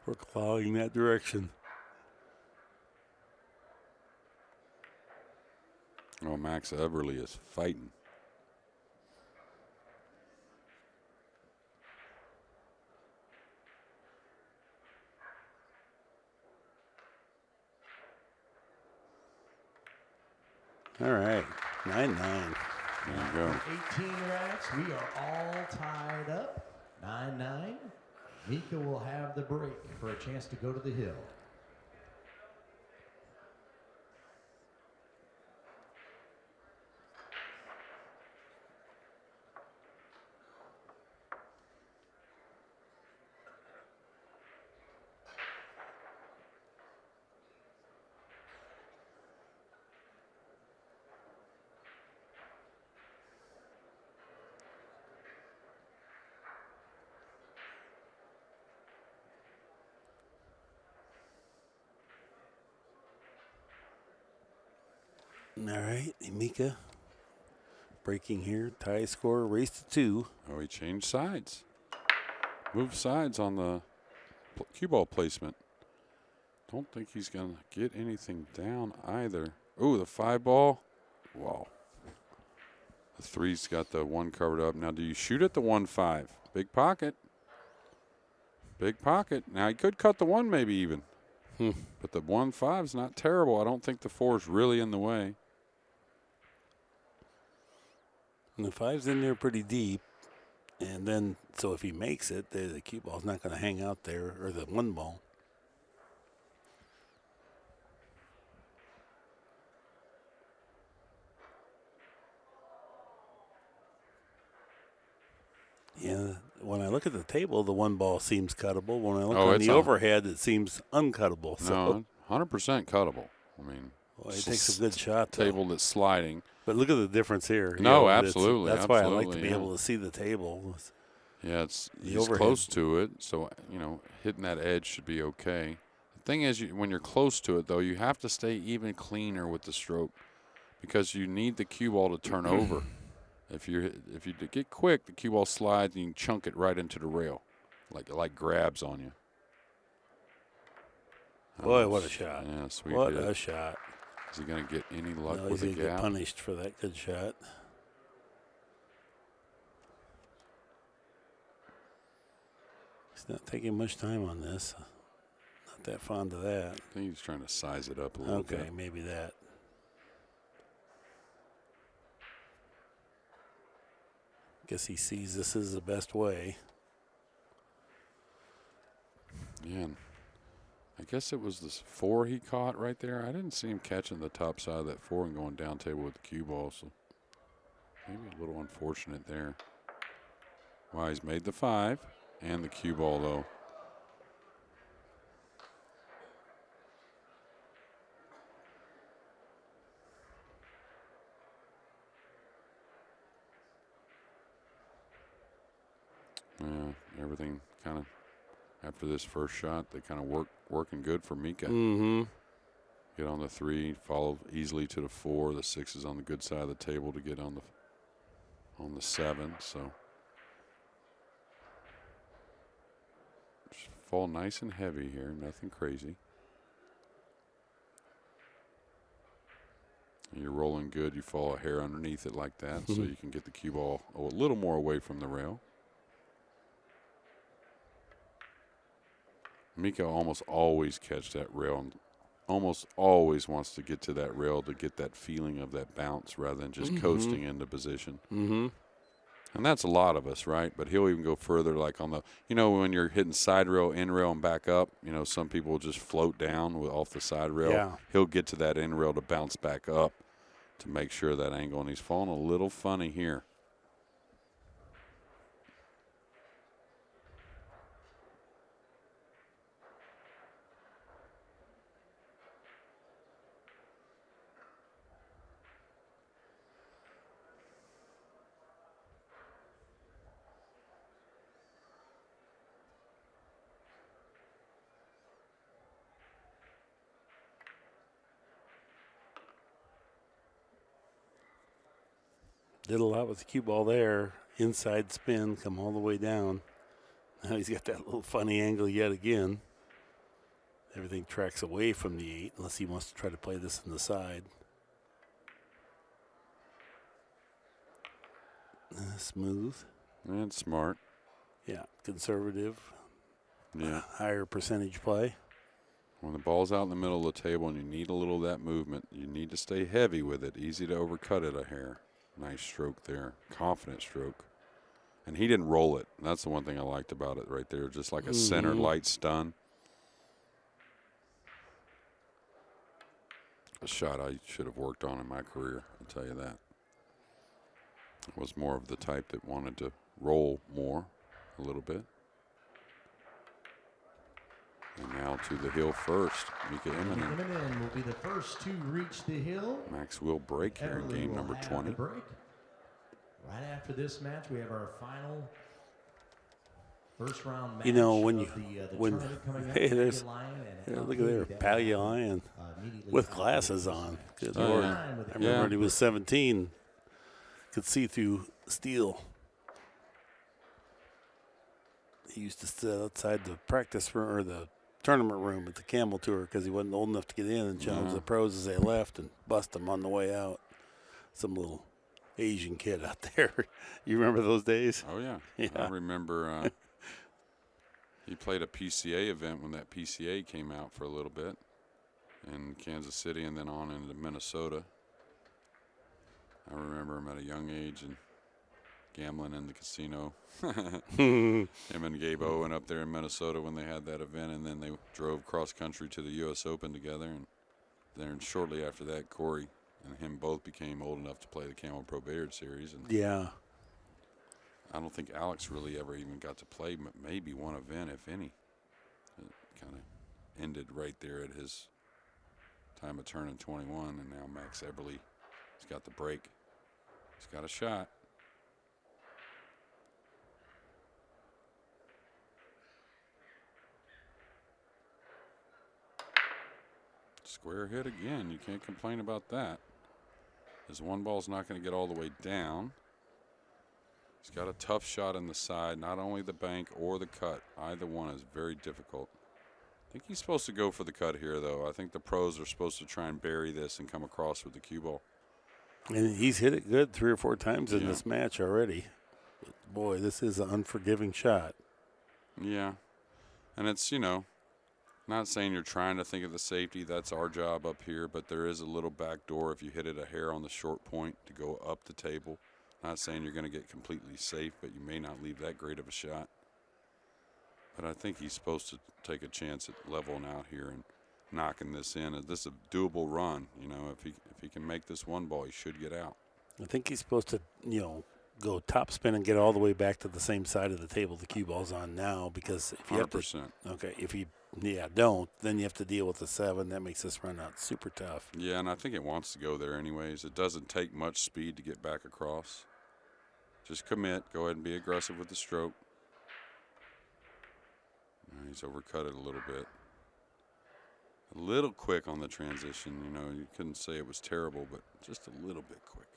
We're clawing that direction. Oh, Max Everly is fighting. All right, 9-9. There you go. 18 racks, we are all tied up. 9-9. Mika will have the break for a chance to go to the hill. All right, Mika breaking here. Tie score, race to 2. Oh, he changed sides. Moved sides on the cue ball placement. Don't think he's going to get anything down either. Oh, the 5 ball. Wow. The 3's got the 1 covered up. Now, do you shoot at the 1-5? Big pocket. Big pocket. Now, he could cut the 1 maybe even. But the 1-5's not terrible. I don't think the 4's really in the way. And the 5's in there pretty deep. And then, so if he makes it, the cue ball's not going to hang out there, or the 1 ball. Yeah, when I look at the table, the 1 ball seems cuttable. When I look on the overhead, it seems uncuttable. So. No, 100% cuttable. I mean, well, he takes a good shot. Table that's sliding. But look at the difference here. No, absolutely. That's why I like to be able to see the table. Yeah, he's close to it, so hitting that edge should be okay. The thing is, when you're close to it, though, you have to stay even cleaner with the stroke because you need the cue ball to turn over. If you get quick, the cue ball slides and you can chunk it right into the rail, like grabs on you. Boy, what a shot! Yeah, sweet. What a shot! Is he going to get any luck no, with the gap? He's going to get gap? punished for that good shot. He's not taking much time on this. Not that fond of that. I think he's trying to size it up a little bit. Okay, maybe that. Guess he sees this as the best way. Yeah. I guess it was this 4 he caught right there. I didn't see him catching the top side of that 4 and going down table with the cue ball, so maybe a little unfortunate there. Wow, he's made the 5 and the cue ball, though. Yeah, everything kind of, after this first shot, they kind of working good for Mika. Mm-hmm. Get on the 3, follow easily to the 4. The 6 is on the good side of the table to get on the 7. So just fall nice and heavy here, nothing crazy. You're rolling good. You fall a hair underneath it like that, so you can get the cue ball a little more away from the rail. Mika almost always catch that rail and almost always wants to get to that rail to get that feeling of that bounce rather than just coasting into position. Mm-hmm. And that's a lot of us, right? But he'll even go further, like on the, when you're hitting side rail, in rail, and back up, some people will just float down off the side rail. Yeah. He'll get to that in rail to bounce back up to make sure that angle. And he's falling a little funny here. Did a lot with the cue ball there. Inside spin, come all the way down. Now he's got that little funny angle yet again. Everything tracks away from the 8 unless he wants to try to play this in the side. Smooth. And smart. Yeah, conservative. Yeah. Higher percentage play. When the ball's out in the middle of the table and you need a little of that movement, you need to stay heavy with it. Easy to overcut it a hair. Nice stroke there. Confident stroke. And he didn't roll it. That's the one thing I liked about it right there. Just like a center light stun. A shot I should have worked on in my career, I'll tell you that. I was more of the type that wanted to roll more a little bit. And now to the hill first. Mika Immonen. Immonen will be the first to reach the hill. Max will break here in Everly game will number have 20. the break. Right after this match, we have our final first round match. You know, when of you the when tournament coming up. hey, there's Lion and look at there, Pally Lion immediately with after glasses this on. match. Good Oh, Lord. yeah. I remember when he was 17, could see through steel. He used to sit outside the practice room or the tournament room at the Camel Tour because he wasn't old enough to get in and challenge the pros as they left and bust them on the way out. Some little Asian kid out there. You remember those days? Oh, yeah. Yeah. I remember he played a PCA event when that PCA came out for a little bit in Kansas City and then on into Minnesota. I remember him at a young age and gambling in the casino. Him and Gabe Owen up there in Minnesota when they had that event, and then they drove cross country to the U.S. Open together. And then shortly after that, Corey and him both became old enough to play the Camel Pro Bayard Series. And Yeah. I don't think Alex really ever even got to play maybe one event, if any. It kind of ended right there at his time of turning 21, and now Max Eberly has got the break. He's got a shot. Square hit again. You can't complain about that. His one ball's not going to get all the way down. He's got a tough shot in the side. Not only the bank or the cut. Either one is very difficult. I think he's supposed to go for the cut here, though. I think the pros are supposed to try and bury this and come across with the cue ball. And he's hit it good 3 or 4 times in this match already. But boy, this is an unforgiving shot. Yeah. And it's, you know, not saying you're trying to think of the safety. That's our job up here. But there is a little back door if you hit it a hair on the short point to go up the table. Not saying you're going to get completely safe, but you may not leave that great of a shot. But I think he's supposed to take a chance at leveling out here and knocking this in. This is a doable run. You know, if he can make this one ball, he should get out. I think he's supposed to, you know, go top spin and get all the way back to the same side of the table the cue ball's on now, because if you 100%. have to, okay, if you don't, then you have to deal with the 7. That makes this run out super tough. Yeah, and I think it wants to go there anyways. It doesn't take much speed to get back across. Just commit. Go ahead and be aggressive with the stroke. He's overcut it a little bit. A little quick on the transition. You know, you couldn't say it was terrible, but just a little bit quick.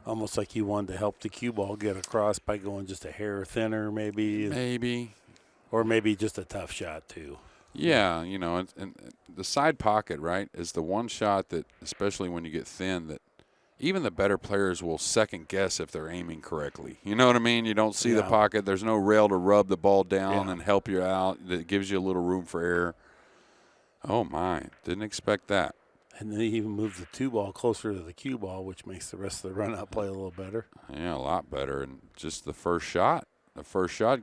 Almost like he wanted to help the cue ball get across by going just a hair thinner, maybe. Maybe. Or maybe just a tough shot, too. Yeah, you know, and the side pocket, right, is the one shot that, especially when you get thin, that even the better players will second guess if they're aiming correctly. You know what I mean? You don't see the pocket. There's no rail to rub the ball down and help you out. That gives you a little room for error. Oh, my. Didn't expect that. And then he even moved the 2 ball closer to the cue ball, which makes the rest of the run out play a little better. Yeah, a lot better. And just the first shot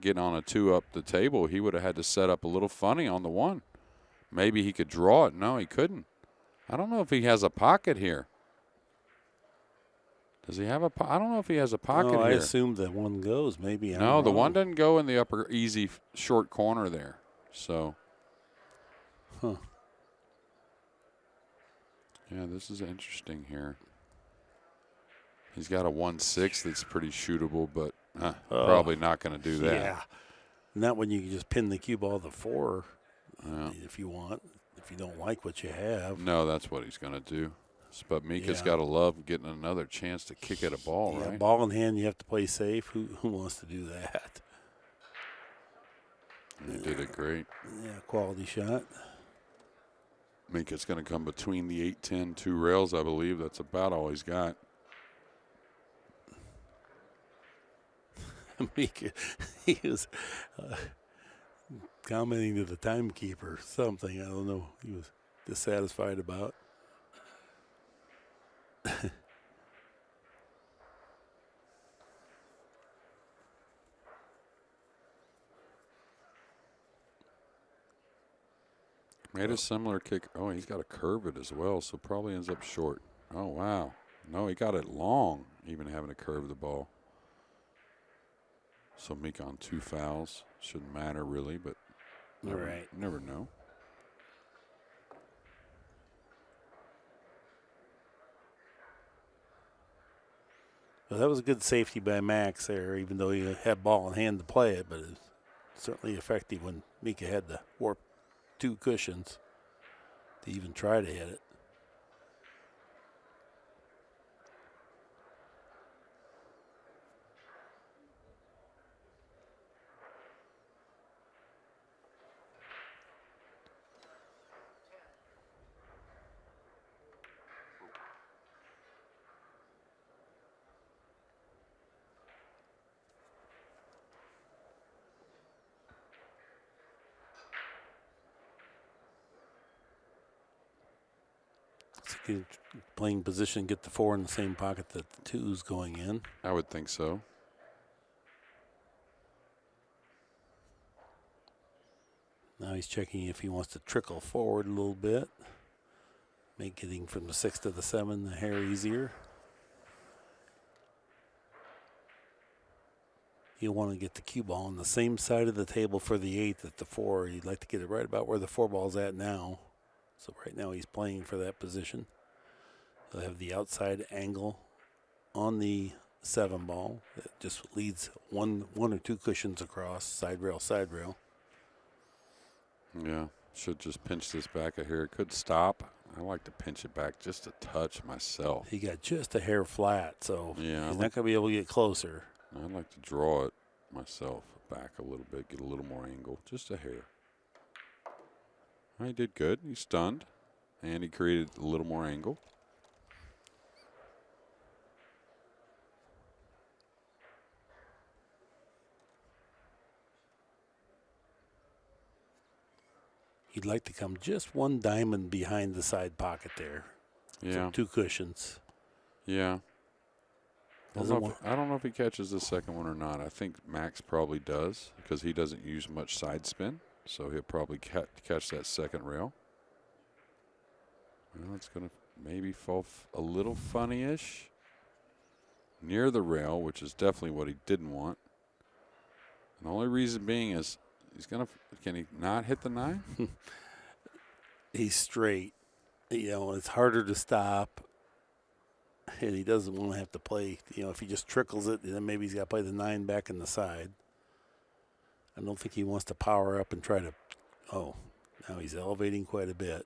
getting on a 2 up the table, he would have had to set up a little funny on the 1. Maybe he could draw it. No, he couldn't. I don't know if he has a pocket here. Does he have a I don't know if he has a pocket here. I assume that 1 goes. Maybe. No, the 1 doesn't go in the upper easy short corner there. So. Huh. Yeah, this is interesting here. He's got a 1-6 that's pretty shootable, but probably not going to do that. Yeah. Not when you can just pin the cue ball to 4 if you want. If you don't like what you have. No, that's what he's going to do. But Mika's Yeah. got to love getting another chance to kick at a ball, Yeah, right? ball in hand, you have to play safe. Who wants to do that? He did it great. Yeah, quality shot. Mika's going to come between the 8-10 two rails, I believe. That's about all he's got. Mika, he was commenting to the timekeeper something. I don't know. He was dissatisfied about. Made a similar kick. Oh, he's got to curve it as well, so probably ends up short. Oh, wow. No, he got it long, even having to curve the ball. So Mika on 2 fouls. Shouldn't matter, really, but never know. Well, that was a good safety by Max there, even though he had ball in hand to play it, but it was certainly effective when Mika had to warp 2 cushions to even try to hit it. Good playing position, get the 4 in the same pocket that the 2's going in. I would think so. Now he's checking if he wants to trickle forward a little bit. Make getting from the 6 to the 7 a hair easier. He'll want to get the cue ball on the same side of the table for the 8 that the 4. He'd like to get it right about where the 4 ball's at now. So right now he's playing for that position. He'll have the outside angle on the 7 ball. It just leads one or 2 cushions across, side rail, side rail. Yeah, should just pinch this back a hair. It could stop. I like to pinch it back just a touch myself. He got just a hair flat, so Yeah, he's not going to be able to get closer. I'd like to draw it myself back a little bit, get a little more angle, just a hair. He did good. He stunned, and he created a little more angle. He'd like to come just 1 diamond behind the side pocket there. Yeah. So 2 cushions. Yeah. I Doesn't don't know if he catches the second one or not. I think Max probably does because he doesn't use much side spin, so he'll probably catch that second rail. Well, it's going to maybe fall a little funny-ish near the rail, which is definitely what he didn't want. And the only reason being is can he not hit the 9? He's straight. You know, it's harder to stop. And he doesn't want to have to play. You know, if he just trickles it, then maybe he's got to play the 9 back in the side. I don't think he wants to power up and try to. Oh, now he's elevating quite a bit.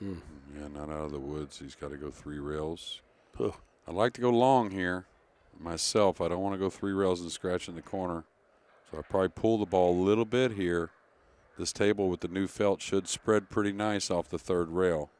Yeah, not out of the woods. He's got to go 3 rails. Oh. I'd like to go long here myself. I don't want to go 3 rails and scratch in the corner. So I probably pull the ball a little bit here. This table with the new felt should spread pretty nice off the 3rd rail.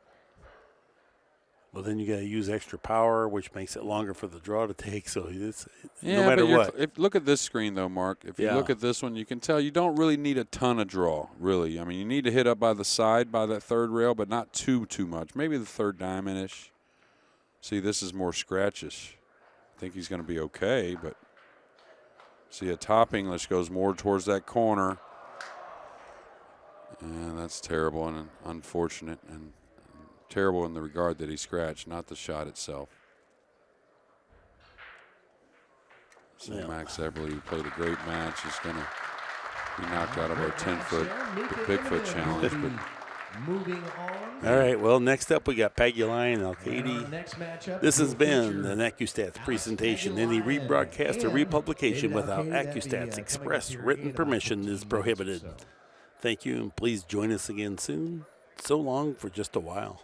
Well, then you got to use extra power, which makes it longer for the draw to take. So it's Yeah, no matter but what. look at this screen, though, Mark. If you look at this one, you can tell you don't really need a ton of draw, really. I mean, you need to hit up by the side by that 3rd rail, but not too much. Maybe the 3rd diamond-ish. See, this is more scratchish. I think he's going to be okay, but see, a top English goes more towards that corner. And that's terrible and unfortunate and terrible in the regard that he scratched, not the shot itself. So Yeah. Max Eberle, who played a great match, is going to be knocked out of our 10-foot Bigfoot challenge. But Moving on. All right, well, next up we got Paguline and And our Alcady. next matchup This has will been feature an Accustats presentation. Any Paguline rebroadcast or and republication David without Alcady, that'd be, Accustats coming express up here written in about permission 15 is minutes or prohibited. so. Thank you, and please join us again soon. So long for just a while.